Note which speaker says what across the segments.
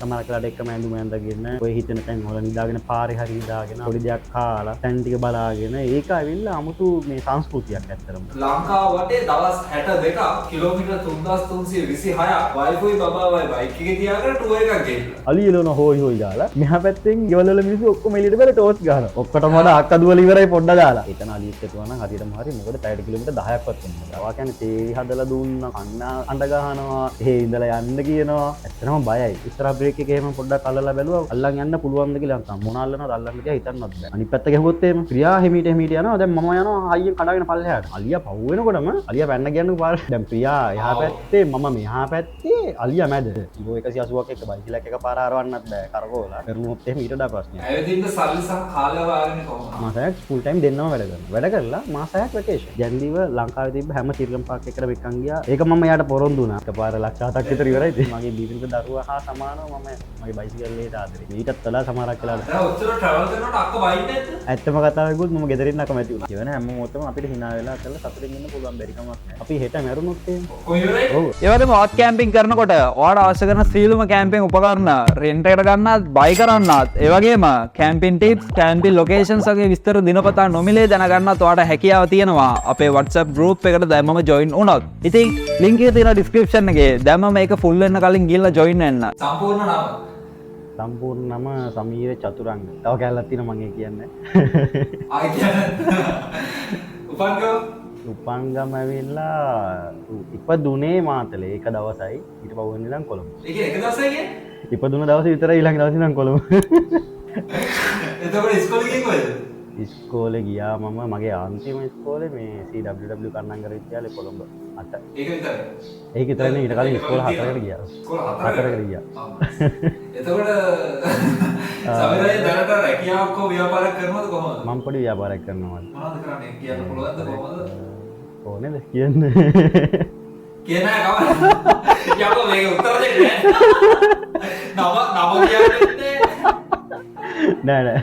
Speaker 1: සමහර වෙලාවට එකම ඇඳුම ඇඳගෙන ඔය හිතෙන තැන් වල නිදාගෙන පාරේ හරි නිදාගෙන පොඩි දෙයක් කාලා තැන් ටික බලාගෙන ඒක ඇවිල්ලා 아무තු මේ සංස්කෘතියක් ඇත්තරම.
Speaker 2: ලංකාව වටේ දවස් 62ක් කිලෝමීටර් 3326ක් වයිෆයි බබාවයි බයික් එකේ තියාගෙන ටුවර් එකක් ගිහිල්ලා.
Speaker 1: අලියලන හොයි හොයි ගාලා මෙහා පැත්තෙන් ගෙවල් වල මිනිස්සු ඔක්කොම එළියට බැල ටෝස් ගහනවා. ඔක්කොටම වඩා අක්කදුවල ඉවරයි පොඩ්ඩක් දාලා. එතන අලියෙත් එතුවා නම් හරියටම හරි මොකද පැයට කිලෝමීටර් 10ක්වත් වෙනවා. ඒවා කියන්නේ තේ හදලා දුන්න අඬ ගහනවා. එහෙ ඉඳලා යන්න කියනවා. ඇත්තටම බයයි. ඉස්සරහ බ්‍රේක් එකේ එහෙම පොඩ්ඩක් අල්ලලා බැලුවා. අල්ලන් යන්න පුළුවන්ද කියලා හිතන්න. මොන අල්ලනවද අල්ලන්න කියලා හිතන්නවත් බෑ. අනිත් පැත්ත ගැහුවොත් එහෙම ක්‍රියා හිමීට යනවා. දැන් මම යනවා හයියෙන් කඩගෙන පල්ලෙහාට. අලියා පහු වෙනකොටම අලියා පැන්න කියන්නකෝ පාරට. දැන් ප්‍රියා එහා පැත්තේ මම මෙහා පැත්තේ අලියා මැද. කිලෝ 180ක් එක්ක බයිසිකලයක් එක පාර හරවන්නත් බෑ. කරකෝලා. පෙරුණොත් එහෙම ඊට වඩා ප්‍රශ්නයක්.
Speaker 2: ඇවිදින්න සල්ලි සහ කාලය වාගෙන කොහොමද?
Speaker 1: මාසයක් ෆුල් ටයිම් දෙන්නම වැඩ කරනවා. වැඩ කරලා මාසයක් වැකේෂන්. ජන්දිව ලංකාවේ තිබ්බ හැම සිරිලම් පාක් එකකට වෙක්කන් ගියා. ඒක මම යාට පොරොන්දු වුණා. එකපාර ලක්ෂ 7ක් විතර ඉවරයි. මගේ බීබින්ක දරුවා හා සමානව මම මගේ බයිසිකලේට ආදරේ. ඊටත් වඩා සමහරක් වෙලාවට
Speaker 2: දැන් ඔච්චර ට්‍රැවල් කරනකොට අක්ක වයින්නේ නැද්ද?
Speaker 1: ඇත්තම කතාවකුත් මම ගෙදරින් අකමැති වුණා. කියවන හැම මොහොතම අපිට hina වෙලා කරලා සතුටින් ඉන්න පුළුවන් බැරි කමක් නැහැ. අපි හෙට මැරුණොත් එහෙම.
Speaker 2: කොයි වෙලේ?
Speaker 1: ඔව්.
Speaker 3: ඒ වගේම ඔත් කැම්පින් කරනකොට ඔයාලට අවශ්‍ය කරන සීලුම කැම්පින් උපකරණ රෙන්ට් එකට ගන්නත්, බයි කරන්නත්, ඒ වගේම කැම්පින් ටිප්ස්, කැම්පින් ලොකේෂන්ස් වගේ විස්තර දිනපතා නොමිලේ දැනගන්නත් ඔයාලට හැකියාව තියෙනවා අපේ WhatsApp group එකට දැම්මම join වුණොත්. ඉතින් link එක තියෙනවා description එකේ. දැම්මම මේක full වෙන්න කලින් ගිහලා join වෙන්න.
Speaker 2: සම්පූර්ණ නම.
Speaker 1: සම්පූර්ණ නම සමීර චතුරංග. තව කැලලක් තියෙනවා මම ඒ කියන්නේ.
Speaker 2: ආයි කියන්නේ. උපන්ගම
Speaker 1: උපංගම ඇවිල්ලා ඉපදුනේ මාතලේ එක දවසයි. ඊට පස්සේ ඉඳන් කොළඹ.
Speaker 2: ඒක එක දවසයි කියන්නේ?
Speaker 1: ඉපදුන දවසේ විතරයි ඊළඟ දවසේ ඉඳන් කොළඹ.
Speaker 2: එතකොට ඉස්කෝලේ ගිහින් කොහෙද?
Speaker 1: ඉස්කෝලේ ගියා මම මගේ අන්තිම ඉස්කෝලේ මේ CWW කන්නංගර විද්‍යාලේ කොළඹ 8.
Speaker 2: ඒක විතරයි.
Speaker 1: ඒක විතරනේ ඊට කලින් ඉස්කෝල 4කට ගියා.
Speaker 2: ඉස්කෝල
Speaker 1: 4කට ගියා.
Speaker 2: එතකොට සමහරවිට දැනට රැකියාවක් හෝ ව්‍යාපාරයක් කරනවද කොහොමද?
Speaker 1: මම පොඩි ව්‍යාපාරයක් කරනවා.
Speaker 2: මොනවද කරන්නේ කියන්න පුළුවන්ද කොහොමද?
Speaker 1: ඕනේද කියන්න?
Speaker 2: කියන එක කවද? යකෝ මේක උත්තර දෙන්න නම කියන්නේ
Speaker 1: නෑ නෑ.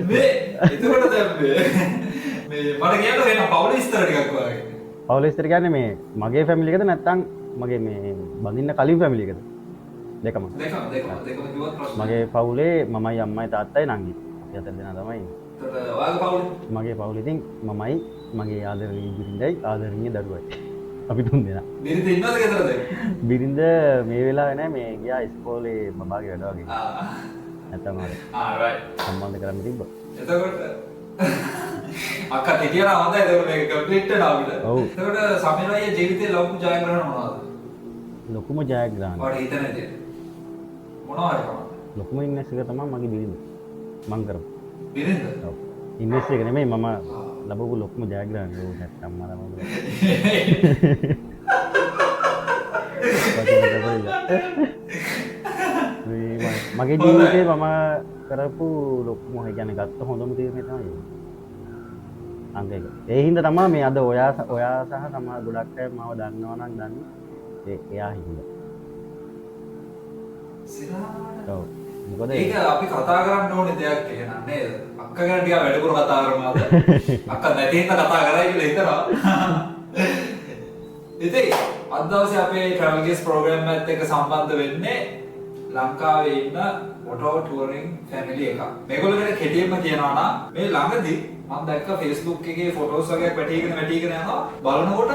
Speaker 2: මේ එතකොට දැන් මේ මට කියන්න වෙන පවුල විස්තර ටිකක් වගේ.
Speaker 1: පවුල විස්තර කියන්නේ මේ මගේ ෆැමිලි එකද නැත්නම් මගේ මේ බඳින්න කලින් ෆැමිලි එකද? දෙකම.
Speaker 2: දෙකම කිව්වත් ප්‍රශ්න.
Speaker 1: මගේ පවුලේ මමයි අම්මයි තාත්තයි නංගි. අපි හතර දෙනා තමයි ඉන්නේ.
Speaker 2: එතකොට ඔයාගේ පවුලේ
Speaker 1: මගේ පවුලේ ඉතින් මමයි මගේ ආදරණීය බිරිඳයි ආදරණීය දරුවයි. අපි තුන් දෙනා.
Speaker 2: බිරිඳ ඉන්නවද ගෙදරද?
Speaker 1: බිරිඳ මේ වෙලාවේ නෑ මේ ගියා ඉස්කෝලේ බබාගේ වැඩ වගේ. නැත්තම් හරි.
Speaker 2: රයිට්.
Speaker 1: සම්බන්ධ කරන්න තිබ්බා.
Speaker 2: එතකොට අක්කා හිටියනම් හොඳයි ඒක මේක කම්ප්ලීට් වෙනවා අපිට.
Speaker 1: ඔව්.
Speaker 2: එතකොට සමීරයේ ජීවිතේ ලොකු ජයග්‍රහණ මොනවද?
Speaker 1: ලොකුම ජයග්‍රහණය.
Speaker 2: ඔයාලට හිතන්නේ තියෙන්නේ. මොනවද කරන්නේ?
Speaker 1: ලොකුම ඉන්නස් එක තමයි මගේ බිරිඳ. මං කරපු.
Speaker 2: බිරිඳ?
Speaker 1: ඔව්. ඉන්නස් එක නෙමෙයි මම ලැබපු ලොකුම ජයග්‍රහණය. ඕක නැත්තම් මම මගේ ජීවිතේ මම කරපු ලොකුම ඒ කියන්නේ ගත්ත හොඳම තීරණය තමයි අංක එක. ඒ හින්දා තමයි මේ අද ඔයා සහ සමහර ගොඩක් අය මාව දන්නවා නම් දන්නේ එයා හින්දා.
Speaker 2: සිරාට.
Speaker 1: ඔව්. මොකද
Speaker 2: ඒක අපි කතා කරන්න ඕනේ දෙයක් එහෙනම් නේද? අක්කා ගැන ටිකක් වැඩිපුර කතා කරමුද? අක්කා නැති හින්දා කතා කරයි කියලා හිතනවා. ඉතින් අද දවසේ අපේ travel guest program එකත් එක්ක සම්බන්ධ වෙන්නේ ලංකාවේ ඉන්න ඔටෝ ටුවරින් ෆැමිලි එකක්. මේගොල්ලෝ ගැන කෙටියෙන්ම කියනවා නම් මේ ළඟදී මම දැක්ක Facebook එකේ ෆොටෝස් වගේක් වැටිගෙන යනවා. බලනකොට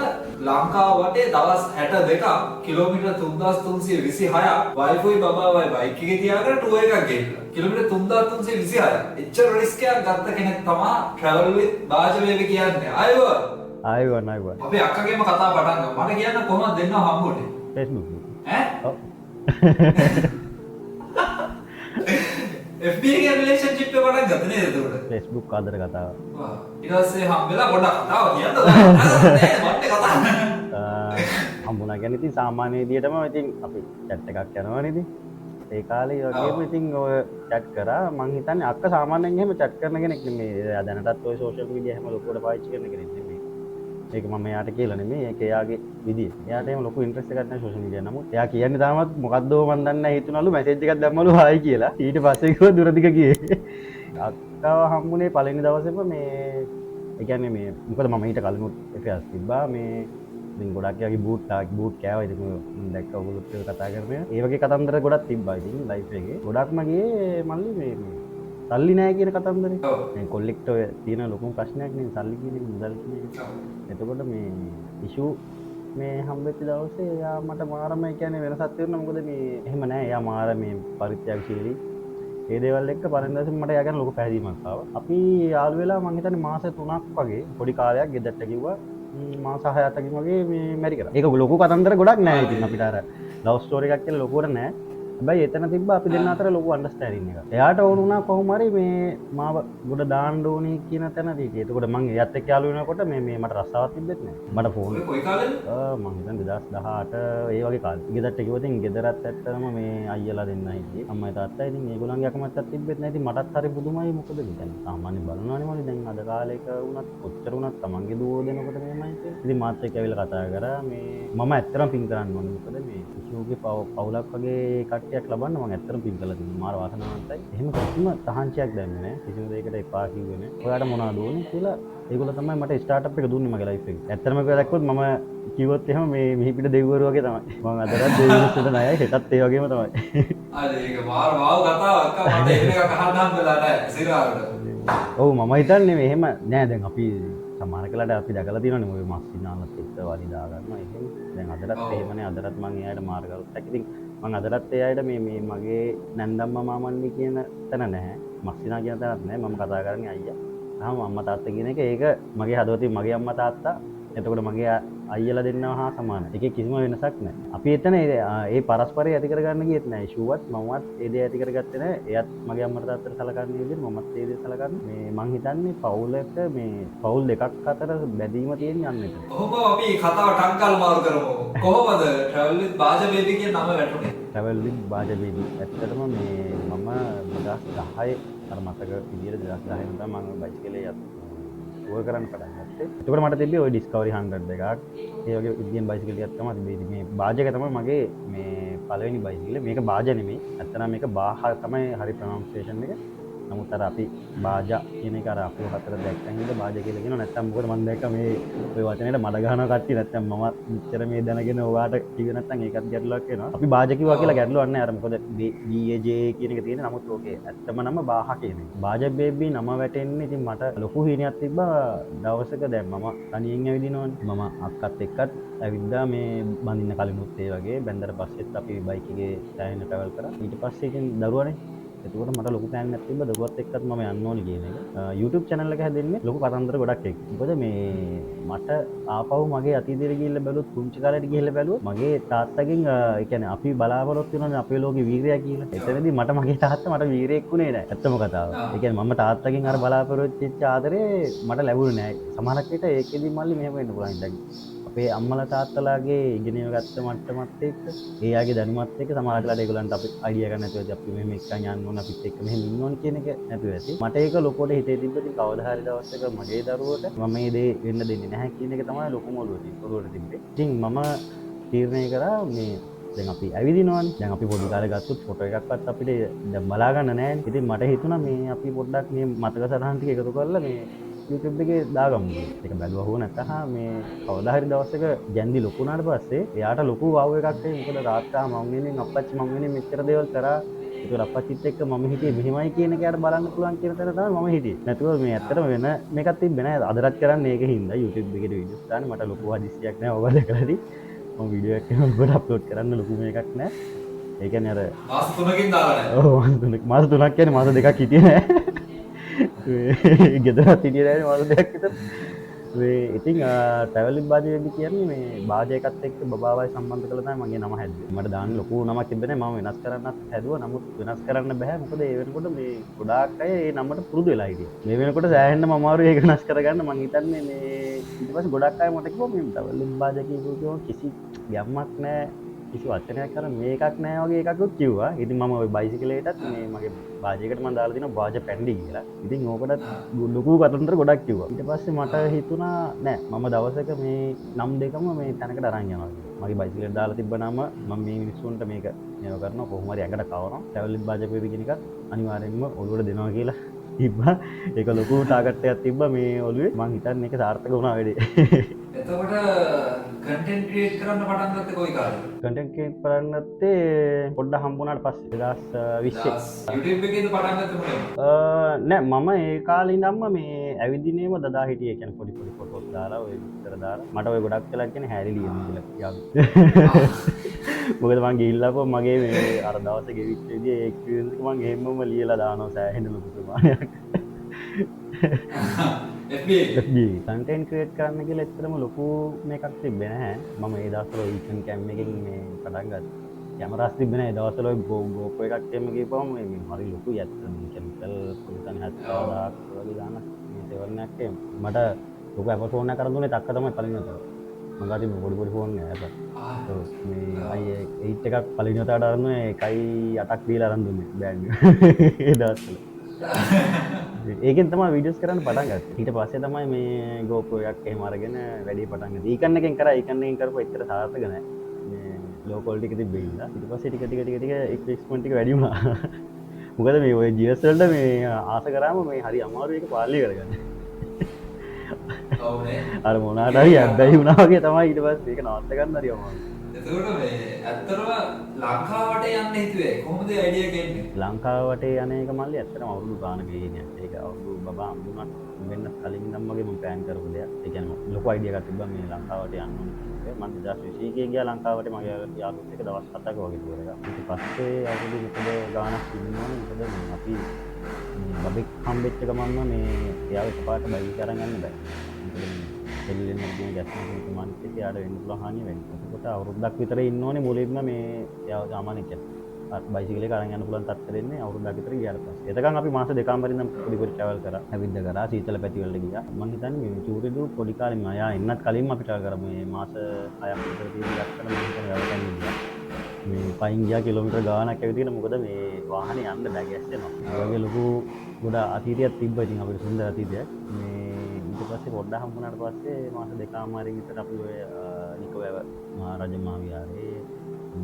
Speaker 2: ලංකාව වටේ දවස් 62ක් කිලෝමීටර් 3326ක් වයිෆයි බබාවයි බයික් එකේ තියාගෙන ටුවර් එකක් ගිහිල්ලා. කිලෝමීටර් 3326. එච්චර රිස්ක් එකක් ගත්ත කෙනෙක් තමයි travel with බාජවේවි කියන්නේ.
Speaker 1: ආයුවන්
Speaker 2: අපි අක්කගේම කතා පටන් ගමු. මට කියන්න කොහොමද දෙන්නව හම්බුනේ?
Speaker 1: Facebook.
Speaker 2: ඈ?
Speaker 1: ඔව්.
Speaker 2: FB එකේ රිලේෂන්ෂිප් එක පටන් ගත්ත නේද එතකොට?
Speaker 1: Facebook ආදර කතාව.
Speaker 2: ඊට පස්සේ හම්බෙලා පොඩ්ඩක් කතාව කියන්නද? නෑ මට කතා.
Speaker 1: හම්බුණා කියන්නේ ඉතින් සාමාන්‍ය විදියටම ඉතින් අපි chat එකක් යනවනේ ඉතින්. ඒ කාලේ වගේම ඉතින් ඔය chat කරා මං හිතන්නේ අක්ක සාමාන්‍යයෙන් එහෙම chat කරන කෙනෙක් නෙමෙයි. දැනටත් ඔය social media හැම ලොකුවට පාවිච්චි කරන කෙනෙක් නෙමෙයි. ඒක මම එයාට කියලා නෙමෙයි. ඒක එයාගේ විදිය. එයාට එහෙම ලොකු ඉන්ට්‍රස්ට් එකක් නැහැ social media. නමුත් එයා කියන්නේ තාමත් මොකද්ද මන් දන්නේ නැහැ හිතුණලු මැසේජ් එකක් දැම්මලු හායි කියලා. ඊට පස්සේ කිව්වා දුරදිග ගියේ. අක්කව හම්බුනේ පළවෙනි දවසේම මේ ඒ කියන්නේ මේ මොකද මම ඊට කලින් affairs තිබ්බා මේ ඉතින් ගොඩක් යාගේ බූට් කෑවා. ඉතින් දැක්ක ඔයගොල්ලොත් ඒක කතා කරන්නේ. ඒ වගේ කතන්දර ගොඩක් තිබ්බා ඉතින් ලයිෆ් එකේ. ගොඩක්ම ගියේ මල්ලි මේ සල්ලි නැහැ කියන කතන්දරේ.
Speaker 2: ඔව්.
Speaker 1: මේ කොල්ලෙක්ට ඔය තියෙන ලොකුම ප්‍රශ්නයක් නේ සල්ලි කියන එක, මුදල් කියන එක. එතකොට මේ ඉෂු මේ හම්බෙච්ච දවසේ එයා මට මාරම ඒ කියන්නේ වෙනසක් තේරුණා. මොකද මේ එහෙම නැහැ. එයා මාර මේ පරිත්‍යාගශීලී ඒ දේවල් එක්ක පරිණතයෙන් මට එයා ගැන ලොකු පැහැදීමක් ආවා. අපි යාළු වෙලා මං හිතන්නේ මාස 3ක් වගේ පොඩි කාලයක් ගෙදරට කිව්වා. මාස 6-7කින් වගේ මේ මැරි කරා. ඒක ලොකු කතන්දර ගොඩක් නෑ. ඉතින් අපිට අර ලව් ස්ටෝරි එකක් කියලා ලොකුවට නෑ. හැබැයි එතන තිබ්බ අපි දෙන්න අතර ලොකු අන්ඩර්ස්ටෑන්ඩින් එකක්. එයාට ඕන වුණා කොහොම හරි මේ මාව ගොඩ දාන්න ඕනේ කියන තැනදී. ඒකකොට මං එයාත් එක්ක යාළු වෙනකොට මේ මට රස්සාවක් තිබ්බෙත් නෑ. මට ෆෝන්
Speaker 2: ඔය කොයි කාලෙද?
Speaker 1: මං හිතන්නේ 2018 ඒ වගේ කාලේ. ගෙදරට කිව්වා ඉතින් ගෙදරත් ඇත්තටම මේ අයියලා දෙන්නයි හිටියේ. අම්මයි තාත්තයි. ඉතින් ඒගොල්ලන්ගේ අකමැත්තක් තිබ්බෙත් නෑ. ඉතින් මටත් හරි පුදුමයි. මොකද කියන්නේ සාමාන්‍ය බලනවානේ මම දැන් අද කාලේක වුණත් කොච්චර වුණත් තමන්ගේ දුවෝ දෙනකොට මෙහෙමයි කියන්නේ. ඉතින් මාත් එක්ක ඇවිල්ලා කතා කරා මේ මම ඇත්තටම පින් කරන්න ඕනේ. මොකද මේ ඉෂුගේ පවුලක් වගේ කට්ටියක් ලබන්න මම ඇත්තටම පින් කළා තිබුණා. මාර වාසනාවන්තයි. එහෙම කිසිම තහංචියක් දැම්මේ නෑ. කිසිම දෙයකට එපා කිව්වේ නෑ. ඔයාලට මොනවද ඕනේ කියලා ඒගොල්ලෝ තමයි මට ස්ටාර්ට් එක දුන්නේ මගේ ලයිෆ් එකේ. ඇත්තටම කියලා දැක්කොත් මම කිව්වොත් එහෙම මේ මිහිපිට දෙවිවරු වගේ තමයි. මම අදටත් දෙවිවරුන්ට ණයයි හෙටත් ඒ වගේම තමයි.
Speaker 2: අර ඒක මාර වාව කතාවක් අක්කා. මට එහෙම එකක් අහන්න හම්බෙලා නැහැ සිරාවට.
Speaker 1: ඔව් මම හිතන්නේ මේ එහෙම නෑ. දැන් අපි සමහර කලට අපි දැකලා තියෙනවානේ මොකද මස් විනාලත් එක්ක වලි දා ගන්නවා. එහෙම දැන් අදටත් එහෙමනේ. අදටත් මම එයාට මාර කරලා ඉතින් මම අදටත් එයාට මේ මගේ නැන්දම්ම මාමන්නි කියන තැන නැහැ. මස් විනා කියන තැනත් නැහැ. මම කතා කරන්නේ අයියා. තාම අම්මා තාත්තා කියන එක ඒක මගේ හදවතින් මගේ අම්මා තාත්තා. එතකොට මගේ අයියලා දෙන්නවා හා සමානයි. ඒකේ කිසිම වෙනසක් නැහැ. අපි එතන ඒ පරස්පරය ඇති කරගන්න ගියෙත් නැහැ. ෂුවත් මමවත් ඒ දේ ඇති කරගත්තේ නැහැ. එයත් මගේ අම්මට තාත්තට සලකන්නේ විදිහට මමත් ඒ දේ සලකන්නේ. මේ මං හිතන්නේ පවුලක මේ පවුල් දෙකක් අතර බැඳීම තියෙන යන්නේ.
Speaker 2: කොහොම අපි කතාව ටංකල් මාරු කරමු. කොහොමද travel with Baja baby කියන නම වැටුනේ?
Speaker 1: travel with Baja baby. ඇත්තටම මේ මම 2010 අර මතක විදියට 2010 ඉඳන් මම බයිසිකලේ ටුවර් කරන්න පටන් ගත්තේ. එතකොට මට තිබ්බේ ওই Discovery 100 එකක්. ඒ වගේ ඉන්දියන් බයිසිකල් ටිකක් තමයි තිබ්බේ. මේ Baja එක තමයි මගේ මේ පළවෙනි බයිසිකල. මේක Baja නෙමෙයි. ඇත්තටම මේක Baja තමයි හරි ප්‍රොනවුන්සියේෂන් එක. නමුත් අර අපි Baja කියන එක අර අපෝ හතර දැක්කන් ඉඳ Baja කියලා කියනවා. නැත්තම් මොකද මම දැක්ක මේ ওই වචනේට මඩ ගහනවා කට්ටිය. නැත්තම් මම මෙච්චර මේ දැනගෙන ඔයාට කිව්වේ නැත්තම් ඒකත් ගැටලුවක් වෙනවා. අපි Baja කිව්වා කියලා ගැටලුවක් නැහැ. අර මොකද BAJ කියන එක තියෙන. නමුත් ඕකේ ඇත්තම නම Baja කියන එක. Baja baby නම වැටෙන්නේ ඉතින් මට ලොකු හිණයක් තිබ්බා. දවසක දැන් මම තනියෙන් ඇවිදිනවනේ. මම අක්කත් එක්කත් ඇවිද්දා මේ බඳින්න කලිනුත් ඒ වගේ. බැන්දට පස්සෙත් අපි බයික් එකේ සෑහෙන ට්‍රැවල් කරා. ඊට පස්සේ ඉතින් දරුවනේ එතකොට මට ලොකු ප්ලෑන් එකක් තිබ්බා දරුවත් එක්කත් මම යන්න ඕනේ කියන එක. YouTube channel එක හැදෙන්නේ ලොකු කතන්දර ගොඩක් එක්ක. මොකද මේ මට ආපහු මගේ අතීතයට ගිහිල්ලා බැලුවොත් පුංචි කාලේට ගිහිල්ලා බැලුවොත් මගේ තාත්තගෙන් ඒ කියන්නේ අපි බලාපොරොත්තු වෙනවානේ අපේ ලෝකේ වීරයා කියලා. එතනදී මට මගේ තාත්තා මට වීරයෙක් වුණේ නැහැ. ඇත්තම කතාව. ඒ කියන්නේ මම තාත්තගෙන් අර බලාපොරොත්තු වෙච්ච ආදරේ මට ලැබුණේ නැහැ. සමහරක් විට ඒකෙදි මල්ලි මෙහෙම වෙන්න පුළුවන් ඉඳන්. අපේ අම්මලා තාත්තලාගේ ඉගෙනීම ගත්ත මට්ටමත් එක්ක එයාගේ දැනුමත් එක්ක සමහර වෙලාවට ඒගොල්ලන්ට අපි අයිඩියා ගන්න නැතුව අපි මෙහෙම එක්කන් යන්න ඕන අපිත් එක්ක මෙහෙම ඉන්න ඕන කියන එක නැතුව ඇති. මට ඒක ලොකෝට හිතේ තිබ්බ ඉතින් කවදා හරි දවසක මගේ දරුවට මම මේ දේ වෙන්න දෙන්නේ නැහැ කියන එක තමයි ලොකුම ඔළුවට තිබ්බේ. ඉතින් මම තීරණය කරා මේ දැන් අපි ඇවිදිනවනේ. දැන් අපි පොඩි කාලේ ගත්තොත් ෆොටෝ එකක්වත් අපිට දැන් බලා ගන්න නැහැ. ඉතින් මට හිතුණා මේ අපි පොඩ්ඩක් මේ මතක සටහන් ටික එකතු කරලා මේ YouTube එකේ දාගමු. ඒක බැලුවා හෝ නැත්නම් මේ කවදා හරි දවසක ජැන්දි ලොකු වුණාට පස්සේ එයාට ලොකු වව් එකක් එයි. මොකද තාත්තා මම වෙනින් අප්පච්චි මම වෙනින් මෙච්චර දේවල් කරා. ඒක අප්පච්චිත් එක්ක මම හිටියේ මෙහෙමයි කියන එක යාට බලන්න පුළුවන් කියන තැන තමයි මම හිටියේ. නැතුව මේ ඇත්තටම වෙන මේකක් තිබ්බේ නෑ. අදටත් කරන්නේ ඒක හින්දා YouTube එකේ වීඩියෝස් දාන්න මට ලොකු හදිස්සියක් නෑ. ඔබ දැකලාදී මම වීඩියෝ එකක් ගොඩක් අප්ලෝඩ් කරන්න ලොකු මේකක් නෑ. ඒ කියන්නේ අර
Speaker 2: මාස 3කින් දාලා නෑ.
Speaker 1: ඔව් මාස 3ක් කියන්නේ මාස 2ක් හිටියේ නෑ. ගෙදරත් හිටියේ නෑ මාස 2ක් විතර. ඉතින් travel with Baja baby කියන්නේ මේ Baja එකත් එක්ක බබාවයි සම්බන්ධ කරලා තමයි මගේ නම හැදුවේ. මට දාන්න ලොකු නමක් තිබ්බේ නෑ. මම වෙනස් කරන්නත් හැදුවා. නමුත් වෙනස් කරන්න බෑ. මොකද ඒ වෙනකොට මේ ගොඩාක් අය ඒ නමට පුරුදු වෙලා හිටියේ. මේ වෙනකොට සෑහෙන්නම අමාරුයි ඒක වෙනස් කරගන්න. මං හිතන්නේ මේ ඊට පස්සේ ගොඩක් අය මට කිව්වා මේ travel with Baja කියපුවා කිසි යම්මක් නෑ. කිසි වචනයක් කරන් මේකක් නෑ වගේ එකකුත් කිව්වා. ඉතින් මම ওই බයිසිකලේටත් මේ මගේ Baja එකට මම දාලා තිනවා Baja පැන්ඩි කියලා. ඉතින් ඕකටත් ලොකු කතන්දර ගොඩක් කිව්වා. ඊට පස්සේ මට හිතුණා නෑ මම දවසක මේ නම් දෙකම මේ තැනකට අරන් යනවා කියලා. මගේ බයිසිකලේට දාලා තිබ්බ නම මම මේ මිනිස්සුන්ට මේක නේව කරනවා කොහොම හරි ඇඟට කවනවා. travel with Baja baby කියන එකත් අනිවාර්යෙන්ම ඔළුවට දෙනවා කියලා තිබ්බා. ඒක ලොකු ටාගට් එකක් තිබ්බා මේ ඔළුවේ. මං හිතන්නේ ඒක සාර්ථක වුණා වැඩේ.
Speaker 2: එතකොට කන්ටෙන්ට් ක්‍රියේට් කරන්න පටන් ගත්තේ කොයි කාලෙද?
Speaker 1: කන්ටෙන්ට් ක්‍රියේට් කරන්න ගත්තේ පොඩ්ඩක් හම්බුනාට පස්සේ 2020
Speaker 2: YouTube එකේද පටන් ගත්තේ මොකද?
Speaker 1: නෑ මම ඒ කාලේ ඉඳන්ම මේ ඇවිදිනේම දදා හිටියේ කියන්නේ පොඩි පොඩි ෆොටෝස් දාලා ඔය විස්තර දාලා මට ඔය ගොඩක් වෙලා කියන්නේ හැරි ලියන්න කියලා කියනවා. මොකද මං ගිහිල්ලා අපෝ මගේ මේ අර දවසේ ගෙවිච්ච විදිහේ ඒ එක්ස්පීරියන්ස් එක මං එහෙමම ලියලා දානවා සෑහෙන ලොකු ප්‍රමාණයක්.
Speaker 2: FB
Speaker 1: කන්ටෙන්ට් ක්‍රියේට් කරන්න කියලා ඇත්තටම ලොකු මේකක් තිබ්බේ නැහැ. මම ඒ දවස්වල ඊකන් කැම් එකකින් මේ පටන් ගත්තා. කැමරාස් තිබ්බේ නැහැ. ඒ දවස්වල GoPro එකක් එහෙම ගිහපුවම මේ හරි ලොකුයි ඇත්තටම. කෙමිකල් පොලිසන් 70000ක් වගේ දාන මේ සෙවරණයක් එහෙම. මට ලොකු අප ෆෝන් එකක් අරන් දුන්නේ තක්ක තමයි පළවෙනි වතාව. මම ගාති පොඩි පොඩි ෆෝන් එක අප. මේ i8 එකක් පළවෙනි වතාවට අරන් දුන්නේ 1.8ක් දීලා අරන් දුන්නේ බෑග් එක. ඒ දවස්වල. ඒකෙන් තමයි වීඩියෝස් කරන්න පටන් ගත්තේ. ඊට පස්සේ තමයි මේ GoPro එකක් එහෙම අරගෙන වැඩි පටන් ගත්තේ. ඊකන් එකෙන් කරා ඊකන් එකෙන් කරපුවා එච්චර සාර්ථක නැහැ. මේ ලෝ ක්වොලිටි එක තිබ්බේ ඉඳලා. ඊට පස්සේ ටික එක්ස්පෙරිමන්ට් ටික වැඩි වුණා. මොකද මේ ඔය GS වලට මේ ආස කරාම මේ හරි අමාරුයි ඒක පාලනය කරගන්න.
Speaker 2: ඔව් නේ.
Speaker 1: අර මොනාට හරි අද්දයි වුණා වගේ තමයි ඊට පස්සේ ඒක නවත්ත ගන්න හරි අමාරුයි.
Speaker 2: එතකොට මේ ඇත්තටම ලංකාවට යන්න හිතුවේ කොහොමද අයිඩියා ගෙන්නේ?
Speaker 1: ලංකාවට යන එක මල්ලි ඇත්තටම අවුරුදු ගානක ගියේ. ඒක අවුරුදු බබා අම්බුණා වෙන්න කලින් නම් මගේ මම ප්ලෑන් කරපු දෙයක්. ඒ කියන්නේ ලොකු අයිඩියා එකක් තිබ්බා මේ ලංකාවට යන්න ඕනේ. මම 2021 එකේ ගියා ලංකාවට මගේ යාළුවොත් එක්ක දවස් 7ක් වගේ ටුවර් එකක්. ඊට පස්සේ අවුරුදු 30 ගානක් ඉන්නවනේ. මොකද මේ අපි බබෙක් හම්බෙච්ච ගමන්ම මේ එයාව එකපාරට බයික් අරන් යන්න බෑ. දෙල්ලෙන් මගේ ගැස්මක් මන්ට යාට වෙන්න පුළුවන් හානිය වෙන්නේ. ඒකට අවුරුද්දක් විතර ඉන්න ඕනේ මුලින්ම මේ එයාව සාමාන්‍ය කියන්නේ බයිසිකල් එක අරන් යන්න පුළුවන් තත්ත්වෙ දෙන්නේ අවුරුද්දක් විතර ගියාට පස්සේ. එතකන් අපි මාස දෙකක්ම ඉඳන් පොඩි පොඩි ට්‍රැවල් කරා. ඇවිද්ද කරා සීතල පැති වලට ගියා. මම හිතන්නේ මේ චූරිදු පොඩි කාලෙම ආයා එන්නත් කලින්ම අපි ට්‍රැවල් කරා. මේ මාස 6ක් විතර තියෙන යක්කඩ මම හිතන්නේ වැලකන් ගියා. මේ පයින් ගියා කිලෝමීටර් ගාණක් ඇවිදගෙන මොකද මේ වාහනේ යන්න බෑ ගැස්සෙනවා. ඒ වගේ ලොකු ගොඩ අතීතයක් තිබ්බා. ඉතින් අපිට සුන්දර අතීතයක්. මේ ඊට පස්සේ පොඩ්ඩක් හම්බුනාට පස්සේ මාස දෙකමාරින් විතර අපි ඔය නිකවැව මහරජ මහා විහාරේ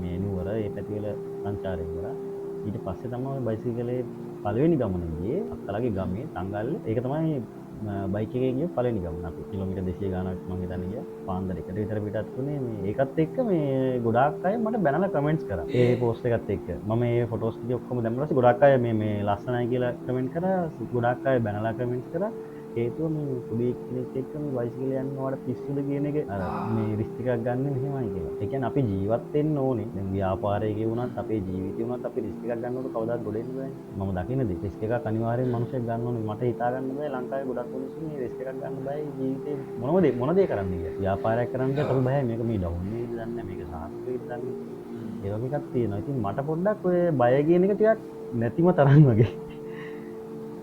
Speaker 1: මේ නුවර ඒ පැතිවල සංචාරය කරා. ඊට පස්සේ තමයි බයිසිකලේ පළවෙනි ගමන ගියේ අක්කලාගේ ගමේ තංගල්ලේ. ඒක තමයි බයික් එකේ ගිය පළවෙනි ගමන. අපි කිලෝමීටර් 200 ගානක් මම හිතන්නේ ගියා. පාන්දර එකට විතර පිටත් වුණේ මේ ඒකත් එක්ක මේ ගොඩාක් අය මට බැනලා කමෙන්ට්ස් කරා. ඒ පෝස්ට් එකත් එක්ක. මම මේ ෆොටෝස් ටික ඔක්කොම දැම්මම පස්සේ ගොඩාක් අය මේ ලස්සනයි කියලා කමෙන්ට් කරා. ගොඩාක් අය බැනලා කමෙන්ට්ස් කරා. හේතුව මේ පොඩි කෙනෙක් එක්ක මේ බයිසිකල් යන්න ඔයාලට පිස්සුද කියන එක අර මේ රිස්ක් එකක් ගන්න මෙහෙමයි කියලා. ඒ කියන්නේ අපි ජීවත් වෙන්න ඕනේ. දැන් ව්‍යාපාරයේ වුණත් අපේ ජීවිතේ වුණත් අපි රිස්ක් එකක් ගන්නකොට කවදාවත් ගොඩ එන්න බෑනේ. මම දකින්නේ රිස්ක් එකක් අනිවාර්යෙන් මිනිහෙක් ගන්න ඕනේ. මට හිතා ගන්න බෑ ලංකාවේ ගොඩක් මිනිස්සු මේ රිස්ක් එකක් ගන්න බෑ ජීවිතේ මොන දේ කරන්න කියලා. ව්‍යාපාරයක් කරන්න තමයි බෑ මේක මේ ඩවුන් වෙයිද දන්නේ නැහැ මේක සාර්ථක වෙයිද දන්නේ. ඒ වගේ එකක් තියෙනවා. ඉතින් මට පොඩ්ඩක් ඔය බය කියන එක ටිකක් නැතිම තරම් වගේ.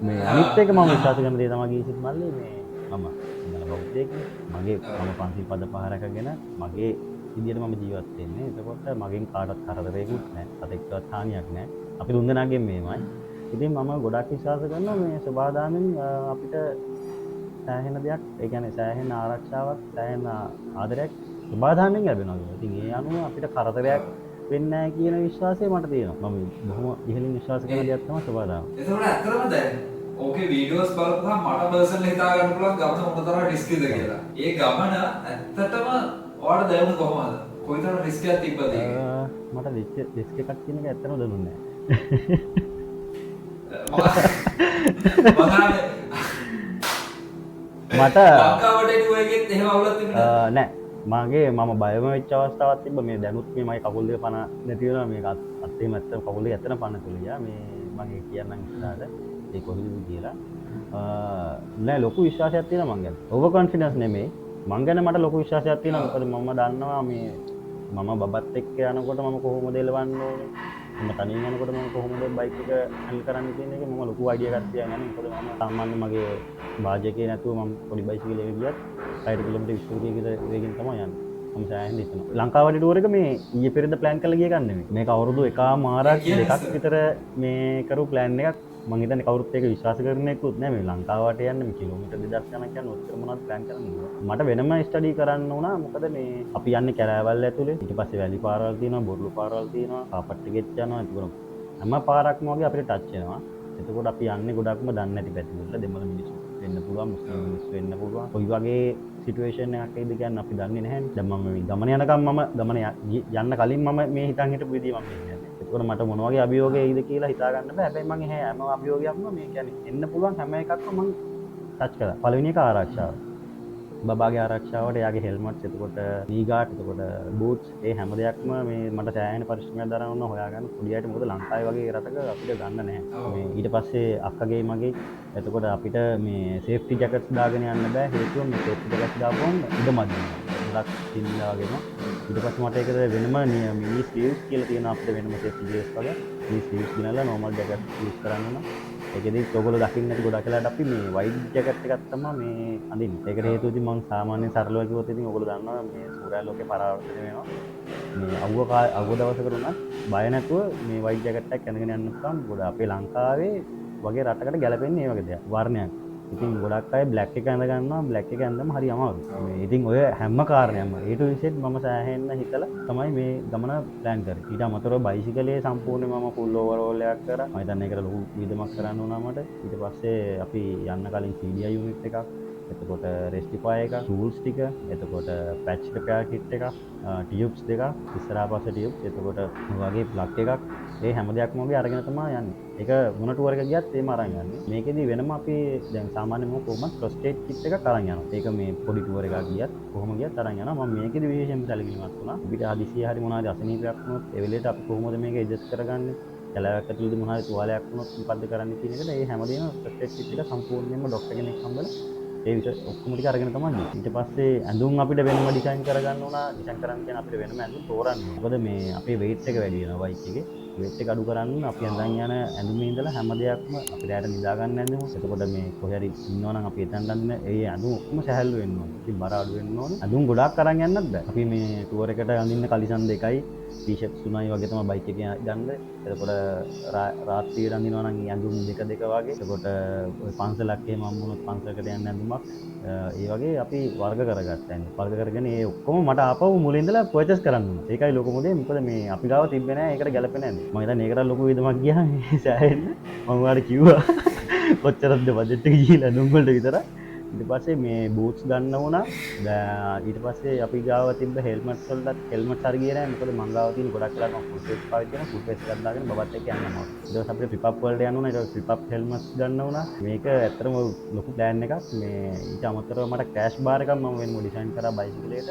Speaker 1: මේ අනිත් එක මම විශ්වාස කරන දේ තමයි ගීසිත් මල්ලේ මේ මම සිංහල බෞද්ධයෙක් මගේ මම පන්සිල් පද පහ රැකගෙන මගේ විදියට මම ජීවත් වෙන්නේ. එතකොට මගෙන් කාටවත් කරදරයක්වත් නැහැ. සතෙක්වත් හානියක් නැහැ. අපි දුන්දනාගෙන් මේමයි. ඉතින් මම ගොඩක් විශ්වාස කරනවා මේ සබාදාමෙන් අපිට සෑහෙන දෙයක් ඒ කියන්නේ සෑහෙන ආරක්ෂාවක් සෑහෙන ආදරයක් සබාදාමෙන් ලැබෙනවා කියලා. ඉතින් ඒ අනුව අපිට කරදරයක් වෙන්නේ නැහැ කියන විශ්වාසය මට තියෙනවා. මම බොහොම ඉහළින් විශ්වාස කරන දෙයක් තමයි සබාදාම.
Speaker 2: ඒතකොට ඇත්තටම දැන් ඕකේ වීඩියෝස් බලපුවහම මට පර්සනලි හිතා ගන්න පුළුවන් ගමන මොන තරම් රිස්කිද කියලා. ඒ ගමන ඇත්තටම ඔයාලට දැනුනේ කොහොමද? කොයිතරම් රිස්කියක් තිබ්බද ඒක?
Speaker 1: මට රිස්ක් එකක් කියන එක ඇත්තටම දැනුන්නේ
Speaker 2: නැහැ.
Speaker 1: මට
Speaker 2: ලංකාවට එන එකෙත් එහෙම අවුලක් තිබුණා
Speaker 1: නෑ. මගේ මම බයම වෙච්ච අවස්ථාවක් තිබ්බා. මේ දැනුත් මේ මගේ කකුල් දෙක පන නැති වෙනවා. මේක අත්තේ මැත්ත කකුල් දෙක ඇත්තටම පන තුලියා. මේ මම කියන්නම් ඉස්සරහට ඒ කොහොමද කියලා. නෑ ලොකු විශ්වාසයක් තියෙනවා මං ගැන. ඕවර් කොන්ෆිඩන්ස් නෙමෙයි. මං ගැන මට ලොකු විශ්වාසයක් තියෙනවා. මොකද මම දන්නවා මේ මම බබත් එක්ක යනකොට මම කොහොමද එලවන්න ඕනේ. මම තනියෙන් යනකොට මම කොහොමද බයික් එක හැන්ඩල් කරන්න කියන එක මම ලොකු අයිඩියා එකක් තියන් යන්නේ. මොකද මම සාමාන්‍ය මගේ වාජකේ නැතුව මම පොඩි බයිසිකලයක ගියත් 60 කිලෝමීටර් 20 කිලෝමීටර වේගෙන් තමයි යන්නේ. මම සෑහෙන හිතනවා. ලංකාවට ටුවර් එක මේ ඊයේ පෙරේද ප්ලෑන් කරලා ගිය එකක් නෙමෙයි. මේක අවුරුදු එකමාරක් දෙකක් විතර මේ කරු ප්ලෑන් එකක්. මම හිතන්නේ කවුරුත් ඒක විශ්වාස කරන්නෙකුත් නෑ මේ ලංකාවට යන්නේ මේ කිලෝමීටර් 2000 යනක් යන ඔච්චර මොනවද ප්ලෑන් කරන්නේ. මට වෙනම ස්ටඩි කරන්න වුණා. මොකද මේ අපි යන්නේ කැරෑවල් ඇතුලේ. ඊට පස්සේ වැලි පාරවල් තියෙනවා, බොරළු පාරවල් තියෙනවා, කාපට් ගෙච් යනවා. ඒකවල හැම පාරක්ම වගේ අපිට ටච් වෙනවා. එතකොට අපි යන්නේ ගොඩක්ම දන්නේ නැති පැතිවල දෙමළ මිනිස්සු වෙන්න පුළුවන්, මුස්ලිම් මිනිස්සු වෙන්න පුළුවන්. කොයි වගේ සිටුවේෂන් එකක් එයිද කියන්නේ අපි දන්නේ නැහැ. දැන් මම මේ ගමන යනකම් මම ගමන යන්න කලින් මම මේ හිතන් හිටපු විදිය මම කියන්නේ. ඒකෝර මට මොන වගේ අභියෝගය එයිද කියලා හිතා ගන්න බෑ. හැබැයි මම හැම අභියෝගයක්ම මේ කියන්නේ එන්න පුළුවන් හැම එකක්ම මම ටච් කළා. පළවෙනි එක ආරක්ෂාව. බබාගේ ආරක්ෂාවට යාගේ හෙල්මට්ස්, එතකොට නී ගාඩ්, එතකොට බූට්ස්, ඒ හැම දෙයක්ම මේ මට සෑහෙන පරිශ්‍රමයක් දරන්න ඕන හොයාගන්න. පොඩියට මොකද ලංකාවේ වගේ රටක අපිට ගන්න නැහැ. මේ ඊට පස්සේ අක්කගේ මගේ එතකොට අපිට මේ සේෆ්ටි ජැකට්ස් දාගෙන යන්න බෑ. හේතුව මේ සේෆ්ටි ජැකට්ස් දාපුවම ඉඩ මදි. ගොඩක් තින්නා වගේම. ඊට පස්සේ මට ඒකද වෙනම මිනි ස්ලීව්ස් කියලා තියෙනවා අපිට වෙනම සේෆ්ටි ජැකට්ස් වගේ. මේ ස්ලීව්ස් ගනලා නෝමල් ජැකට්ස් යූස් කරන්න ඕන. ඒකෙදි ඔයගොල්ලෝ දකින්න ඇති ගොඩක් වෙලාවට අපි මේ වයිට් ජැකට් එකක් තමයි මේ අඳින්නේ. ඒකට හේතුව ඉතින් මම සාමාන්‍යයෙන් සරලව කිව්වොත් ඉතින් ඔයගොල්ලෝ දන්නවා මේ සූර්යා ලෝකේ පරාවර්තනය වෙනවා. මේ අවුව දවසකට උනත් බය නැතුව මේ වයිට් ජැකට් එකක් ඇඳගෙන යන්න පුළුවන්. ගොඩ අපේ ලංකාවේ වගේ රටකට ගැලපෙන්නේ මේ වගේ දෙයක්. වර්ණයක්. ඉතින් ගොඩක් අය බ්ලැක් එක ඇඳ ගන්නවා. බ්ලැක් එක ඇඳම හරි අමාරුයි. මේ ඉතින් ඔය හැම කාරණයක්ම A to Z මම සෑහෙන්න හිතලා තමයි මේ ගමන ප්ලෑන් කරේ. ඊට අමතරව බයිසිකලේ සම්පූර්ණයෙන් මම ෆුල් ඕවර්ෝල් එකක් කරා. මම හිතන්නේ ඒකට ලොකු විදමක් කරන්න උනා මට. ඊට පස්සේ අපි යන්න කලින් CDI යුනිට් එකක්, එතකොට රෙස්ටිෆයි එක, ටූල්ස් ටික, එතකොට පැච් රිපෙයාර් කිට් එකක්, ටියුබ්ස් දෙකක්, ඉස්සරහා පස්සේ ටියුබ්ස්, එතකොට වගේ ප්ලග් එකක්, ඒ හැම දෙයක්ම වගේ අරගෙන තමයි යන්නේ. ඒක මොන ටුවර් එක ගියත් ඒම අරන් යන්නේ. මේකෙදි වෙනම අපි දැන් සාමාන්‍යයෙන් මම කොහොමද ෆස්ට් ඒඩ් කිට් එකක් අරන් යනවා. ඒක මේ පොඩි ටුවර් එකක් ගියත් කොහොම ගියත් අරන් යනවා. මම මේකෙදි විශේෂයෙන්ම සැලකිලිමත් වුණා. අපිට හදිසියෙ හරි මොනවාරි අසනීපයක් වුණොත් ඒ වෙලේට අපි කොහොමද මේක ඇඩ්ජස්ට් කරගන්නේ? කැලෑවක් ඇතුළේදී මොනවාරි තුවාලයක් වුණොත් මොකද්ද කරන්නේ කියන එකට ඒ හැමදේම ෆස්ට් ඒඩ් කිට් එක සම්පූර්ණයෙන්ම ඩොක්ටර් කෙනෙක් හම්බලා ඒ විතර ඔක්කොම ටික අරගෙන තමයි ගියේ. ඊට පස්සේ ඇඳුම් අපිට වෙනම ඩිසයින් කරගන්න උනා. ඩිසයින් කරන්න කියන අපිට වෙනම ඇඳුම් තෝරන්න. මොකද මේ අපේ weight එක වැඩි වෙනවා බයික් එකේ. weight එක අඩු කරන්න අපි ඇඳන් යන ඇඳුමේ ඉඳලා හැම දෙයක්ම අපිට ඇයට නිදා ගන්න ඇඳුම. එතකොට මේ කොහේ හරි ඉන්නවා නම් අපි එතන ගන්න ඒ ඇඳුම් ඔක්කොම සැහැල්ලු වෙන්න ඕනේ. ඉතින් බර අඩු වෙන්න ඕනේ. ඇඳුම් ගොඩාක් අරන් යන්නත් බෑ. අපි මේ ටුවර් එකට අඳින්න කලිසම් දෙකයි, ටී-ෂර්ට්ස් තුනයි වගේ තමයි බයික් එකේ ගන්න. එතකොට රාත්‍රියේ අඳිනවා නම් ඇඳුම් දෙක වගේ. එතකොට ඔය පන්සලක් එහෙම හම්බුනොත් පන්සලකට යන්න ඇඳුමක් ඒ වගේ අපි වර්ග කරගත්තා. වර්ග කරගෙන ඒ ඔක්කොම මට ආපහු මුලින් ඉඳලා පර්චේස් කරන්න ඕනේ. ඒකයි ලොකු මොදේ. මොකද මේ අපි ගාව තිබ්බේ නැහැ. ඒකට ගැලපෙන්නේ නැහැ. මම හිතන්නේ ඒකට ලොකු විදමක් ගියා මේ සෑහෙන්න. මම ඔයාලට කිව්වා කොච්චරද බජට් එක ගිහිල්ලා ඇඳුම් වලට විතර. ඊට පස්සේ මේ බූට්ස් ගන්න වුණා. ඊට පස්සේ අපි ගාව තිබ්බ හෙල්මට්ස් වලට හෙල්මට්ස් හරි ගියේ නැහැ. මොකද මං ගාව තියෙන ගොඩක් වෙලාවට මම ෆුල් ෆේස් පාවිච්චි කරන ෆුල් ෆේස් එකක් දාගෙන බබත් එක්ක යනවා. ඊට පස්සේ අපිට ෆ්ලිප් අප් වලට යන්න උනා. ඊට පස්සේ ෆ්ලිප් අප් හෙල්මට්ස් ගන්න වුණා. මේක ඇත්තටම ලොකු ප්ලෑන් එකක්. මේ ඊට අමතරව මට ක්‍රෑෂ් බාර් එකක් මම වෙනම ඩිසයින් කරා බයිසිකලේට.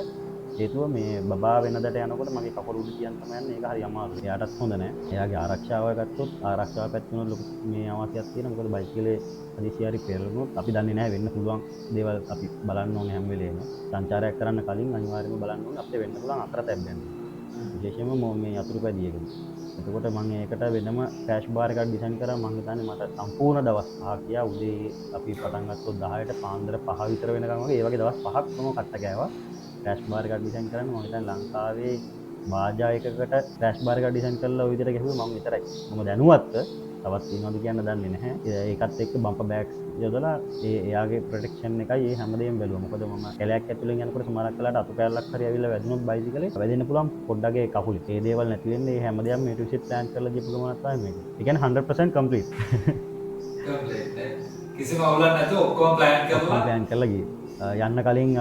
Speaker 1: හේතුව මේ බබා වෙනදට යනකොට මගේ කකුල උඩ තියන් තමයි යන්නේ. ඒක හරි අමාරුයි. එයාටත් හොඳ නැහැ. එයාගේ ආරක්ෂාව ගත්තොත් ආරක්ෂාව පැත්තෙන් ලොකු මේ අවශ්‍යයක් තියෙනවා. මොකද බයිසිකලේ හදිසියෙ හරි පෙරළුනොත් අපි දන්නේ නැහැ වෙන්න පුළුවන් දේවල් අපි බලන්න ඕනේ හැම වෙලේම. සංචාරයක් කරන්න කලින් අනිවාර්යයෙන්ම බලන්න ඕනේ අපිට වෙන්න පුළුවන් අතරතැබ්බෙන්. විශේෂයෙන්ම මේ අතුරුපැදියකදී. එතකොට මම ඒකට වෙනම ක්‍රෑෂ් බාර් එකක් ඩිසයින් කරා. මම හිතන්නේ මට සම්පූර්ණ දවස් 5ක් ගියා. උදේ අපි පටන් ගත්තොත් 10ට පාන්දර 5 විතර වෙනකන් වගේ ඒ වගේ දවස් 5ක් මම කට්ට ගෑවා. ක්‍රෑෂ් බාර් එකක් ඩිසයින් කරන්න මම හිතන්නේ ලංකාවේ බාජා එකකට ක්‍රෑෂ් බාර් එකක් ඩිසයින් කරලා ওই විදිහට ගැහුවේ මම විතරයි. මම දැනුවත් තවත් තියෙනවද කියන්න දන්නේ නැහැ. ඒකත් එක්ක බම්පර් බෑග්ස් යොදලා එයාගේ ප්‍රොටෙක්ෂන් එකයි ඒ හැමදේම බැලුවා. මොකද මම කැලයක් ඇතුලෙන් යනකොට සමහරක් වෙලාවට අතු කැලලක් හරි ඇවිල්ලා වැදුනොත් බයිසිකලේ වැදෙන්න පුළුවන් පොඩ්ඩගේ කකුලේ. ඒ දේවල් නැති වෙන්නේ මේ හැමදේම මේ ටු සෙට් ප්ලෑන් කරලා ගියපු ගමනක් තමයි මේක. ඒ කියන්නේ 100% complete.
Speaker 2: කිසිම අවුලක් නැතුව ඔක්කොම ප්ලෑන් කරලා
Speaker 1: ගියේ. යන්න කලින්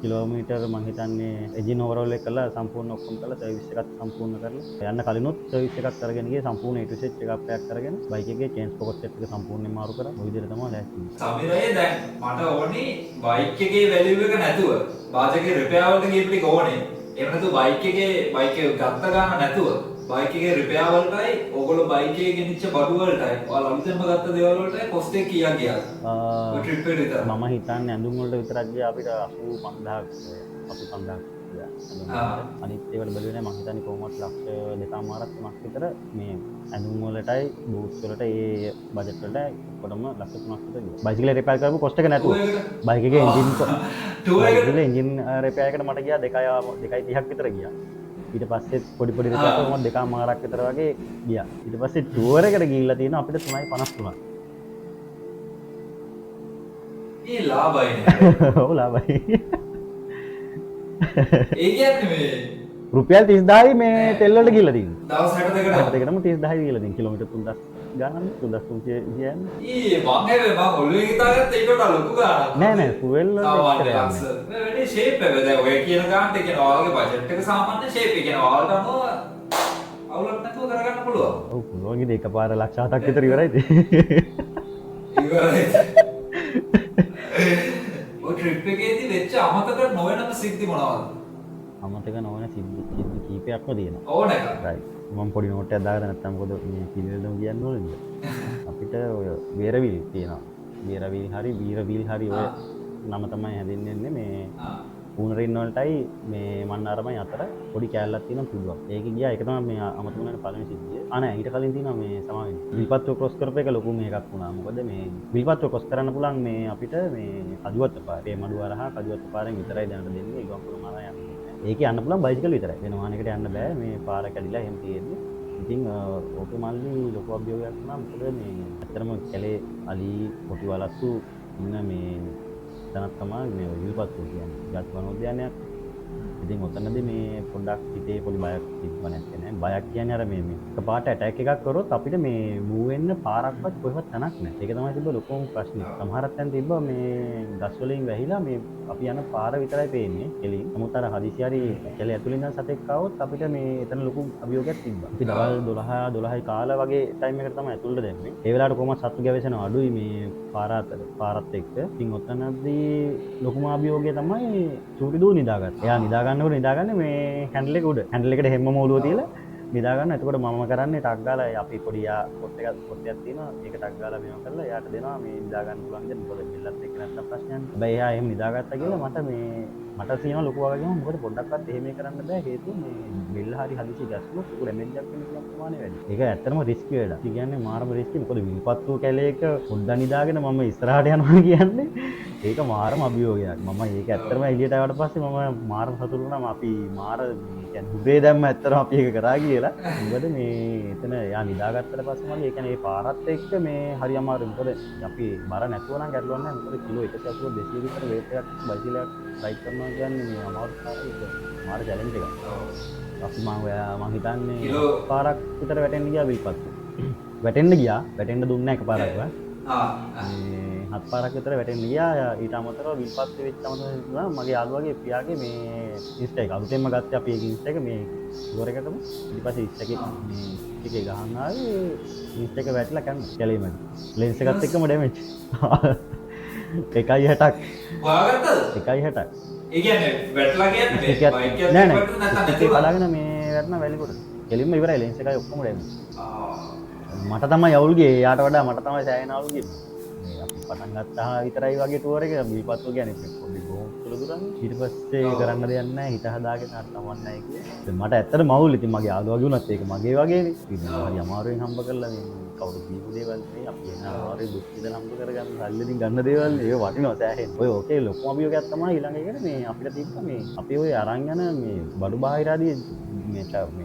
Speaker 1: කිලෝමීටර් මං හිතන්නේ එන්ජින් ඕවර්හෝල් එක කරලා සම්පූර්ණ ඔක්කොම කරලා සර්විස් එකත් සම්පූර්ණ කරලා යන්න කලිනුත් සර්විස් එකක් කරගෙන ගියේ සම්පූර්ණ A to Z එකක් පැක් කරගෙන බයික් එකේ චේන්ජ් පොකට් සෙට් එක සම්පූර්ණයෙන් මාරු කරා. ඔය විදිහට තමයි ලෑස්ති වෙන්නේ.
Speaker 2: සමීරයේ දැන් මට ඕනේ බයික් එකේ වැලියු එක නැතුව වාචකේ රිපෙයාර් වලට ගියපු ටික ඕනේ. එහෙම නැතුව බයික් එක ගත්ත ගන්න නැතුව බයික් එකේ රිපෙයාර් වලටයි ඕගොල්ලෝ බයික් එකේ ගෙනිච්ච බඩු වලටයි ඔයාලා අලුතෙන්ම ගත්ත දේවල් වලටයි කොස්ට් එක කීයක් ගියාද? ඔය ට්‍රිප් එකට විතර.
Speaker 1: මම හිතන්නේ ඇඳුම් වලට විතරක් ගියා අපිට 85000 අනිත් ඒවල බැලුවේ නැහැ. මම හිතන්නේ කොහොමවත් ලක්ෂ 2.5ක් 3ක් විතර මේ ඇඳුම් වලටයි බූට්ස් වලට ඒ බජට් වලට ඔක්කොටම ලක්ෂ 3ක් විතර ගියා. බයිසිකල් රිපෙයාර් කරපු කොස්ට් එක නැතුව බයික් එකේ එන්ජින් රිපෙයාර් එකට මට ගියා 2.30ක් විතර ගියා. ඊට පස්සේ පොඩි රිපෙයාර් කරලා මම 2.5ක් විතර වගේ ගියා. ඊට පස්සේ ටුවර් එකට ගිහිල්ලා තියෙනවා අපිට 3.53ක්.
Speaker 2: ඒ ලාභයි නේ.
Speaker 1: ඔව් ලාභයි.
Speaker 2: ඒ කියන්නේ මේ
Speaker 1: රුපියල් 30000යි මේ තෙල් වලට ගිහලා තියෙන්නේ.
Speaker 2: දවස් 62කට.
Speaker 1: දෙකටම 30000යි ගිහලා තියෙන්නේ. කිලෝමීටර් 3000 ගානක් 3300 කියන්නේ.
Speaker 2: මම ඔළුවේ හිතාගත්ත ඊට වඩා ලොකු ගාණක්.
Speaker 1: නෑ ෆුවල්
Speaker 2: සාමාන්‍ය ලක්ෂ. මේ වැඩි ෂේප් එක දැන් ඔය කියන ගානට කියන ඔයාලගේ බජට් එක සාමාන්‍ය ෂේප් එක කියන ඔයාලට අනුව අවුලක් නැතුව කරගන්න පුළුවන්.
Speaker 1: ඔව් පුළුවන් ඉතින් එකපාර ලක්ෂ 7ක් විතර ඉවරයිද?
Speaker 2: ඉවරයි. ඔය ට්‍රිප් එකේදී වෙච්ච අමතක නොවනම සිද්ධි මොනවද?
Speaker 1: අමතක නොවන සිද්ධි කීපයක්ම තියෙනවා.
Speaker 2: ඕන එක.
Speaker 1: රයිට්. මම පොඩි නෝට් එකක් දාගෙන නැත්තම් මොකද මේ පිළිවෙලම කියන්න ඕනේද? අපිට ඔය වීරවිල් තියෙනවා. වීරවිල් හරි වීරවිල් හරි ඔය නම තමයි හැදෙන්නේ මේ පූනරින් වලටයි මේ මන්නාරමයි අතර පොඩි කෑල්ලක් තියෙනවා පුළුවන්. ඒක ගියා ඒක තමයි මේ අමතක වෙන පළවෙනි සිද්ධිය. නෑ ඊට කලින් තියෙනවා මේ සමාවෙන්න. විල්පත්ව ක්‍රොස් කරපු එක ලොකු මේකක් වුණා. මොකද මේ විල්පත්ව ක්‍රොස් කරන්න පුළුවන් මේ අපිට මේ කජුවත්ත පාරේ මඩුව හරහා කජුවත්ත පාරෙන් විතරයි දැනට දෙන්නේ. ඒක වගේම මාරා යන්නේ. ඒක යන්න පුළුවන් බයිසිකල් විතරයි. වෙන වාහනයකට යන්න බෑ. මේ පාර කැඩිලා එහෙම තියෙන්නේ. ඉතින් ඕකේ මල්ලි ලොකු අභියෝගයක් වුණා. මොකද මේ ඇත්තටම කැලේ අලි කොටි වලස්සු ඉන්න මේ තනක් තමයි මේ විල්පත්ව කියන්නේ. ජාති වනෝද්‍යානයක්. ඉතින් ඔතනදී මේ පොඩ්ඩක් හිතේ පොඩි බයක් තිබ්බ නැත්තේ නෑ. බයක් කියන්නේ අර මේ එකපාරට ඇටැක් එකක් කරොත් අපිට මේ මූව් වෙන්න පාරක්වත් කොහෙවත් තැනක් නෑ. ඒක තමයි තිබ්බ ලොකුම ප්‍රශ්නේ. සමහරක් තැන් තිබ්බ මේ ගස් වලින් වැහිලා මේ අපි යන පාර විතරයි පේන්නේ කෙලින්. නමුත් අර හදිසි හරි කැලේ ඇතුළේ ඉඳන් සතෙක් ආවොත් අපිට මේ එතන ලොකු අභියෝගයක් තිබ්බා. අපි දවල් 12යි කාලා වගේ ටයිම් එකකට තමයි ඇතුළට දැම්මේ. ඒ වෙලාවට කොහොමද සත්තු ගැවෙසෙනවා අඩුයි මේ පාරත් එක්ක. ඉතින් ඔතනදී ලොකුම අභියෝගය තමයි චූටි දූ නිදාගත්තා. එයා නිදාගන්නකොට නිදාගන්නේ මේ හැන්ඩල් එක උඩ. හැන්ඩල් එකට හැම්මම ඔලුව තියලා නිදාගන්න. එතකොට මම කරන්නේ ටක් ගාලා අපි පොඩි යා පොට්ටයක් තියෙනවා. ඒක ටක් ගාලා මේව කරලා එයාට දෙනවා මේ නිදාගන්න පුළුවන් විදිහට. මොකද බෙල්ලත් එක්ක නැත්තම් ප්‍රශ්නයක් නෑ. හැබැයි එයා එහෙම නිදාගත්තා කියලා මට තියෙනවා ලොකු වගකීමක්. මොකද පොඩ්ඩක්වත් එහෙම කරන්න බෑ. හේතුව මේ බෙල්ල හරි හදිසි ගැස්සුවොත් ඒක ඩැමේජ් එකක් වෙන පුළුවන් ප්‍රමාණය වැඩි. ඒක ඇත්තටම රිස්කි වැඩක්. ඒ කියන්නේ මාරම රිස්කි. මොකද විල්පත්තු කැලේක පොඩ්ඩක් නිදාගෙන මම ඉස්සරහට යනවා කියන්නේ ඒක මාරම අභියෝගයක්. මම ඒක ඇත්තටම එළියට ආවට පස්සේ මම මාරම සතුටු වුණා. අපි මාර කියන්නේ උදේ දැම්ම ඇත්තටම අපි ඒක කරා කියලා. මොකද මේ එතන යා නිදාගත්තට පස්සේ මම ඒ කියන්නේ ඒ පාරත් එක්ක මේ හරි අමාරුයි. මොකද අපි බර නැතුව නම් ගැටලුවක් නැහැ. මොකද කිලෝ 180 200 විතර වේට් එකක් බයිසිකලයක් රයිඩ් කරනවා කියන්නේ මේ අමාරු කාර්යයක්. මාර චැලෙන්ජ් එකක්. අපි මම හිතන්නේ කිලෝ පාරක් විතර වැටෙන්න ගියා විල්පත්තු. වැටෙන්න දුන්නා එකපාරක්වත්. හත් පාරක් විතර වැටෙන්න ගියා. ඊට අමතරව විල්පත්තු වෙච්ච අමතරව මගේ යාළුවාගේ පියාගේ මේ ඉන්ස්ටා එක අලුතෙන්ම ගත්තේ අපි ඒක ඉන්ස්ටා එක මේ ඉවර එකටම ඊට පස්සේ ඉන්ස්ටා එකේ මේ එකේ ගහන් ආවේ ඉන්ස්ටා එක වැටිලා කන්න කැලේමද ලෙන්ස් එකත් එක්කම ඩැමේජ් 1.60ක්
Speaker 2: හොයාගත්තද
Speaker 1: 1.60ක්
Speaker 2: ඒ කියන්නේ වැටලා කියන්නේ බයික් එකක්
Speaker 1: නෑ
Speaker 2: නැත්නම්
Speaker 1: ඒක බලාගෙන මේ වැටෙන වැලිකොට කෙලින්ම ඉවරයි ලෙන්ස් එකයි ඔක්කොම ඩැමේජ් මට තමයි අවුල්ගේ යාට වඩා මට තමයි සෑහෙන අවුල්ගේ මේ අපි පටන් ගත්තා විතරයි වගේ ටුවර් එක විල්පත්තු කියන්නේ පොඩි බොහොම සුළු දුරක් ඊට පස්සේ කරන්න දෙයක් නැහැ හිත හදාගෙන හරි නමන්නේ නැහැ කියේ මට ඇත්තට මවුල් ඉතින් මගේ යාළුවාගේ උනත් ඒක මගේ වගේනේ ඉතින් හරි අමාරුවෙන් හම්බ කරලා මේ කවුරු දීපු දේවල් නේ අපි එන අමාරුයි දුක් විඳ හම්බ කරගන්න සල්ලිෙන් ගන්න දේවල් ඒක වටිනවා සෑහෙන ඔය ඕකේ ලොකුම අභියෝගයක් තමයි ඊළඟ එකට මේ අපිට තිබ්බ මේ අපි ඔය අරන් යන මේ බඩු බාහිර ආදී මේ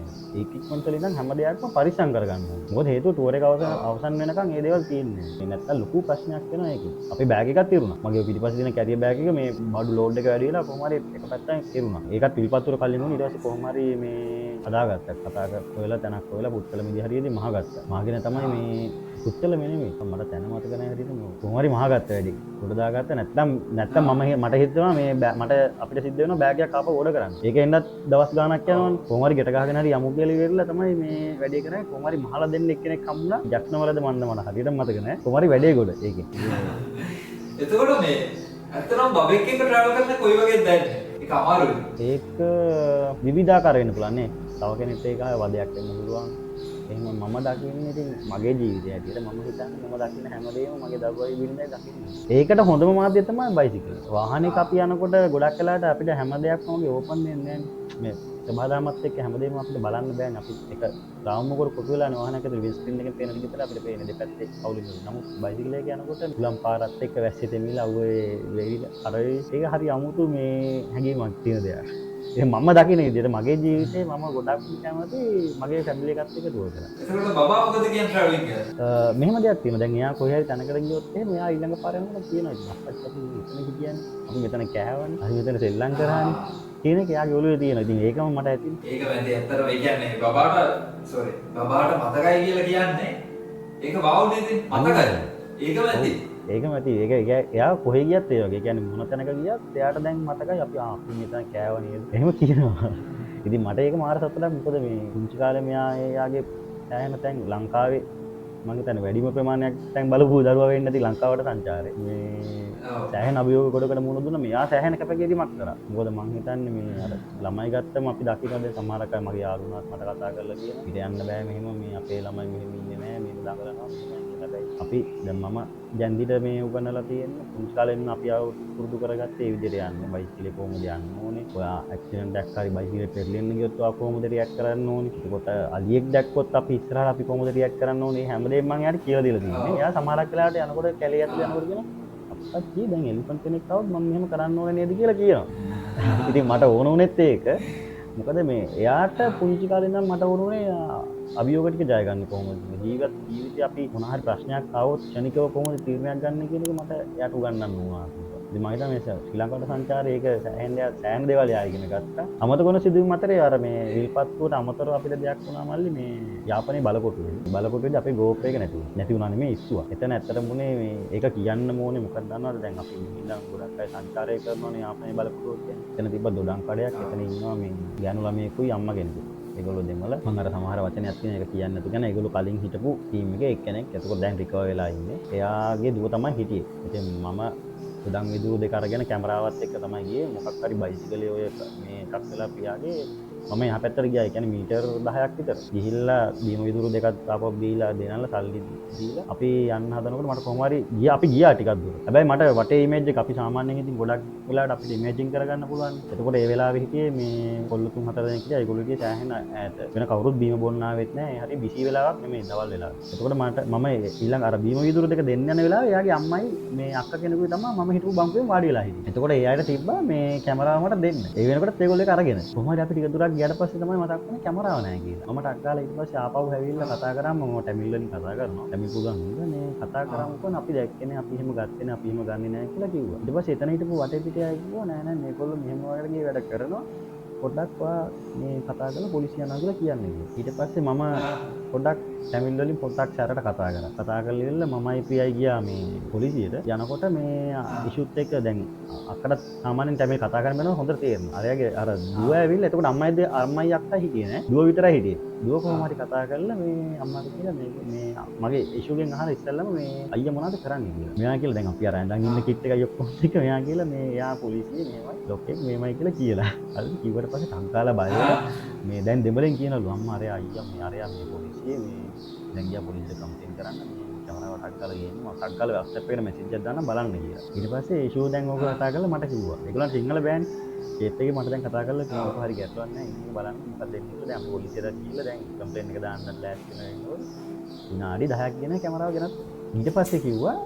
Speaker 1: ඒකික්මන්ට් වල ඉඳන් හැම දෙයක්ම පරිස්සම් කරගන්න ඕනේ. මොකද හේතුව ටුවර් එක අවසන් වෙනකන් මේ දේවල් තියෙන්නේ. ඒ නැත්තම් ලොකු ප්‍රශ්නයක් වෙනවා ඒකේ. අපේ බෑග් එකක් තිරුණා. මගේ පිටිපස්සේ තියෙන කැරියර් බෑග් එක මේ බඩු ලෝඩ් එක වැඩි වෙලා කොහොම හරි එක පැත්තෙන් තිරුණා. ඒකත් පිළිපත්තුර කලින් වුණා. ඊට පස්සේ කොහොම හරි මේ හදාගත්තා. කතා කරලා තැනක් හොයලා පුත්තල මිදි හරියදී මහගත්තා. මහගෙන තමයි මේ පුත්තල මෙනෙමෙයි. මට තැන මතක නැහැ හරියට කොහොම හරි මහගත්තා වැඩි. උඩ දාගත්ත නැත්තම් මට හිතෙනවා මේ මට අපිට සිද්ධ වෙනවා බෑග් එකක් ආපහු ඕඩර් කරන්න. ඒක එන්නත් දවස් ගාණක් යනවනේ. කොහොම හරි ගෙට ගහගෙන හරි යමු කියලා ඉවරලා තමයි මේ වැඩේ කරන්නේ. කොහොම හරි මහලා දෙන්න එක්කෙනෙක් හම්බුණා. ජක්නවලද මට හරියට මතක නැහැ. කොහොම හරි වැඩේ ගොඩ ඒකේ.
Speaker 2: එතකොට මේ ඇත්තටම බබෙක් එක්ක ට්‍රැවල් කරන්න කොයි වගේද දැනෙන්නේ? ඒක අමාරුයි.
Speaker 1: ඒක විවිධාකාර වෙන්න පුළුවන් නේ. තව කෙනෙක්ට ඒක වදයක් වෙන්න පුළුවන්. එහෙම මම දකින්නේ ඉතින් මගේ ජීවිතය ඇටියට මම හිතන්නේ මම දකින්න හැමදේම මගේ දරුවයි බිරිඳයි දකින්නේ. ඒකට හොඳම මාධ්‍යය තමයි බයිසිකල්. වාහනයක අපි යනකොට ගොඩක් වෙලාවට අපිට හැම දෙයක්ම වගේ ඕපන් වෙන්නේ නැහැ. මේ සබහාදාමත් එක්ක හැමදේම අපිට බලන්න බෑනේ. අපි එක රාමුවකට කොටු වෙලානේ වාහනයක රිවර්ස් ස්ක්‍රීන් එකෙන් පේන විදිහට අපිට පේන්නේ දෙපැත්තේ අවුලින්. නමුත් බයිසිකල් එක යනකොට ගුලම් පාරත් එක්ක වැස්සේ තෙමිලා ඔය වෙයිල අර ඒක හරි අමුතු මේ හැඟීමක් තියෙන දෙයක්. ඒ මම දකින විදිහට මගේ ජීවිතේ මම ගොඩක් කැමති මගේ ෆැමිලි එකත් එක්ක ටුවර් කරන්න.
Speaker 2: එතකොට බබා මොකද කියන්නේ ට්‍රැවලින් එක?
Speaker 1: මෙහෙම දෙයක් තියෙනවා. දැන් එයා කොහේ හරි තැනකට ගියොත් එහෙම එයා ඊළඟ පාර යනකොට කියනවා ඉතින් අප්පච්චි අපි මෙතන හිටියන්නේ. අපි මෙතන කෑවනේ. අපි මෙතන සෙල්ලම් කරානේ. කියන එක එයාගේ ඔළුවේ තියෙනවා. ඉතින් ඒකම මට ඇති.
Speaker 2: ඒක වැදි ඇත්තටම ඒ කියන්නේ බබාට මතකයි කියලා කියන්නේ ඒක වවුනේ ඉතින් මතකයි. ඒක වැදි.
Speaker 1: ඒකම ඇති. ඒක එයා කොහෙ ගියත් ඒ වගේ. ඒ කියන්නේ මොන තැනක ගියත් එයාට දැන් මතකයි අපි අපි මෙතන කෑව නේද. එහෙම කියනවා. ඉතින් මට ඒක මාර සතුටක්. මොකද මේ පුංචි කාලේ මෙයා එයාගේ සෑහෙන තැන් ලංකාවේ මම හිතන්නේ වැඩිම ප්‍රමාණයක් තැන් බලපු දරුවා වෙන්නේ නැති ලංකාවට සංචාරේ. මේ සෑහෙන අභියෝග ගොඩකට මුහුණ දුන්නා. මෙයා සෑහෙන කැපකිරීමක් කරා. මොකද මම හිතන්නේ මේ අර ළමයි ගත්තම අපි දකින්නද සමහර අය මගේ යාළුවන්වත් මට කතා කරලා කියනවා. පිට යන්න බෑ මෙහෙම මේ අපේ ළමයි මෙහෙම ඉන්නේ නෑ මේ දඟලනවා. හැබැයි අපි දැන් මම ජන්දිට මේ උගන්වලා තියෙන්නේ පුංචි කාලේ ඉන්න අපි ආව පුරුදු කරගත්තේ ඒ විදිහට යන්න. බයිසිකලේ කොහොමද යන්න ඕනේ. ඔයා ඇක්සිඩන්ට් එකක් හරි බයිසිකලේ පෙරලෙන්න ගියොත් ඔයා කොහොමද රියැක්ට් කරන්න ඕනේ. ඒකට අලියෙක් දැක්කොත් අපි ඉස්සරහට අපි කොහොමද රියැක්ට් කරන්න ඕනේ. හැමදේම මම යාට කියලා දීලා තියෙනවා. එයා සමහරක් වෙලාවට යනකොට කැලේ ඇතුලේ යනකොට කියනවා අප්පච්චි දැන් එලිෆන්ට් කෙනෙක් આવොත් මම මෙහෙම කරන්න ඕනේ නේද කියලා කියනවා. ඉතින් මට ඕන උනේත් ඒක. මොකද මේ එයාට පුංචි කාලේ ඉඳන් මට ඕන උනේ අභියෝග ටික ජය ගන්න කොහොමද? ජීවිතේ අපි මොන හරි ප්‍රශ්නයක් ආවොත් ක්ෂණිකව කොහොමද තීරණයක් ගන්න කියන එක මට එයාට උගන්වන්න ඕනා. ඉතින් මම හිතන්නේ ශ්‍රී ලංකාවට සංචාරයේ ඒක සෑහෙන දේවල් එයා ඉගෙන ගත්තා. අමතක වෙන සිදුවීම් අතරේ අර මේ විල්පත්තුවට අමතරව අපිට දෙයක් වුණා මල්ලි මේ යාපනයේ බලකොටුවේදී අපේ GoPro එක නැති වුණා නෙමෙයි ඉස්සුවා. එතන ඇත්තටම උනේ මේ ඒක කියන්න ඕනේ මොකක්ද දන්නවද? දැන් අපි ඉඳන් ගොඩක් අය සංචාරය කරනවානේ යාපනයේ බලකොටුව කියන්නේ. එතන තිබ්බ දොඩම් කඩයක් එතන ඉන්නවා මේ ගෑනු ළමයෙකුයි අම්මා කෙනෙකුයි. ඒගොල්ලෝ දෙමළ මම අර සමහර වචනයක් තියෙන එක කියන්න නැතු ගැන ඒගොල්ලෝ කලින් හිටපු ටීම් එකේ එක්කෙනෙක්. එතකොට දැන් රිකවර් වෙලා ඉන්නේ. එයාගේ දුව තමයි හිටියේ. ඉතින් මම උඩන් විදුරු දෙක අරගෙන කැමරාවත් එක්ක තමයි ගියේ. මොකක් හරි බයිසිකලේ ඔය මේ එකක් වෙලා පියාගේ මම එහා පැත්තට ගියා. ඒ කියන්නේ මීටර් 10ක් විතර. ගිහිල්ලා බීම විදුරු දෙකක් තාපව බීලා දෙනල්ලා සල්ලි දීලා අපි යන්න හදනකොට මට කොහොම හරි අපි ගියා ටිකක් දුර. හැබැයි මට වටේ ඉමේජ් එක අපි සාමාන්‍යයෙන් ඉතින් ගොඩක් වෙලාවට අපිට ඉමේජින් කරගන්න පුළුවන්. එතකොට ඒ වෙලාවේ හිටියේ මේ කොල්ල 3-4 දෙනෙක් හිටියා. ඒගොල්ලෝ හිටියේ සෑහෙන ඈත. වෙන කවුරුත් බීම බොන්න ආවෙත් නැහැ. හරි බිසි වෙලාවක් නෙමෙයි දවල් වෙලාව. එතකොට මම ඊළඟ අර බීම විදුරු දෙක දෙන්න යන වෙලාවේ එයාගේ අම්මයි මේ අක්කා කෙනෙකුයි තමයි මම හිටපු බංකුවෙන් වාඩි වෙලා හිටියේ. එතකොට ඒ අයට තිබ්බා මේ කැමරාව මට දෙන්න. ඒ වෙනකොට ඒගොල්ලෝ ඒක අරගෙන. කොහොම හරි අපි ටික දුරක් ගියාට පස්සේ තමයි මතක් වුණේ කැමරාව නැහැ කියලා. මම ටක් ගාලා ඊට පස්සේ ආපහු හැවිල්ලා කතා කරාම මම ටැමිල් වලින් කතා කරනවා. ටැමිල් පුගන් ඉඳලා මේ කතා කරමුකෝ අපි දැක්කනේ අපි එහෙම ගත්තේ නැහැ අපි එහෙම ගන්නෙ නැහැ කියලා කිව්වා. ඊට පස්සේ එතන හිටපු වටේ පිටේ අය කිව්වා නෑ නෑ මේගොල්ලෝ මෙහෙම වගේ ගියේ වැඩ කරනවා. පොඩ්ඩක් ඔයා මේ කතා කරලා පොලිසිය යනවා කියලා කියන්නේ කියලා. ඊට පස්සේ මම පොඩ්ඩක් ටැමිල් වලින් පොඩ්ඩක් සැරට කතා කරා. කතා කරලා ඉවරලා මමයි ප්‍රියයි ගියා මේ පොලිසියට. යනකොට මේ ඉෂුත් එක්ක දැන් අක්කට සාමාන්‍යයෙන් ටැමිල් කතා කරන්න බෑනෝ හොඳට තේරෙනවා. අරයාගේ අර දුව ඇවිල්ලා එතකොට අම්මයි අක්කා හිටියේ නෑ. දුව විතරයි හිටියේ. දුව කොහොම හරි කතා කරලා මේ අම්මාට කියලා මේ මගේ ඉෂුගෙන් අහලා ඉස්සෙල්ලාම මේ අයියා මොනවද කරන්නේ කියලා. මෙයා කියලා දැන් අපි අර ඇඳන් ඉන්න කිට් එකයි ඔක්කොම ටික මෙයා කියලා මේ යා පොලිසිය මේවයි ලොක් එක මේමයි කියලා කියලා. හරි කිව්වට පස්සේ සංකාලා බය වෙලා මේ දැන් දෙමළෙන් කියනලු අම්මා අරයා අයියා මේ අරයා මේ පොලිසිය මේ දැන් ගියා පොලිසියට කම්ප්ලේන්ට් කරන්න මේ කැමරාව ටක් කරලා ගේනවා. ටක් කරලා WhatsApp එකට මැසේජ් එකක් දාන්න බලන්න කියලා. ඊට පස්සේ ඉෂුව දැන් ඕක කතා කරලා මට කිව්වා. ඒගොල්ලන් සිංහල බෑනේ. ඒත් එකේ මට දැන් කතා කරලා කිව්වා මොකක් හරි ගැටලුවක් නැහැ. ඉතින් බලන්න මොකක්ද වෙන්නේ කියලා දැන් පොලිසියට ගිහිල්ලා දැන් කම්ප්ලේන්ට් එක දාන්නත් ලෑස්ති වෙනවා. විනාඩි 10ක් ගෙන කැමරාව ගෙනත් ඊට පස්සේ කිව්වා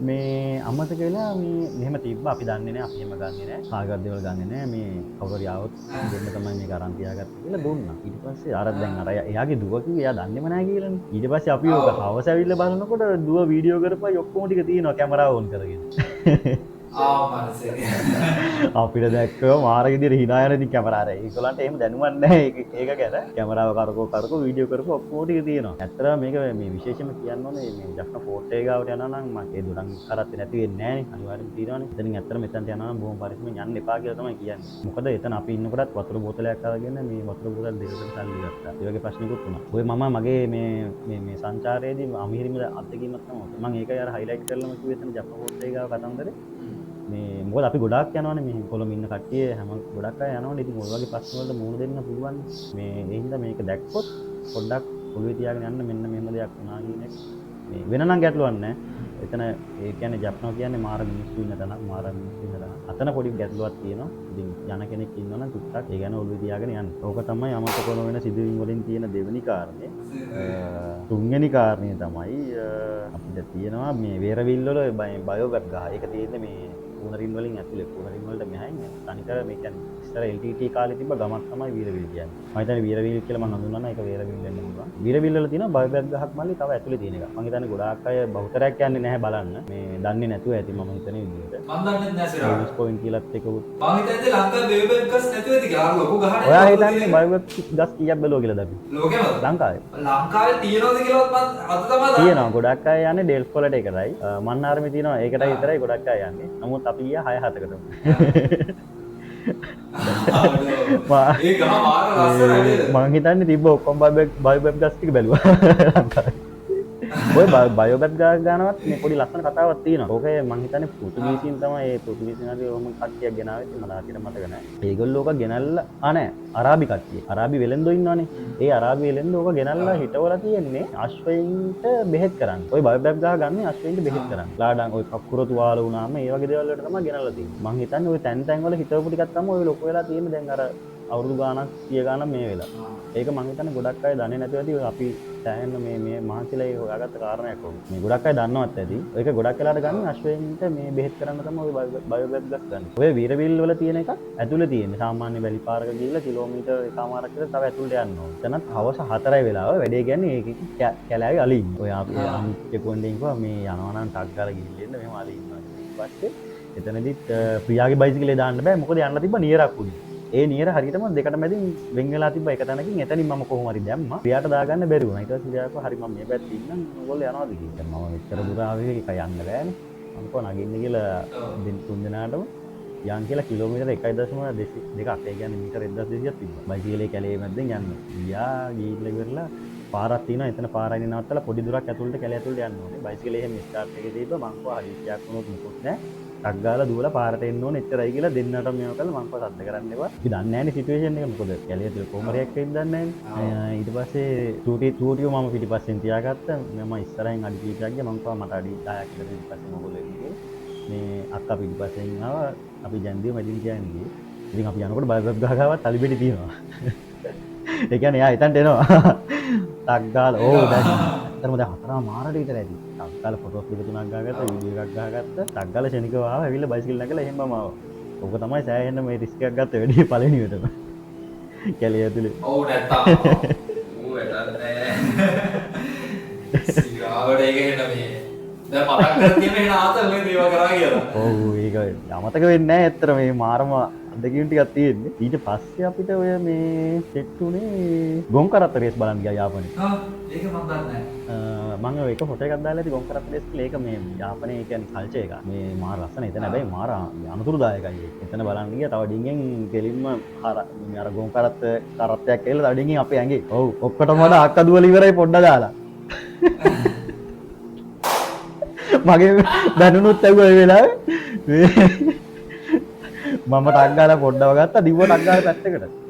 Speaker 1: මේ අමතක වෙලා මේ මෙහෙම තිබ්බා අපි දන්නේ නැහැ අපි එහෙම ගන්නෙ නැහැ කාගවත් දේවල් ගන්නෙ නැහැ මේ කවුරු හරි ආවොත් දෙන්න තමයි මේක අරන් තියාගත්තේ කියලා දුන්නා. ඊට පස්සේ අර දැන් අර එයාගේ දුව කිව්වේ එයා දන්නේම නැහැ කියලානේ. ඊට පස්සේ අපි ඕක හවස ඇවිල්ලා බලනකොට දුව වීඩියෝ කරපුවා ඔක්කොම ටික තියෙනවා කැමරාව ඔන් කරගෙන. අපිට දැක්කව මාර විදිහට hina යන ඉතින් කැමරාව අර ඒගොල්ලන්ට එහෙම දැනුමක් නැහැ ඒක ගැන. කැමරාව කරකෝ වීඩියෝ කරපුවා ඔක්කොම ටික තියෙනවා. ඇත්තටම මේක මේ විශේෂයෙන්ම කියන්න ඕනේ මේ ජෆ්නා ෆෝට් එක ගාවට යනවා නම් මම ඒ දොඩම් කරත්තේ නැති වෙන්නේ නැහැ නේ. අනිවාර්යෙන්ම තියෙනවානේ. එතනින් ඇත්තටම මෙතනට යනවා නම් බොහොම පරිස්සමෙන් යන්න එපා කියලා තමයි කියන්නේ. මොකද එතන අපි ඉන්නකොටත් වතුර බෝතලයක් අරගෙන මේ වතුර බෝතල් දෙකකට සල්ලි ගත්තා. ඒ වගේ ප්‍රශ්නකුත් වුණා. ඔය මම මගේ මේ සංචාරයේදී අමිහිරිම අත්දැකීමක් තමයි. මම ඒකයි අර හයිලයිට් කරලාම කිව්වේ එතන ජෆ්නා ෆෝට් එක ගාව කතන්දරේ. මේ මොකද අපි ගොඩාක් යනවනේ මේ කොළඹ ඉන්න කට්ටිය හැම ගොඩක් අය යනවනේ. ඉතින් ඔය වගේ ප්‍රශ්න වලට මුහුණ දෙන්න පුළුවන්. මේ ඒ හින්දා මේක දැක්කොත් පොඩ්ඩක් ඔළුවේ තියාගෙන යන්න මෙන්න මෙහෙම දෙයක් වුණා කියන එක. මේ වෙන නම් ගැටලුවක් නැහැ. එතන ඒ කියන්නේ ජප්නෝ කියන්නේ මාර මිනිස්සු ඉන්න තැනක් මාර මිනිස්සු ඉන්න තැනක්. අතන පොඩි ගැටලුවක් තියෙනවා. ඉතින් යන කෙනෙක් ඉන්නවනම් තුත්තක් ඒ ගැන ඔළුවේ තියාගෙන යන්න. ඕක තමයි අමතක නොවන සිදුවීම් වලින් තියෙන දෙවෙනි කාරණේ. තුන්වෙනි කාරණේ තමයි අපිට තියෙනවා මේ වේරවිල් වල බයෝ වෙබ් ගහ. ඒක තියෙන්නේ මේ කුණරින් වලින් ඇතුලේ කුණරින් වලට මෙහායින් තනිකර මේ කියන්නේ ඉස්සර LTT කාලේ තිබ්බ ගමක් තමයි වීරවිල් කියන්නේ. මම හිතන්නේ වීරවිල් කියලා මම හඳුන්වනවා ඒක වීරවිල් වෙන්න පුළුවන්. වීරවිල් වල තියෙන බයෝබැග් ගහක් මල්ලි තව ඇතුලේ තියෙන එක. මම හිතන්නේ ගොඩාක් අය බහුතරයක් යන්නේ නැහැ බලන්න. මේ දන්නේ නැතුව ඇති මම හිතන්නේ විදිහට.
Speaker 2: මම දන්නේ නැහැ සිරා.
Speaker 1: රිලීස් පොයින්ට් කියලාත් එක උත්.
Speaker 2: මම හිතන්නේ ලංකාවේ බයෝබැග් ගස් නැතුව ඇති කියලා. අර ලොකු ගහනේ.
Speaker 1: ඔයා හිතන්නේ බයෝබැග් ගස් කීයක් බැලුවා කියලාද අපි?
Speaker 2: ලෝකෙමද?
Speaker 1: ලංකාවේ.
Speaker 2: ලංකාවේ තියෙනවද කියලාවත් මම අද තමයි දන්නේ.
Speaker 1: තියෙනවා ගොඩක් අය යන්නේ ඩෙල්ෆ් වලට ඒකටයි. මන්නාරමේ තියෙනවා ඒකටයි විතරයි ගොඩක් අය යන්නේ. නමුත් අපි ගියා 6-7කට.
Speaker 2: ඒ ගහ මාර ලස්සනයි නේද?
Speaker 1: මං හිතන්නේ තිබ්බ ඔක්කොම බයෝබැග් ගස් ටික බැලුවා ලංකාවේ. ඔය බයෝබැග් ගස් ගන්නවත් මේ පොඩි ලස්සන කතාවක් තියෙනවා. ඕක මං හිතන්නේ පෘතුගීසීන් තමයි ඒ පෘතුගීසීන් හරි ඔහොම කට්ටියක් ගෙනාවේ මට හරියට මතක නැහැ. ඒගොල්ලෝ ඕක ගෙනල්ලා නෑ අරාබි කට්ටිය. අරාබි වෙලෙන්දෝ ඉන්නවනේ. ඒ අරාබි වෙලෙන්දෝ ඕක ගෙනල්ලා හිටවලා තියෙන්නේ අශ්වයින්ට බෙහෙත් කරන්න. ඔය බයෝබැග් ගහ ගන්න අශ්වයින්ට බෙහෙත් කරන්න. ලාඩම් ඔය කකුර තුවාල වුණාම ඒ වගේ දේවල් වලට තමයි ගෙනල්ලා තියෙන්නේ. මං හිතන්නේ ඔය තැන් වල හිටවපු ටිකක් තමයි ඔය ලොකු වෙලා තියෙන්නේ දැන් අර අවුරුදු ගාණක් 100 ගාණක් මේ වෙලා. ඒක මං හිතන්නේ ගොඩක් අය දන්නේ නැතුව ඇති අපි සෑහෙන මේ මහන්සිලා ඒ හොයාගත්ත කාරණයක් වගේ. මේ ගොඩක් අය දන්නවත් ඇති. ඒක ගොඩක් වෙලාට ගන්න අශ්වයින්ට මේ බෙහෙත් කරන්න තමයි ඔය බයෝබැග් ගස් ගන්න. ඔය වීරවිල් වල තියෙන එක ඇතුලේ තියෙන්නේ. සාමාන්‍ය වැලි පාරක ගිහිල්ලා කිලෝමීටර් එකමාරක් විතර තව ඇතුලට යන්න ඕන. එතනත් හවස 4යි වෙලාව වැඩේ කියන්නේ ඒකේ කැලෑවේ අලි ඉන්නේ. ඔය අපි අනිත් කොණ්ඩේ ඉන්නවා මේ යනවා නම් ටක් ගාලා ගිහින් මෙහෙම අලි ඉන්නවා. ඊට පස්සේ එතනදිත් ප්‍රියාගේ බයිසිකලේ දාන්න බෑ මොකද යන්න තිබ්බ නියරක් උනේ. ඒ නියර හරියටම දෙකට මැදින් වෙන් වෙලා තිබ්බ එක තැනකින් එතනින් මම කොහොම හරි දැම්මා. ප්‍රියාට දාගන්න බැරි වුණා. ඊට පස්සේ ප්‍රියා කිව්වා හරි මම මේ පැත්තේ ඉන්නම් ඕගොල්ලෝ යනවාද කියලා. මම මෙච්චර දුර ආවේ ඒක යන්න බෑනේ. මම කොහොම නගින්න කියලා තුන් දෙනාටම යන් කියලා කිලෝමීටර 1.2ක් ඒ කියන්නේ මීටර 1200ක් තිබ්බා. බයිසිකලේ කැලේ මැද්දෙන් යන්න. ගියා ගිහිල්ලා ඉවරලා පාරක් තියෙනවා එතන පාරයින් නවත්තලා පොඩි දුරක් ඇතුළට කැලේ ඇතුළට යන්න ඕනේ. බයිසිකලේ එහෙම ස්ටාර්ට් එකේ දීපුවා මං කෝ හදිස්සියක් වුණොත් මොකොත් නැහැ. ටක් ගාලා දුවලා පාරට එන්න ඕනේ එච්චරයි කියලා දෙන්නටම මේව කළා මං කෝ සද්ද කරන්න එපා. අපි දන්නේ නැහැනේ සිටුේෂන් එක මොකද කැලේ ඇතුළේ කොමරියක් වෙයිද දන්නේ නැහැනේ. ඊට පස්සේ චූටියෝ මම පිටිපස්සෙන් තියාගත්තා. මම ඉස්සරහින් අඩි කීපයක් ගියා මං කෝ මට අඩි 10ක් කියලා පිටිපස්සෙන් මොකද මේ අක්කා පිටිපස්සෙන් ආවා අපි ජන්දිය මැදින් කියන්නේ ගියේ. ඉතින් අපි යනකොට බයෝබැග් ගහ ගාවත් තලිබෙඩි තියෙනවා. ඒ කියන්නේ එයා එතනට එනවා. ටක් ගාලා ඕ දැන් අතරම දැන් 4 මාරට විතර ඇති. ටක් ගාලා ෆොටෝස් දෙක තුනක් ගහගත්තා වීඩියෝ එකක් ගහගත්තා. ටක් ගාලා ෂණිකව ආවා ඇවිල්ලා බයිසිකල් නැගලා එහෙමම ආවා. ඕක තමයි සෑහෙන්න මේ රිස්ක් එකක් ගත්ත වැඩි පළවෙනියටම. කැලේ ඇතුලේ.
Speaker 2: ඔව් නැත්තම්. ඌ වැටන්නේ. සිරාවට ඒක එන්න මේ දැන් මතක් කරගන්න මේ ආතල් මේ දේව කරා කියලා.
Speaker 1: ඔව් ඒක අමතක වෙන්නේ නැහැ ඇත්තට මේ මාරම අත්දැකීම් ටිකක් තියෙන්නේ. ඊට පස්සේ අපිට ඔය මේ සෙට් උනේ ගොන්කරත්ත රේස් බලන්න ගියා යාපනයේ.
Speaker 2: ඒක මම දන්නේ නැහැ.
Speaker 1: මම ඒක ෆොටෝ එකක් දාලා ඇති ගොන්කරත්ත රේස් කියලා. ඒක මේ යාපනයේ කියන්නේ කල්චර් එකක්. මේ මාර ලස්සන. එතන හැබැයි මාර අනුතුරුදායකයි ඒක. එතන බලන්න ගියා තව ඩිංගෙන් කෙලින්ම අර ගොන්කරත්ත කරත්තයක් කියලා තව ඩිංගෙන් අපේ ඇඟේ. ඔව් ඔක්කොටම වඩා අක්ක දුවල ඉවරයි පොඩ්ඩ දාලා. මගේ දැනුනුත් ඇහුවා ඒ වෙලාවේ මම ටක් ගාලා පොඩ්ඩව ගත්තා දිව්ව ටක් ගාලා පැත්තකට.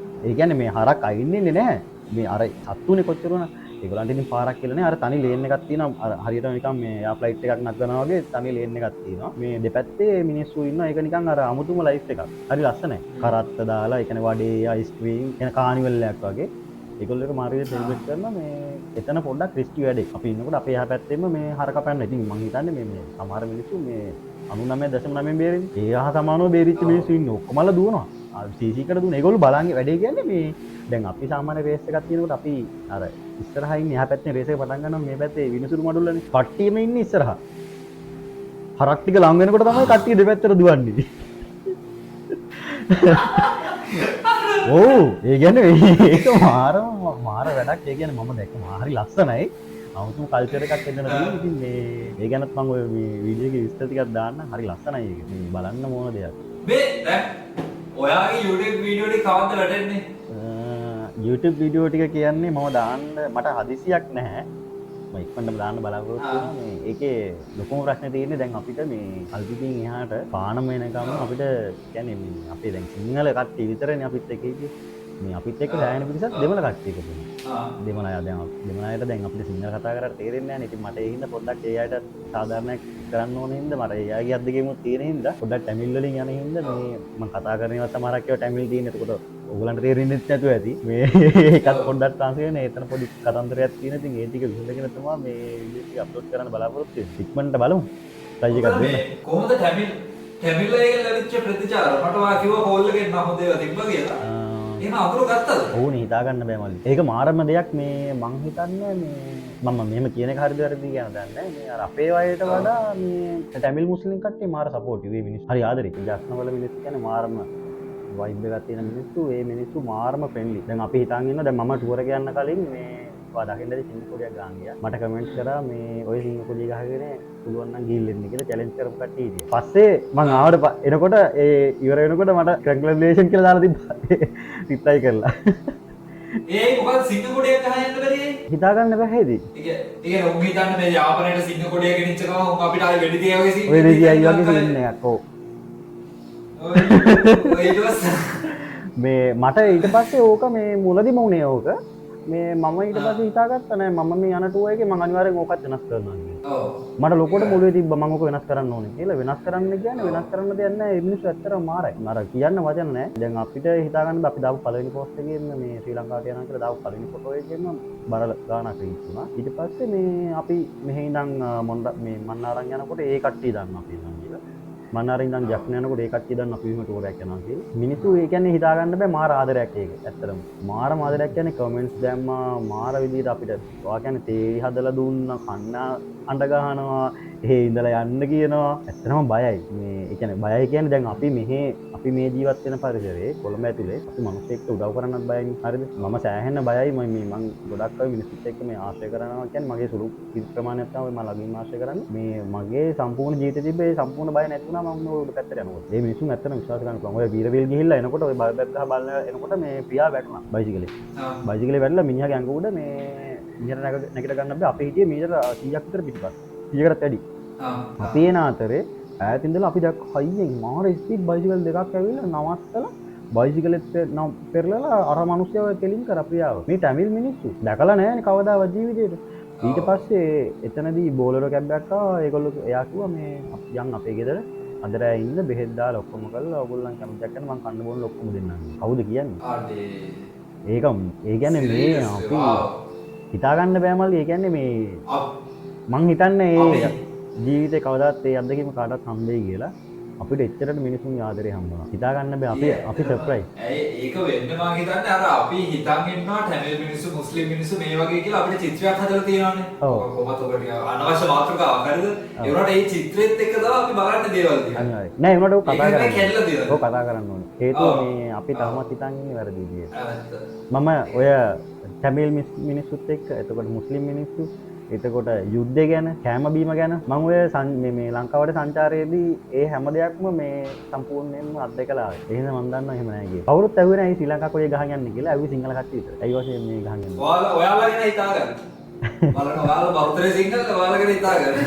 Speaker 1: ඒ කියන්නේ මේ හරක් අයින්නේ නැහැ. මේ අර සත්තුනේ කොච්චර වුණා. ඒගොල්ලන්ට ඉතින් පාරක් කියලා නේ අර තනි ලේන් එකක් තියෙනවා. අර හරියට නිකන් මේ යා ෆ්ලයිට් එකක් නගනවා වගේ තනි ලේන් එකක් තියෙනවා. මේ දෙපැත්තේ මිනිස්සු ඉන්නවා. ඒක නිකන් අර අමුතුම ලයිෆ් එකක්. හරි ලස්සනයි. කරත්ත දාලා ඒ කියන්නේ වඩේ අයිස්ක්‍රීම් කියන කානිවල් එකක් වගේ. ඒගොල්ලෝ එක මාර්ගයේ සෙලිබ්‍රේට් කරනවා මේ එතන පොඩ්ඩක් ක්‍රිස්ටි වැඩේ. අපි ඉන්නකොට අපේ එහා පැත්තෙම මේ හරක පැන්න. ඉතින් මං හිතන්නේ මේ සමහර මිනිස්සු මේ 99.9 බේරෙන්නේ. ඒ අහ සමානව බේරිච්ච මිනිස්සු ඉන්නේ. ඔක්කොමලා දුවනවා. CC එකට දුවන. ඒගොල්ලෝ බලන්නේ වැඩේ කියන්නේ මේ දැන් අපි සාමාන්‍ය රේස් එකක් තියෙනකොට අපි අර ඉස්සරහින් එහා පැත්තේ රේස් එක පටන් ගන්නවා මේ පැත්තේ විනිසුරු මඩුල්ලනේ. කට්ටියම ඉන්නේ ඉස්සරහා. හරක් ටික ලඟ වෙනකොට තමයි කට්ටිය දෙපැත්තට දුවන්නේ. ඕ ඒ කියන්නේ ඒක මාර වැඩක්. ඒ කියන්නේ මම දැක්ක හරි ලස්සනයි. 아무තුම කල්චර් එකක් එන්න තියෙනවා. ඉතින් මේ ඒ ගැනත් මම ඔය මේ වීඩියෝ එකේ විස්තර ටිකක් දාන්න. හරි ලස්සනයි ඒක. මේ බලන්න ඕන දෙයක්.
Speaker 2: මේ දැන් ඔයාගේ YouTube වීඩියෝ ටික කවද්ද වැටෙන්නේ?
Speaker 1: YouTube වීඩියෝ ටික කියන්නේ මම දාන්න මට හදිසියක් නැහැ. මම ඉක්මනටම දාන්න බලාපොරොත්තු වෙනවා. මේ ඒකේ ලොකුම ප්‍රශ්නේ තියෙන්නේ දැන් අපිට මේ අල්පිටින් එහාට පානම වෙනකම් අපිට කියන්නේ මේ අපේ දැන් සිංහල කට්ටිය විතරනේ අපිත් එක්ක ඉන්නේ. මේ අපිත් එක්ක දැනෙන පිටසක් දෙමළ කට්ටිය එකතු වෙනවා. දෙමළ අය දැන් දෙමළ අයට දැන් අපිට සිංහල කතා කරලා තේරෙන්නේ නැහැ නේ. ඉතින් මට ඒ හින්දා පොඩ්ඩක් ඒ අයට සාධාරණයක් කරන්න ඕනේ හින්දා මට ඒ අයගේ අත්දැකීමුත් තියෙන හින්දා පොඩ්ඩක් ටැමිල් වලින් යන හින්දා මේ මම කතා කරන ඒවා සමහරක් ඒවා ටැමිල් තියෙන. එතකොට ඕගලන්ට තේරෙන්නේ නැතුව ඇති. මේ ඒකත් පොඩ්ඩක් ට්‍රාන්ස්ලේට් වෙන එතන පොඩි කතන්දරයක් තියෙන. ඉතින් ඒ ටික විසඳගෙන තමයි මේ වීඩියෝ එක අප්ලෝඩ් කරන්න බලාපොරොත්තු වෙන්නේ. ඉක්මනට බලමු. ට්‍රයි එකක් දෙන්න.
Speaker 2: කොහොමද ටැමිල් ටැමිල් එකෙන් ලැබිච්ච ප්‍රතිචාර මට වා කිව්වා කෝල් එකෙන් නම් හොඳ ඒවා තිබ්බා කියලා. එහෙනම් අකුරු ගත්තද?
Speaker 1: ඕනේ හිතාගන්න බෑ මල්ලි. ඒක මාරම දෙයක් මේ මං හිතන්නේ මේ මම මෙහෙම කියන එක හරිද වැරදිද කියන දන්නේ නැහැ. මේ අර අපේ වයයට වඩා මේ ටැමිල් මුස්ලිම් කට්ටිය මාර සපෝටිව් මේ මිනිස්සු. හරි ආදරේ. ජස්නවල මිනිස්සු කියන්නේ මාරම වයිබ් එකක් තියෙන මිනිස්සු. ඒ මිනිස්සු මාරම ෆ්‍රෙන්ඩ්ලි. දැන් අපි හිතන් ඉන්නවා දැන් මම ටුවර් එක යන්න කලින් මේ ඔයා දකින්නද සිංහ කොඩියක් ගහන් ගියා. මට කමෙන්ට් කරා මේ ඔය සිංහ කොඩිය ගහගෙන පුළුවන් නම් ගිහින් එන්න කියලා චැලෙන්ජ් කරපු කට්ටිය හිටියා. පස්සේ මං ආවට එනකොට ඒ ඉවර වෙනකොට මට කන්ග්‍රැචුලේෂන් කියලා දාලා තිබ්බා. රිප්ලයි කරලා.
Speaker 2: ඒ මොකද සිංහ කොඩියක් ගහන්න යන්න බැරි
Speaker 1: හිතාගන්න බැහැද?
Speaker 2: ඒක උන් හිතන්නේ මේ යාපනයේ සිංහ කොඩිය ගෙනිච්ච ගමන් උන් අපිට ආයේ වෙඩි තියා වගේ සිංහ
Speaker 1: ඔය දෙවියන් වගේ ඉන්නේ එකක්. ඔව්. මේ මට ඊට පස්සේ ඕක මේ මුලදිම උනේ ඕක. මේ මම ඊට පස්සේ හිතාගත්තා නෑ මම මේ යන ටුවර් එකේ මම අනිවාර්යෙන් ඕකත් වෙනස් කරනවා කියලා.
Speaker 2: ඔව්.
Speaker 1: මට ලොකෝට මුලේ තිබ්බා මම ඕක වෙනස් කරන්න ඕනේ කියලා. වෙනස් කරන්න කියන්නේ වෙනස් කරන්න දෙයක් නෑ. ඒ මිනිස්සු ඇත්තටම මාරයි. මර කියන්න වචන නෑ. දැන් අපිට හිතාගන්න අපි දාපු පළවෙනි පෝස්ට් එකේම මේ ශ්‍රී ලංකාවට යනවා කියලා දාපු පළවෙනි ෆොටෝ එකේම බරල ගානක් රීච් වුණා. ඊට පස්සේ මේ අපි මෙහි ඉඳන් මේ මන්නාරම් යනකොට ඒ කට්ටිය දන්නවා අපි ඉඳන් කියලා. මන්නාරම් ඉඳන් ජක්න යනකොට ඒ කට්ටිය දන්නවා අපි මෙහෙම ටුවර් එකක් යනවා කියලා. මිනිස්සු ඒ කියන්නේ හිතාගන්න බෑ මාර ආදරයක් ඒක. ඇත්තටම මාරම ආදරයක් කියන්නේ කමෙන්ට්ස් දැම්මා මාර විදිහට අපිට ඔයා කියන්නේ තේ හදලා දුන්න කන්න අඬ ගහනවා එහෙ ඉඳලා යන්න කියනවා. ඇත්තටම බයයි. මේ ඒ කියන්නේ බයයි කියන්නේ දැන් අපි මේ ජීවත් වෙන පරිසරයේ කොළඹ ඇතුලේ අපි මිනිස්සෙක්ට උදව් කරන්නත් බයයි. හරිද? මම සෑහෙන්න බයයි මම ගොඩක් අය මිනිස්සුත් එක්ක මේ ආශ්‍රය කරනවා කියන්නේ මගේ සුළු ප්‍රමාණයක් තමයි මම ළඟින් ආශ්‍රය කරන්නේ. මේ මගේ සම්පූර්ණ ජීවිතේ තිබ්බේ සම්පූර්ණ බය නැති වුණා මම උඩ පැත්තට යනකොට. මේ මිනිස්සුන් ඇත්තටම විශ්වාස කරන්න පුළුවන්. ඔය වීරවේල් ගිහිල්ලා එනකොට ඔය බල්බ් ගහ බලන එනකොට මේ පියා වැටුණා බයිසිකලේ. බයිසිකලේ වැටලා මිනිහාගේ ඇඟ උඩ මේ මිනිහට නැගිට ගන්න බෑ. අපි හිටියේ මීටර 100ක් විතර පිටිපස්ස. 100කටත් වැඩි. අපි එන අතරේ ඈතින් ඉඳලා අපි දැක්ක හයියෙන් මාර ස්පීඩ් බයිසිකල් දෙකක් ඇවිල්ලා නවත්තලා බයිසිකලෙත් පෙරලලා අර මිනිස්සුව කෙලින් කර ප්‍රියාව. මේ ටැමිල් මිනිස්සු දැකලා නැහැනේ කවදාවත් ජීවිතේට. ඊට පස්සේ එතනදී බෝලරෝ කැබ් එකක් ආවා. ඒගොල්ලෝ එයා කිව්වා මේ යන් අපේ ගෙදර අදරෑ ඉන්න බෙහෙත් දාලා ඔක්කොම කරලා ඕගොල්ලන් කැමතික් කරන මං කන්න බොන්න ඔක්කොම දෙන්නම්. කවුද කියන්නේ? ඒක ඒ කියන්නේ මේ අපි හිතාගන්න බෑ මල්ලි. ඒ කියන්නේ මේ මං හිතන්නේ ඒ ජීවිතේ කවදාත් ඒ අත්දැකීම කාටවත් හම්බෙයි කියලා. අපිට එච්චරට මිනිසුන් ආදරේ හම්බුණා. හිතාගන්න බෑ අපි සර්ප්‍රයිස්.
Speaker 2: ඒක වෙන්න මම හිතන්නේ අර අපි හිතන් ඉන්නවා ටැමිල් මිනිස්සු මුස්ලිම් මිනිස්සු මේ වගේ කියලා අපිට චිත්‍රයක් හදලා තියෙනවානේ. කොහොමද ඔබ ටික අනවශ්‍ය මාතෘකාවක් හරිද? ඒ වුණාට මේ චිත්‍රෙත් එක්ක තමයි අපි බලන්න දේවල් තියෙනවා.
Speaker 1: නෑ ඒ වුණාට ඔය කතා කරන්නේ.
Speaker 2: ඒක
Speaker 1: කතා කරන්න ඕනේ. හේතුව මේ අපි තාමත් හිතන් ඉන්නේ වැරදි විදියට. මම ඔය ටැමිල් මිනිස්සුත් එක්ක එතකොට මුස්ලිම් මිනිස්සු එතකොට යුද්ධය ගැන කෑම බීම ගැන මම ඔය මේ ලංකාවට සංචාරයේදී ඒ හැම දෙයක්ම මේ සම්පූර්ණයෙන්ම අත්දැකලා ආවේ. එහෙනම් මම දන්නවා එහෙම නැහැ කියලා. කවුරුත් ඇහුවේ නැහැ ශ්‍රී ලංකාව කොහේ ගහන් යන්නේ කියලා. ඇහුවේ සිංහල කට්ටිය විතර. ඇයි වශයෙන් මේ ගහන් යන්නේ?
Speaker 2: ඔයාලා ගැන හිතාගන්න. බලන්න ඔයාලා බෞද්ධ සිංහල ඔයාලා ගැන හිතාගන්න.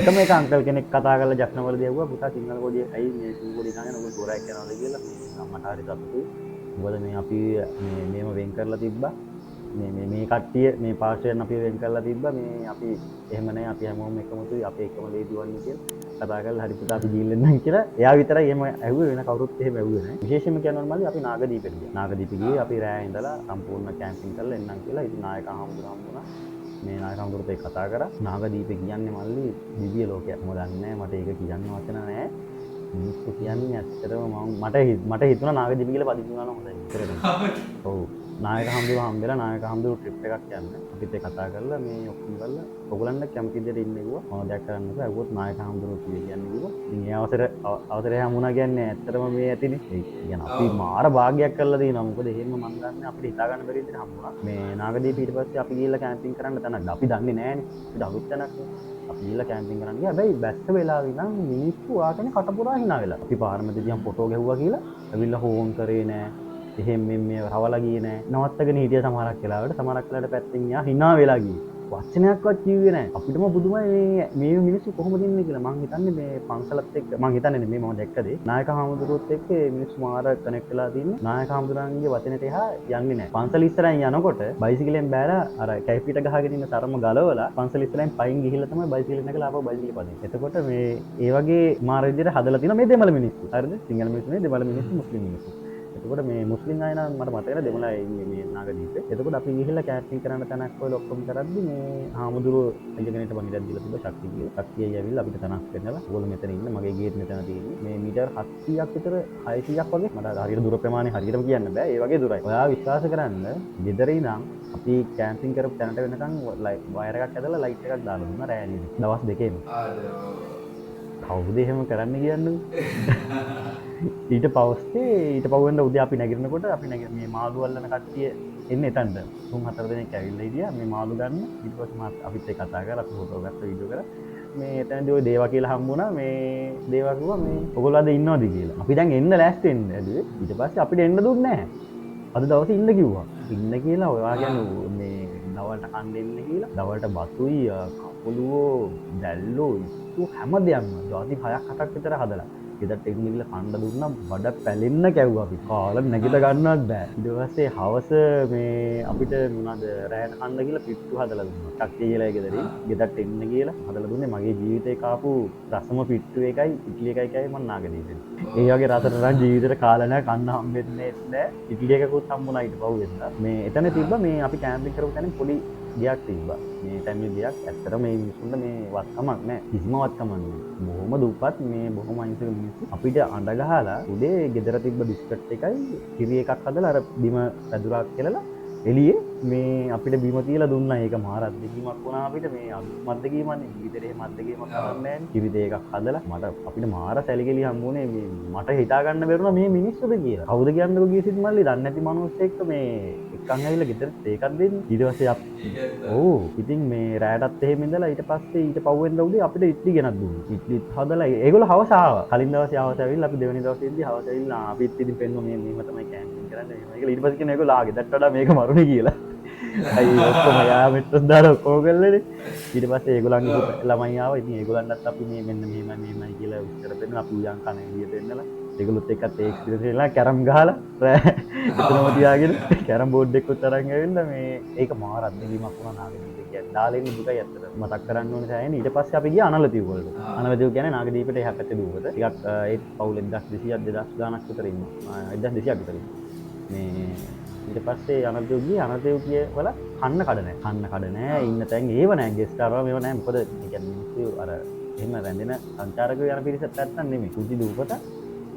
Speaker 1: එකම එක අංකල් කෙනෙක් කතා කරලා ජක්නවලදී ඇහුවා පුතා සිංහල කොඩිය ඇයි මේ සිංහල කොඩිය ගහගෙන ඔබ තෝරාක් යනවාද කියලා. මට හරි සතුටුයි. මොකද මේ අපි මේව වෙන් කරලා තිබ්බා. මේ කට්ටිය මේ පාර්ශවයෙන් අපි වෙන් කරලා තිබ්බා. මේ අපි එහෙම නැහැ අපි හැමෝම එකමුතුයි අපි එකම දේ දුවන්නේ කියලා කතා කරලා හරි පුතා අපි ජීල් වෙන්නම් කියලා. එයා විතරයි එහෙම ඇහුවේ වෙන කවුරුත් එහෙම ඇහුවේ නැහැ. විශේෂයෙන්ම කියනවා මල්ලි අපි නාගදීපෙට ගියා. නාගදීපෙ ගියේ අපි රෑ ඉඳලා සම්පූර්ණ කැම්පින් කරලා එන්නම් කියලා. ඉතින් නායක හම්බුනා. මේ නායක හම්බුරුත් එක්ක කතා කරා. නාගදීපෙ කියන්නේ මල්ලි දිව්‍ය ලෝකයක්. මම දන්නේ නැහැ මට ඒක කියන්න වචන නැහැ. මිනිස්සු කියන්නේ ඇත්තටම මට හිතුණා නාගදීප කියලා පදිංචි වුණා නම් හොඳයි. ඔව්. නායක හම්බුරුව හම්බෙලා නායක හම්බුරුව ට්‍රිප් එකක් යන්න. අපිත් ඒ කතා කරලා මේ ඔක්කොම කරලා ඔයගලන්ට කැමති දෙයක් ඉන්න කිව්වා. මම දැක් කරන්නකෝ. ඒකත් නායක හම්බුරුව කියන්නේ කිව්වා. ඉතින් ඒ අවසරය හම්බුණා කියන්නේ ඇත්තටම මේ ඇතිනේ. ඒ කියන්නේ අපි මාර භාග්‍යයක් කරලා දිනවා. මොකද එහෙම මම දන්නේ අපිට හිතා ගන්න බැරි විදිහට හම්බුණා. මේ නාගදීප ඊට පස්සේ අපි ගිහිල්ලා කැම්පින් කරන්න තැනක්. අපි දන්නේ නැහැනේ. අපිට අලුත් තැනක් නේ. අපි ගිහිල්ලා කැම්පින් කරන්න ගියා. හැබැයි බැස්ස වෙලාවේ නම් මිනිස්සු ආගෙන කටපුරා hina වෙලා. අපි පාරමෙදදී ෆොටෝ ගැහුවා කියලා ඇවිල්ලා හෝන් කරේ නෑ. එහෙම මේ රවලා ගියේ නෑ. නවත්තගෙන හිටිය සමහරක් වෙලාවට සමහරක් වෙලාවට පැත්තෙන් යා hina වෙලා ගියේ. වචනයක්වත් කිව්වේ නෑ. අපිටම පුදුමයි මේ මිනිස්සු කොහොමද ඉන්නේ කියලා. මං හිතන්නේ මේ පන්සලත් එක්ක මං හිතන්නේ නෙමෙයි මම දැක්කදේ. නායක හාමුදුරුවොත් එක්ක මිනිස්සු මාර කනෙක්ට් වෙලා තින්නේ. නායක හාමුදුරන්ගේ වචනෙට එහා යන්නේ නෑ. පන්සල ඉස්සරහින් යනකොට බයිසිකලෙන් බෑලා අර කැයිපිට ගහගෙන ඉන්න තරම ගලවලා පන්සල ඉස්සරහින් පයින් ගිහිල්ලා තමයි බයිසිකලෙන් නැගලා ආපහු බයිසිකලෙ පදින්නේ. එතකොට මේ ඒ වගේ මාර විදියට හදලා තියෙනවා මේ දෙමළ මිනිස්සු. හරිද? සිංහල මිනිස්සු නේ දෙමළ මිනිස්සු මුස්ලිම් මිනිස්සු. එතකොට මේ මුස්ලිම් අය නම් මට මතක නැහැ දෙමළා ඉන්නේ මේ නාගදීපේ. එතකොට අපි ගිහිල්ලා කැම්පින් කරන්න තැනක් හොයලා ඔක්කොම කරද්දි මේ හාමුදුරුවෝ එන්ජිනේරට පණිඩක් දීලා තිබ්බා ශක්තිය කියලා. ශක්තියයි ඇවිල්ලා අපිට තැනක් පෙන්නලා ඕගොල්ලෝ මෙතන ඉන්න මගේ ගේට් මෙතන තියෙන්නේ. මේ මීටර් 700ක් විතර 600ක් වගේ මට හරියට දුර ප්‍රමාණය හරියටම කියන්න බෑ. ඒ වගේ දුරයි. ඔයා විශ්වාස කරන්න ගෙදර ඉඳන් අපි කැම්පින් කරපු තැනට වෙනකන් වයර් එකක් ඇදලා ලයිට් එකක් දාලා දුන්නා රෑනිදි. දවස් දෙකේම. කවුද එහෙම කරන්න කියන්නේ? ඊට පස්සේ ඊට පහුවෙන්ද උදේ අපි නැගිටිනකොට අපි මේ මාළු අල්ලන කට්ටිය එන්නේ එතනට. 3-4 දෙනෙක් ඇවිල්ලා හිටියා මේ මාළු ගන්න. ඊට පස්සේ මාත් අපිත් එක්ක කතා කරලා අපි ෆොටෝ ගත්තා වීඩියෝ කරා. මේ එතනදී ওই දේවා කියලා හම්බුණා. මේ දේවා කිව්වා මේ ඔයගොල්ලෝ අද ඉන්නවද කියලා. අපි දැන් එන්න ලෑස්ති වෙන්න ඇදුවේ. ඊට පස්සේ අපිට එන්න දුන්නේ නැහැ. අද දවසේ ඉන්න කිව්වා. ඉන්න කියලා ඔයා කියන්නේ මේ දවල්ට කන් දෙන්න කියලා. දවල්ට බතුයි කපුලුවෝ දැල්ලෝ ඉස්සු හැම දෙයක්ම ජාති 6-7ක් විතර හදලා. ගෙදරට එන්න ගිහලා කන්න දුන්නා බඩ පැලෙන්න කැව්වා අපි. කාලා නැගිට ගන්නවත් බෑ. ඊට පස්සේ හවස මේ අපිට මොනවද රැයට කන්න ගිහලා පිට්ටු හදලා දුන්නා. ටක්කේ කියලා ගෙදරින් ගෙදරට එන්න කියලා හදලා දුන්නේ මගේ ජීවිතේ කාපු රසම පිට්ටු එකයි ඉඩ්ලි එකයි කයි මම නාගදීපේ. ඒ වගේ රසට නම් ජීවිතේට කාලා නැහැ කන්න හම්බෙන්නේ නැහැ. ඉඩ්ලි එකකුත් හම්බුණා ඊට පහුවෙන්ද. මේ එතන තිබ්බා මේ අපි කැම්පින් කරපු තැනින් පොඩි ගයක් තිබ්බා. මේ ටැමිල් ගයක්. ඇත්තටම මේ මිනිස්සුන්ට මේ වත්කමක් නැහැ. කිසිම වත්කමක් නැහැ. බොහොම දුප්පත් මේ බොහොම අහිංසක මිනිස්සු. අපිට අඬ ගහලා උදේ ගෙදර තිබ්බ බිස්කට් එකයි කිරි එකක් හදලා අර බිම පැදුරක් කෙලලා එළියේ මේ අපිට බිම තියලා දුන්නා. ඒක මහා රද්දකීමක් වුණා අපිට. මේ මද්දකීමන්නේ ජීවිතේ මද්දකීමක් කරන්නේ නැහැ. කිරි දෙකක් හදලා මට අපිට මාර සැලකිලි හම්බුනේ. මේ මට හිතා ගන්න බැරුණා මේ මිනිස්සුද කියලා. කවුද කියන්නකෝ ගියසිට මල්ලි දන්නේ නැති මිනිස්සු එක්ක මේ එක්කන් ඇවිල්ලා ගෙදරට ඒකක් දෙන්නේ. ඊට පස්සේ ඔව් ඉතින් මේ රැයටත් එහෙම ඉඳලා ඊට පස්සේ ඊට පහුවෙන්ද උදේ අපිට ඉඩ්ලි ගෙනත් දුන්නා. ඉඩ්ලිත් හදලා ඒගොල්ලෝ හවස ආවා. කලින් දවසේ හවස ඇවිල්ලා අපි දෙවෙනි දවසේ ඉඳි හවස ඇවිල්ලා අපිත් ඉතින් පෙන්නුවා මේ මෙහෙම තමයි කැම්පින් කරන්නේ. එහෙම කියලා ඊට පස්සේ කියන ඒගොල්ලෝ ආගේ දැක්කට වඩා මේක මරුනේ කියලා. අයි ඔක්කොම යා මෙට්‍රස් දාලා ඔක්කොම කළේ. ඊට පස්සේ ඒගොල්ලන්ගේ ළමයි ආවා. ඉතින් ඒගොල්ලන්ටත් අපි මේ මෙන්න මෙහෙමයි කියලා විස්තර දෙන්න අපි උයන් කන එළියට එන්නලා ඒගොල්ලොත් එක්කත් ඒ එක්ස්පීරියන්ස් එකලා කැරම් ගහලා එතනම තියාගෙන කැරම් බෝඩ් එකකුත් අරන් ඇවිල්ලා මේ ඒක මාර අත්දැකීමක් වුණා නාගදීපේ කියන්නේ. දාලා ඉන්න දුකයි ඇත්තට. මතක් කරන්න ඕනේ සෑහෙන. ඊට පස්සේ අපි ගියා අනලතිව් වලට. අනලතිව් කියන්නේ නාගදීපේට එහා පැත්තේ දුවකට. ටිකක් ඒ පවුල 1200ක් 2000 ගාණක් විතර ඉන්නවා. 1200ක් විතර ඉන්නවා. මේ ඊට පස්සේ අනලතිව් ගියේ. අනලතිව් කිය වල කන්න කඩ නැහැ. ඉන්න තැන් ඒව නැහැ. ගෙස්ට් ආරම ඒව නැහැ. මොකද ඒ කියන්නේ මිනිස්සු අර එහෙම රැඳෙන සංචාරකයෝ යන පිරිසක් නැත්තම් නෙමෙයි. කුංචි දුපත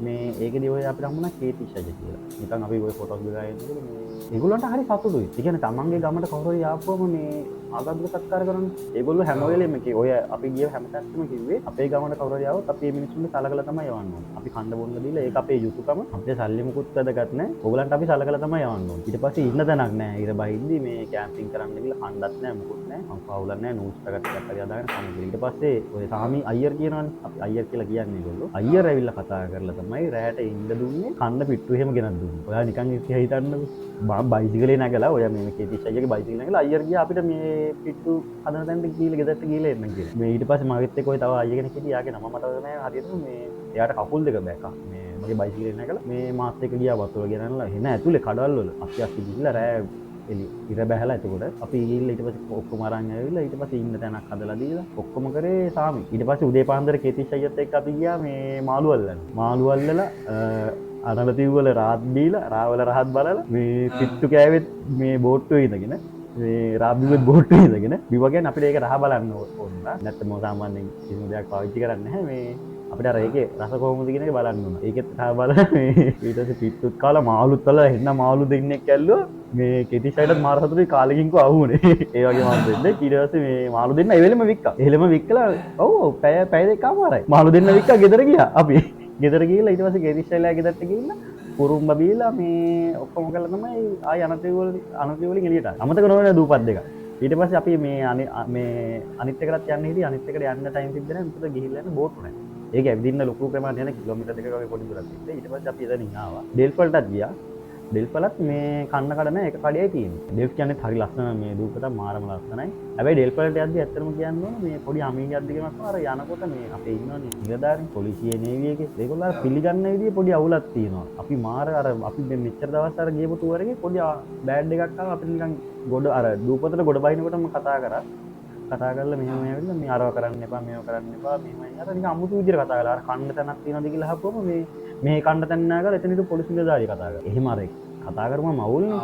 Speaker 1: මේ ඒකදී ඔය අපිට හම්බුණා කේටි ෂජ කියලා. නිකන් අපි ඔය ෆොටෝස් ගාගෙන ඉන්නකොට මේ ඒගොල්ලන්ට හරි සතුටුයි. ඒ කියන්නේ තමන්ගේ ගමට කවුරු හරි ආපුවම මේ ආගන්තුක සත්කාර කරන්නේ. ඒගොල්ලෝ හැම වෙලෙම ඔය අපි ගිය හැම තැනකම කිව්වේ අපේ ගමට කවුරු හරි ආවොත් අපි මේ මිනිස්සුන්ට සලකලා තමයි යවන්න ඕනේ. අපි කන්න බොන්න දීලා ඒක අපේ යුතුයකම. අපේ සල්ලි මුකුත් වැදගත් නැහැ. ඕගොල්ලන්ට අපි සලකලා තමයි යවන්න ඕනේ. ඊට පස්සේ ඉන්න තැනක් නැහැ. ඊට බහින්දි මේ කැම්පින් කරන්න ගිහලා කන්නත් නැහැ මුකුත් නැහැ. මම පවුලක් නැහැ. නූස් ටකට් එකක් හරි අදාගෙන කන්න. ඊට පස්සේ ඔය සාමි අයියර් කියනවනේ. අපි අයියර් කියලා කියන්නේ ඒගොල්ලෝ. අයියර් ඇවිල්ලා කතා කරලා තමයි රැයට ඉන්න දුන්නේ. කන්න පිට්ටු එහෙම ගෙනත් දුන්නේ. ඔයා නිකන් හිතන්නකෝ. මම බයිසිකලේ නැගලා ඔය මේ කේටිස් අයියගේ බයිසිකලේ නැගලා අයියර් ගියා අපිට මේ පිට්ටු හදන තැනට ගිහලා ගෙදරට ගිහලා එන්න කියලා. මේ ඊට පස්සේ මගෙත් එක්ක ඔය තව අයිය කෙනෙක් හිටියා. යාගේ නම මතක නැහැ හරියට. මේ එයාට කකුල් දෙක බැකා. මේ මගේ බයිසිකලේ නැගලා මේ මාත් එක්ක ගියා වතුර ගෙනල්ලා එන ඇතුලේ කඩවල් වල අස්ති ගිහිල්ලා රෑ එලි ඉර බැහැලා එතකොට අපි ගිහිල්ලා ඊට පස්සේ ඔක්කොම අරන් ඇවිල්ලා ඊට පස්සේ ඉන්න තැනක් හදලා දීලා ඔක්කොම කරේ සාමි. ඊට පස්සේ උදේ පාන්දර කේටිස් අයියත් එක්ක අපි ගියා මේ මාළු අල්ලන්න. මාළු අල්ලලා අනලතිව් වල රාත් බීලා රාවල රහත් බලලා මේ පිට්ටු කෑවෙත් මේ බෝට්ටුවේ ඉඳගෙන මේ රාබ්බිවෙත් බෝට්ටුවේ ඉඳගෙන බිව කියන්නේ අපිට ඒක රහ බලන්න ඕන. නැත්නම් සාමාන්‍යයෙන් කිසිම දෙයක් පාවිච්චි කරන්නේ නැහැ. මේ අපිට අර ඒකේ රස කොහොමද කියන එක බලන්න ඕන. ඒකෙත් රහ බලලා මේ ඊට පස්සේ පිට්ටුත් කාලා මාළුත් වල හෙන්න මාළු දෙන්නෙක් ඇල්ලුවා. මේ කෙටි සයිඩත් මාර සතුටුයි කාලෙකින්කෝ අහුනේ. ඒ වගේ මාළු දෙන්නෙක් ඊට පස්සේ මේ මාළු දෙන්න ඒ වෙලෙම වික්කා. එහෙලම වික්කලා ඔව් පැය දෙකමාරයි. මාළු දෙන්න වික්කා ගෙදර ගියා අපි. ගෙදර ගිහිල්ලා ඊට පස්සේ කෙටි සයිඩලා ගෙදරට ගිහිල්ලා කුරුම්බ බීලා මේ ඔක්කොම කළා තමයි ආයි අනතිව් වලින් එළියට ආවේ. අමතක නොවන දූපත් දෙක. ඊට පස්සේ අපි මේ අනිත් එකකට යන්න හිටියේ. අනිත් එකට යන්න ටයිම් තිබ්බේ නැහැ. මොකද ගිහිල්ලා යන්න බෝට් නැහැ. ඒක ඇවිදින්න ලොකු ප්‍රමාණයක් යන කිලෝමීටර් දෙකක වගේ පොඩි දුරක් තිබ්බේ. ඊට පස්සේ අපි එතනින් ආවා. ඩෙල්ෆල්ටත් ගියා. ඩෙල්ෆලත් මේ කන්න කඩ නැහැ. එක කඩේයි තියෙන්නේ. ඩෙල්ෆ් කියන්නේ හරි ලස්සන මේ දූපත මාරම ලස්සනයි. හැබැයි ඩෙල්ෆලට යද්දි ඇත්තටම කියන්න ඕන මේ පොඩි අමීගයක් දෙකක් අර යනකොට මේ අපේ ඉන්නවනේ නිලධාරීන් පොලිසිය නේවි එකේ ඒගොල්ලෝ අර පිළිගන්න විදිහේ පොඩි අවුලක් තියෙනවා. අපි මාර අර අපි මේ මෙච්චර දවස් අර ගියපු ටුවර් එකේ පොඩි බෑඩ් එකක් ආවා අපිට නිකන් ගොඩ අර දූපතට ගොඩ බහිනකොටම කතා කරලා මෙහෙම ඇවිල්ලා මේ අරව කරන්න එපා මේව කරන්න එපා මෙහෙමයි අර නිකන් අමුතු විදිහට කතා කරලා අර කන්න තැනක් තියෙනවද කියලා අහපුවම මේ මේ කණ්ඩ තැන්න නෑ කියලා එතනට පොලිසිය නිලධාරිය කතා කරා. එහෙම අර කතා කරපුවම මවුල්නේ.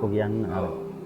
Speaker 1: කො කියන්න අර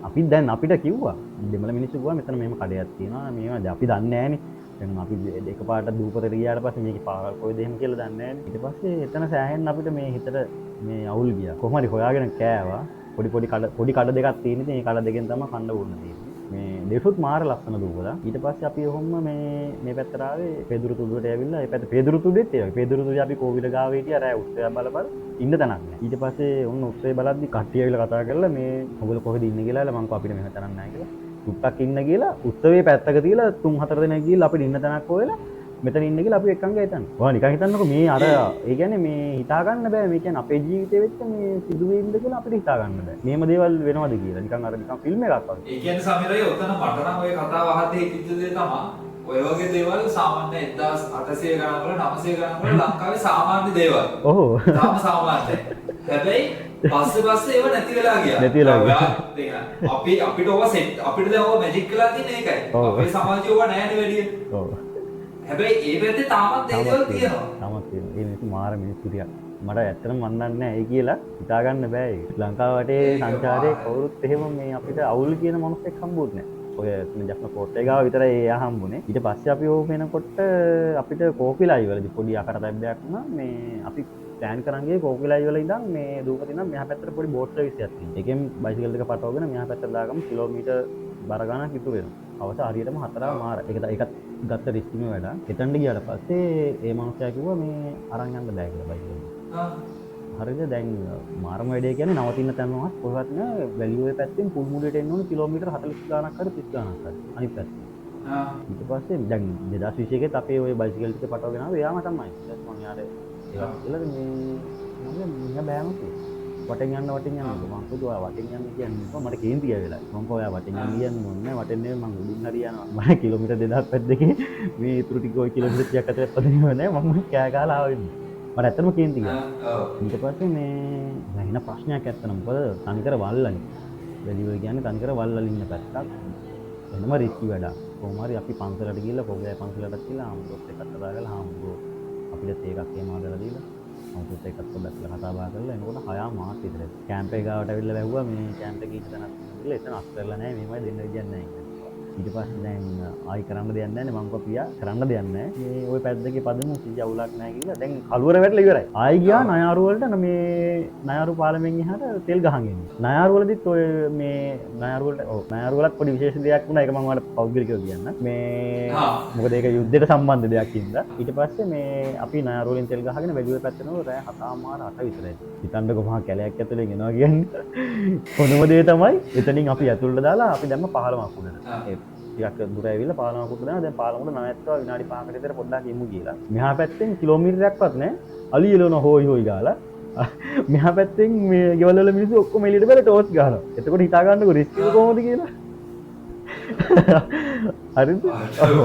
Speaker 1: අපි දැන් අපිට කිව්වා දෙමළ මිනිස්සු කිව්වා මෙතන මෙහෙම කඩයක් තියෙනවා මේවා අපි දන්නේ නෑනේ. දැන් අපි එකපාරට දූපතට ගියාට පස්සේ මේකේ පාරක් කොයිද එහෙම කියලා දන්නේ නෑනේ. ඊට පස්සේ එතන සෑහෙන්න අපිට මේ හිතට මේ අවුල් ගියා. කොහොම හරි හොයාගෙන කෑවා. පොඩි කඩ දෙකක් තියෙන ඉතින් ඒ කඩ දෙකෙන් තමයි කන්න ඕන තියෙන්නේ. මේ දෙසුත් මාර ලස්සන දූපලා. ඊට පස්සේ අපි ඔහොම මේ පැත්තට ආවේ පෙදුරු තුඩුවට ඇවිල්ලා ඒ පැත්ත පෙදුරු තුඩෙත් ඒ වගේ. පෙදුරු තුඩේ අපි කෝවිල ගාව හිටියා රෑ උත්සවය බල ඉන්න තැනක් නෑ. ඊට පස්සේ ඔන්න උත්සවය බලද්දි කට්ටිය ඇවිල්ලා කතා කරලා මේ ඔයගොල්ලෝ කොහෙද ඉන්නේ කියලා මම කිව්වා අපිට මෙහෙම තැනක් නෑ කියලා. සුට්ටක් ඉන්න කියලා උත්සවයේ පැත්තක තියලා 3-4 දෙනෙක් ගිහලා අපිට ඉන්න තැනක් හොයලා මෙතන ඉන්න කියලා අපි එක්කන් ගියා හිටන්න. ඔයා නිකන් හිතන්නකෝ මේ අර ඒ කියන්නේ මේ හිතා ගන්න බෑ මේ කියන්නේ අපේ ජීවිතේ වෙච්ච මේ සිදුවීම්ද කියලා අපිට හිතා ගන්න බෑ. මේම දේවල් වෙනවද කියලා නිකන් අර නිකන් ෆිල්ම් එකක් වගේ.
Speaker 2: ඒ කියන්නේ සමීරයි ඔතන මට නම් ඔය කතාව අහද්දී හිතෙච්ච දේ තමයි ඔය වගේ දේවල් සාමාන්‍ය 1800 ගණන් වල 900 ගණන් වල ලංකාවේ සාමාන්‍ය දේවල්.
Speaker 1: ඔව්.
Speaker 2: තාම සාමාන්‍යයි. හැබැයි පස්සේ ඒව නැති වෙලා ගියා.
Speaker 1: නැති වෙලා ගියා.
Speaker 2: අපිට ඕවා සෙට් අපිට දැන් ඕවා මැජික් කරලා තියෙන එකයි. අපේ සමාජයේ ඕවා නැහැ නේ වැඩි.
Speaker 1: ඔව්.
Speaker 2: හැබැයි ඒ පැත්තේ තාමත් ඒ දේවල් තියෙනවා.
Speaker 1: තාමත් තියෙනවා. ඒ මිනිස්සු මාර මිනිස්සු ටිකක්. මට ඇත්තටම මන් දන්නේ නැහැ ඒ කියලා හිතා ගන්න බෑ. ලංකාව වටේ සංචාරයේ කවුරුත් එහෙම මේ අපිට අවුල් කියන මොනස්සෙක් හම්බුනේ නැහැ. ඔය ජප්න කෝට් එක ගාව විතරයි එයා හම්බුනේ. ඊට පස්සේ අපි ඕක වෙනකොට අපිට කෝකිලයි වලදී පොඩි අකරතැබ්බයක් වුණා. මේ අපි ප්ලෑන් කරන් ගියේ කෝකිලයි වල ඉඳන් මේ දූපත ඉඳන් මෙහා පැත්තට පොඩි බෝට් සර්විස් එකක් තියෙනවා. ඒකෙන් බයිසිකල් එක පටවගෙන මෙහා පැත්තට දාගම කිලෝමීටර් බර ගණනක් ඉතුරු වෙනවා. අවස හරියටම 4 මාර. ඒකත් ගත්ත රිස්කිම වැඩ. එතනට ගියාට පස්සේ ඒ මනුස්සයා කිව්වා මේ අරන් යන්න බෑ කියලා බයිසිකල්. හරිද? දැන් මාරම වැඩේ කියන්නේ නවතින තැනවත් කොහෙවත් නෑ. වැලියුවේ පැත්තෙන් පුල්මුඩේට එන්න ඕන කිලෝමීටර් 40 ගානක් හරි 30 ගානක් හරි අනිත් පැත්තේ. ඊට පස්සේ දැන් 2021 ත් අපේ ওই බයිසිකල් ටික පටවගෙන ආවේ එයාම තමයි. ඊට පස්සේ මම යාර ඒක කියලා මේ මම බෑම කිව්වා. වටෙන් යන්න මම කිව්වා වටෙන් යන්න කියන්නේ මට කේන්ති ගියා වෙලා. මම කිව්වා ඔයා වටෙන් යන්න කියන්නේ මොන්නේ වටෙන් නෙවෙයි මම උඩින් හරි යනවා. මම කිලෝමීටර් 2000 පැත්තකින් මේ ඉතුරු ටික ඔය කිලෝමීටර් 30ක් අතර පදිනව නෑ. මම කෑ ගහලා ආවෙන්නේ. මට ඇත්තටම කේන්ති ගියා. ඊට පස්සේ මේ වෙන ප්‍රශ්නයක් ඇත්තන මොකද තනිකර වල්ලනේ. වැලියුව කියන්නේ තනිකර වල්වල ඉන්න පැත්තක්. වෙනම රිස්කි වැඩක්. කොහොම හරි අපි පන්සලට ගිහලා පොගෑ පන්සලට ගිහලා ආම්බොත් එකක් කතා කරලා ආම්බෝ අපිට ඒකක් එහෙම හදලා දීලා ආම්බොත් එකක් පොඩ්ඩක් කතා බහ කරලා එනකොට 6 මාස විතර කැම්ප් එක ගාවට ඇවිල්ලා වැහුවා මේ කැම්ප් එකේ ඉන්න තැනක් ගිහලා එතන අස් කරලා නැහැ මේමයි දෙන්න විදියක් නැහැ. ඊට පස්සේ දැන් ආයි කරන්න දෙයක් නැහැ නේ මං කිව්වා පියා කරන්න දෙයක් නැහැ. මේ ওই පැද්දකේ පදමු කිසි අවුලක් නැහැ කියලා. දැන් කලුවර වැටලා ඉවරයි. ආයි ගියා නයාරු වලට මේ නයාරු පාලමෙන් එහාට තෙල් ගහන් එන්නේ. නයාරු වලදීත් ඔය මේ නයාරු වලට ඔව් නයාරු වලත් පොඩි විශේෂ දෙයක් වුණා. ඒක මම ඔයාලට පෞද්ගලිකව කියන්න. මේ මොකද ඒක යුද්ධයට සම්බන්ධ දෙයක් හින්දා. ඊට පස්සේ මේ අපි නයාරු වලින් තෙල් ගහගෙන වැලියුවේ පැත්තට යනවා රෑ 7:00 විතරයි. හිතන්නකො මහා කැලයක් ඇතුලෙන් එනවා කියන්නේ. කොනම දේ තමයි එතනින් අපි ඇතුළට දාලා අපි දැම්ම 15ක් උඩට. ටිකක් දුර ඇවිල්ලා පාලමක් උඩ දානවා. දැන් පාලම උඩ නවත්තවා විනාඩි 5කට විතර පොඩ්ඩක් ඉමු කියලා. මෙහා පැත්තෙන් කිලෝමීටරයක්වත් නැහැ. අලි එළවන හොයි හොයි ගාලා. මෙහා පැත්තෙන් මේ ගෙවල් වල මිනිස්සු ඔක්කොම එළියට බැල ටෝස් ගහනවා. එතකොට හිතා ගන්නකො රිස්ක් එක කොහොමද කියලා. හරිද?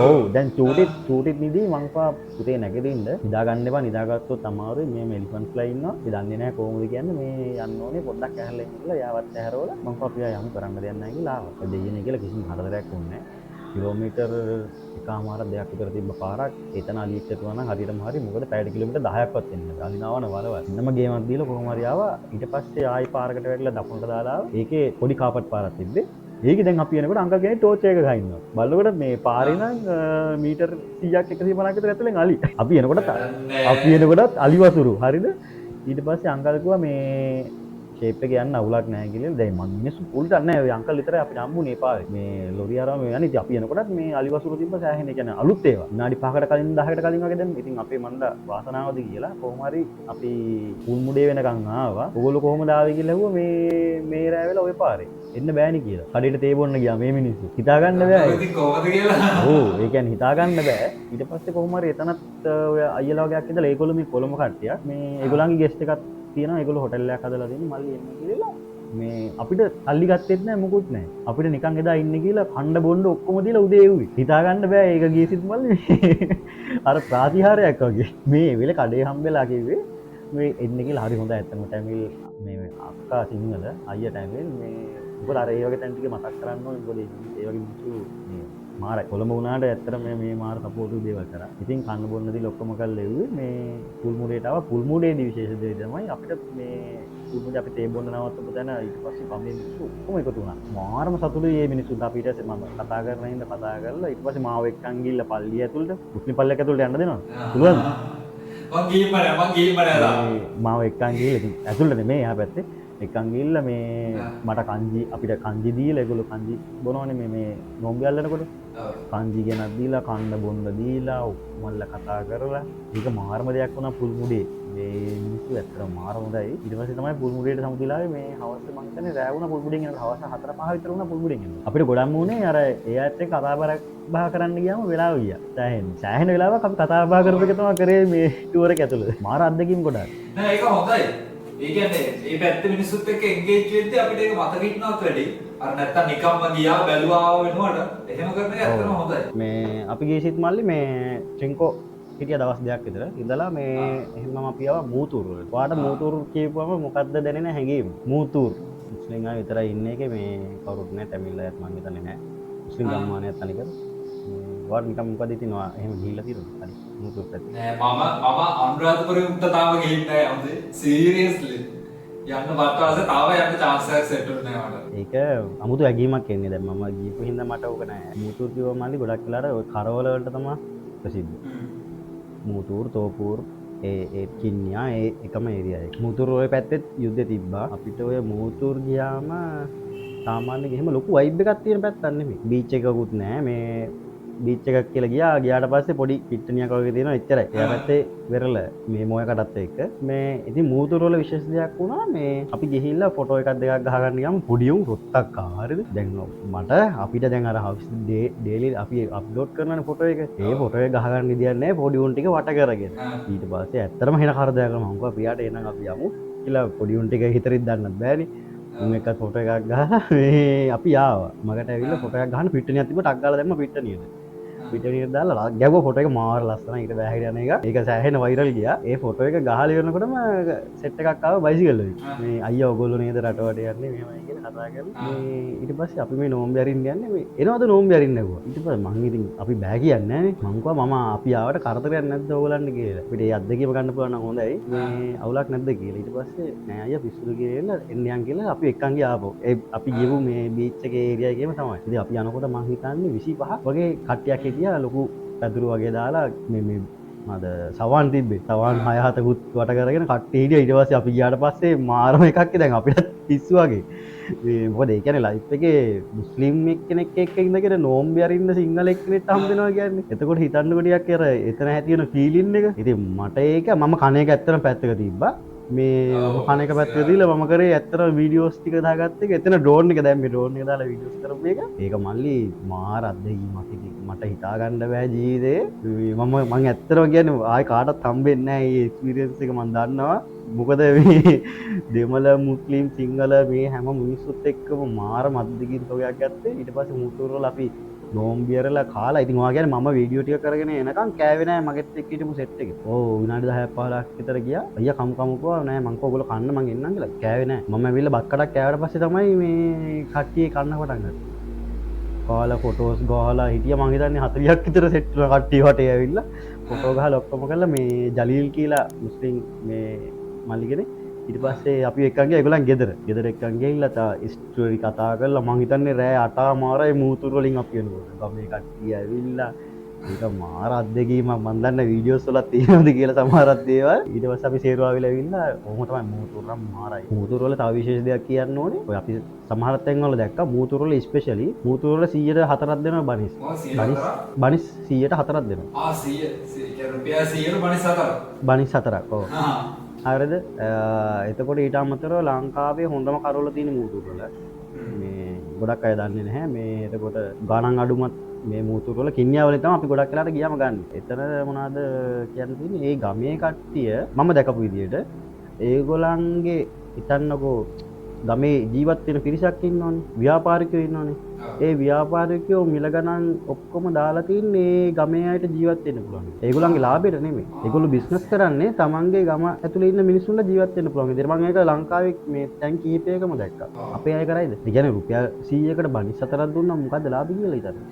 Speaker 1: ඔව් දැන් චූටිත් නිදී මං පා පුතේ නැගිටින්න නිදා ගන්න එපා. නිදාගත්තොත් අමාරුයි. මේ එලිෆන්ට්ස්ලා ඉන්නවා. ඒ දන්නේ නැහැ කොහොමද කියන්නේ මේ යන්න ඕනේ පොඩ්ඩක් ඇහැරලා ඉන්න කියලා යාවත් ඇහැරවලා මං පා පියා යමු කරන්න දෙයක් නැහැ කියලා ආවා. දෙයියනේ කියලා කිසිම හතරක් වුණේ නැහැ. කිලෝමීටර් එකමාරක් දෙයක් විතර තිබ්බ පාරක් එතන අලියෙක් ඇතුවා නම් හරියටම හරි මොකද පැයට කිලෝමීටර් 10ක්වත් එන්නේ නැහැ. අලිනාවන වලවල්. ඉන්නම ගේමක් දීලා කොහොම හරි ආවා. ඊට පස්සේ ආයි පාරකට වැටලා දකුණට දාලා ආවා. ඒකේ පොඩි කාපට් පාරක් තිබ්බේ. ඒකේ දැන් අපි එනකොට අංකල් කෙනෙක් ටෝච් එක ගහින්නවා. බලනකොට මේ පාරේ නම් මීටර් 100ක් 150ක් විතර ඇතුලෙන් අලි. අපි එනකොටත් අලි වතුරු. හරිද? ඊට පස්සේ අංකල් කිව්වා මේ ෂේප් එක යන්න අවුලක් නැහැ කියලා. දැන් මං මිනිස්සු පුල්ට නැහැ. ඔය අංකල් විතරයි අපිට හම්බුනේ පාරේ. මේ ලොරි ආරම යන්නේ. ඉතින් අපි එනකොටත් මේ අලි වසුරු තිබ්බ සෑහෙන කියන්නේ අලුත් ඒවා. විනාඩි 5කට කලින් 10කට කලින් වගේ දැන් ඉතින් අපේ මණ්ඩ වාසනාවද කියලා කොහොම හරි අපි පුල්මුඩේ වෙනකන් ආවා. ඔයගොල්ලෝ කොහොමද ආවේ කියලා ඇහුවා මේ රෑ වෙලා ඔය පාරේ. එන්න බෑනේ කියලා. කඩේට තේ බොන්න ගියා මේ මිනිස්සු. හිතා ගන්න බෑ.
Speaker 2: ඉතින් කොහොමද කියලා.
Speaker 1: ඔව් ඒ කියන්නේ හිතා ගන්න බෑ. ඊට පස්සේ කොහොම හරි එතනත් ඔය අයියලා වගේක් ඉඳලා ඒගොල්ලෝ මේ කොළඹ කට්ටියක් මේ ඒගොල්ලන්ගේ ගෙස්ට් එකක් තියෙනවා. ඒගොල්ලෝ හොටෙල් එකක් හදලා තියෙනවා. මල්ලි එන්න කියලා මේ අපිට සල්ලි ගත්තෙත් නැහැ මොකුත් නැහැ. අපිට නිකන් එදා ඉන්නේ කියලා කණ්ඩ බොණ්ඩ ඔක්කොම දීලා උදේ එව්වේ. හිතා ගන්න බෑ ඒක ගියසිට මල්ලි. අර ප්‍රාතිහාරයක් වගේ. මේ වෙලේ කඩේ හම්බෙලා කිව්වේ මේ එන්න කියලා හරි හොඳ ඇත්තම ටැමිල් මේ අක්කා සිංහල අයියා ටැමිල් මේ මොකද අර ඒ වගේ තැන් ටික මතක් කරන්න ඕනේ. මොකද ඒ වගේ මිනිස්සු මේ මාරයි. කොළඹ වුණාට ඇත්තට මේ මාර සපෝට් දේවල් කරා. ඉතින් කන්න බොන්න දි ඔක්කොම කරලා ලෙව්වේ මේ පුල්මුඩේට ආවා. පුල්මුඩේදී විශේෂ දේ තමයි අපිට මේ පුල්මුඩේ අපි තේ බොන්න නවත්තපු තැන ඊට පස්සේ කම්බේ මිනිස්සු ඔක්කොම එකතු වුණා. මාරම සතුටුයි මේ මිනිස්සුන්ට. අපිට මම කතා කරන හින්දා කතා කරලා ඊට පස්සේ මාව එක්කන් ගිහිල්ලා පල්ලිය ඇතුළට මුස්ලිම් පල්ලියක් ඇතුළට යන්න දෙනවද? පුළුවන්ද?
Speaker 2: මං ගිහින්
Speaker 1: මාව එක්කන් ගිහිල්ලා ඉතින් ඇතුළට නෙමෙයි එහා පැත්තේ එක්කන් ගිහිල්ලා මේ මට කංජි අපිට කංජි දීලා ඒගොල්ලෝ කංජි බොනවනේ මේ නොම්බි අල්ලනකොට කංජි ගෙනත් දීලා කන්න බොන්න දීලා මල්ලා කතා කරලා ඒක මාරම දෙයක් වුණා පුල්මුඩේ මේ මිනිස්සු ඇත්තටම මාරම හොඳයි ඊට පස්සේ තමයි පුල්මුඩේට සමුතිලාවේ මේ හවස මං හිතන්නේ රෑ වුණා පුල්මුඩෙන් එනකොට හවස 4-5 විතර වුණා පුල්මුඩෙන් එනකොට අපිට ගොඩක් වුණේ අර ඒ ඇත්ත එක්ක කතා බහ කරන්න ගියාම වෙලාව ගියා සෑහෙන වෙලාවක් අපි කතා බහ කරපු එක තමයි කරේ මේ ටුවර් එක ඇතුළේ මාර අත්දැකීම් ගොඩක්
Speaker 2: නෑ ඒක හොඳයි ඒ කියන්නේ මේ පැත්තේ මිනිස්සුත් එක්ක එන්ගේජ් වෙද්දී අපිට ඒක මතක ඉන්නවත් වැඩි. අර නැත්තම් නිකම්ම ගියා බැලුවා වෙනවට එහෙම කරන එක ඇත්තටම හොඳයි.
Speaker 1: මේ අපි ගියසිට මල්ලි මේ ට්‍රින්කෝ හිටිය දවස් දෙකක් විතර ඉඳලා මේ එහෙනම් අපි ආවා මූතුරු වලට. ඔයාට මූතුරු කියපුවම මොකද්ද දැනෙන හැඟීම? මූතුරු මුස්ලිම් අය විතරයි ඉන්නේ එකේ මේ කවුරුත් නැහැ තමිල් අයත් මම හිතන්නේ නැහැ. මුස්ලිම් ගම්මානයත් අනික. ඔයාට නිකන් මොකද ඉතිනවා එහෙම ගිහිල්ලා තියෙනවද? හරි. මූතුරු පැත්තේ.
Speaker 2: නෑ මම අනුරාධපුරෙට තාම ගිහින් නැහැ අමුදේ. සීරියස්ලි. යන්න බත්තාවසේ තාම යන්න chance එකක් සෙට් වෙන්නේ නැහැ මට.
Speaker 1: ඒක අමුතු ඇගීමක් එන්නේ දැන් මම ගිහපු හින්දා මට ඕක නෑ. මූතුරු කිව්වම මල්ලි ගොඩක් වෙලාට ඔය කරවල වලට තමයි ප්‍රසිද්ධ. මූතුරු තෝපූර් ඒ කින්යා ඒ එකම ඒරියා එක. මූතුරු ඔය පැත්තෙත් යුද්ධ තිබ්බා. අපිට ඔය මූතුරු ගියාම සාමාන්‍යයෙන් එහෙම ලොකු වයිබ් එකක් තියෙන පැත්තක් නෙමෙයි. බීච් එකකුත් නෑ මේ බීච් එකක් කියලා ගියාට පස්සේ පොඩි පිට්ටනියක් වගේ තියෙනවා එච්චරයි. එයා පැත්තේ වෙරළ මේ මොයකටත් එක්ක මේ ඉතින් මූතුරු වල විශේෂ දෙයක් වුණා මේ අපි ගිහිල්ලා ෆොටෝ එකක් දෙකක් ගහගන්න ගියාම පොඩි උන් රොත්තක් ආවා හරිද? දැන් මට අපිට දැන් අර හවුස් ඩේලි අපි අප්ලෝඩ් කරනනේ ෆොටෝ එක. ඒ ෆොටෝ එක ගහගන්න විදියක් නැහැ පොඩි උන් ටික වට කරගෙන. ඊට පස්සේ ඇත්තටම හෙන කරදරයක් කරනවා. මම කිව්වා පියාට එනං අපි යමු කියලා පොඩි උන් ටික හිතරින් දන්නත් බෑනේ. උන් එක්ක ෆොටෝ එකක් ගහලා මේ අපි ආවා. මගට ඇවිල්ලා ෆොටෝ එකක් ගහන්න පිට්ටනියක් තිබ්බ ටක් ගාලා දැම්ම පිට්ටනියට. පිටනියට දාලා ගැව්ව ෆොටෝ එක මාර ලස්සනයි. ඊට බෑහිර යන එක. ඒක සෑහෙන වෛරල් ගියා. ඒ ෆොටෝ එක ගහලා ඉවරනකොටම සෙට් එකක් ආවා බයිසිකල් වලින්. මේ අයියා ඔයගොල්ලෝ නේද රටවට යන්නේ මෙහෙමයි කියලා කතා කරලා. මේ ඊට පස්සේ අපි මේ නෝම්බි අරින්න යන්නේ මේ එනවද නෝම්බි අරින්න ඇහුවා. ඊට පස්සේ මං ඉතින් අපි බෑ කියන්නේ නෑනේ. මං කිව්වා මම අපි ආවට කරදරයක් නැද්ද ඕගොල්ලන්ට කියලා. අපිට ඒ අත්දැකීම ගන්න පුළුවන් නම් හොඳයි. මේ අවුලක් නැද්ද කියලා. ඊට පස්සේ නෑ අයියා පිස්සුද කියලා එන්නයන් කියලා අපි එක්කන් ගියාපෝ. ඒ අපි ගිහුව මේ බීච් එකේ ඒරියා එකේම තමයි. ඉතින් අපි යනකොට මං හිතන්නේ 25 වගේ කට්ටියක් හිටියා ලොකු පැදුරු වගේ දාලා මේ මද සවන් තිබ්බේ. සවන් 6-7කුත් වට කරගෙන කට්ටිය හිටියා. ඊට පස්සේ අපි ගියාට පස්සේ මාරම එකක් දැන් අපිට පිස්සු වගේ. මේ මොකද ඒ කියන්නේ ලයිෆ් එකේ මුස්ලිම් එක්කෙනෙක් එක්ක ඉඳගෙන නෝම්බි අරින්න සිංහල එක්කෙනෙක්ට හම්බ වෙනවා කියන්නේ. එතකොට හිතන්නකො ටිකක් අර එතන ඇති වෙන ෆීලින් එක. ඉතින් මට ඒක මම කණ එක ඇත්තටම පැත්තක තිබ්බා. මේ කණ එක පැත්තක දීලා මම කරේ ඇත්තටම වීඩියෝස් ටික දාගත්ත එක. එතන ඩ්‍රෝන් එක දැන් මේ ඩ්‍රෝන් එක දාලා වීඩියෝස් කරපු එක. ඒක මල්ලි මාර අත්දැකීමක් ඉතින්. මට හිතා ගන්න බෑ ජීවිතේ. මම ඇත්තටම කියන්නේ ආයි කාටවත් හම්බෙන්නේ නැහැ මේ එක්ස්පීරියන්ස් එක මම දන්නවා. මොකද මේ දෙමළ මුස්ලිම් සිංහල මේ හැම මිනිස්සුත් එක්කම මාර මද්දකින් තෝගයක් ගත්තේ. ඊට පස්සේ මුතුරු වල අපි නෝම්බි අරලා කාලා. ඉතින් ඔයා කියන්නේ මම වීඩියෝ ටික කරගෙන එනකන් කෑවේ නෑ මගෙත් එක්ක හිටපු සෙට් එකේ. ඕ විනාඩි 10ක් 15ක් විතර ගියා. අයියා කමු කිව්වා නෑ මං කෝ ඔයගොල්ලෝ කන්න මං එන්නම් කියලා. කෑවේ නෑ. මම ඇවිල්ලා බත් කඩක් කෑවට පස්සේ තමයි මේ කට්ටිය කන්න පටන් ගත්තේ. කාලා ෆොටෝස් ගහලා හිටියා මං හිතන්නේ 40ක් විතර සෙට් වල කට්ටිය වටේ ඇවිල්ලා ෆොටෝ ගහලා ඔක්කොම කරලා මේ ජලීල් කියලා මුස්ලිම් මේ මල්ලිගෙන ඊට පස්සේ අපි එක්කන් ගියා ඒගොල්ලන් ගෙදර එක්කන් ගිහිල්ලා තා ස්ටෝරි කතා කරලා මං හිතන්නේ රෑ 8 මාරයි මූතුරු වලින් අපි එනකොට ගමේ කට්ටිය ඇවිල්ලා ඒක මාර අත්දැකීමක් මන් දන්න වීඩියෝස් වල තියෙනවද කියලා සමහරක් දේවල් ඊට පස්සේ අපි සේරුවාවිල ඇවිල්ලා කොහොම තමයි මූතුරු නම් මාරයි මූතුරු වල තව විශේෂ දෙයක් කියන්න ඕනේ ඔය අපි සමහර තැන් වල දැක්කා මූතුරු වල ස්පෙෂලි මූතුරු වල 100ට 4ක් දෙනවා බනිස් 100ට 4ක් දෙනවා
Speaker 2: 100 රුපියල් 100ට බනිස් 4ක්
Speaker 1: බනිස් 4ක් ඔව් හරිද එතකොට ඊට අමතරව ලංකාවේ හොඳම කරවල තියෙන මූතුරු වල මේ ගොඩක් අය දන්නේ නැහැ මේ එතකොට ගණන් අඩුමත් මේ මූතුරු වල කින්නියා වලින් තමයි අපි ගොඩක් වෙලාට ගියාම ගන්න. එතන මොනවද කියන්න තියෙන්නේ? මේ ගමේ කට්ටිය මම දැකපු විදියට ඒගොල්ලන්ගේ හිතන්නකෝ ගමේ ජීවත් වෙන පිරිසක් ඉන්නවනේ. ව්‍යාපාරිකයෝ ඉන්නවනේ. ඒ ව්‍යාපාරිකයෝ මිල ගණන් ඔක්කොම දාලා තින්නේ ගමේ අයට ජීවත් වෙන්න පුළුවන්. ඒගොල්ලන්ගේ ලාභයට නෙමෙයි. ඒගොල්ලෝ බිස්නස් කරන්නේ තමන්ගේ ගම ඇතුලේ ඉන්න මිනිස්සුන්ට ජීවත් වෙන්න පුළුවන්. ඉතින් මම ඒක ලංකාවේ මේ තැන් කීපයකම දැක්කා. අපේ අය කරයිද? ඒ කියන්නේ රුපියල් 100කට බනිස් 4ක් දුන්නා මොකද්ද ලාභය කියලා හිතන්නේ?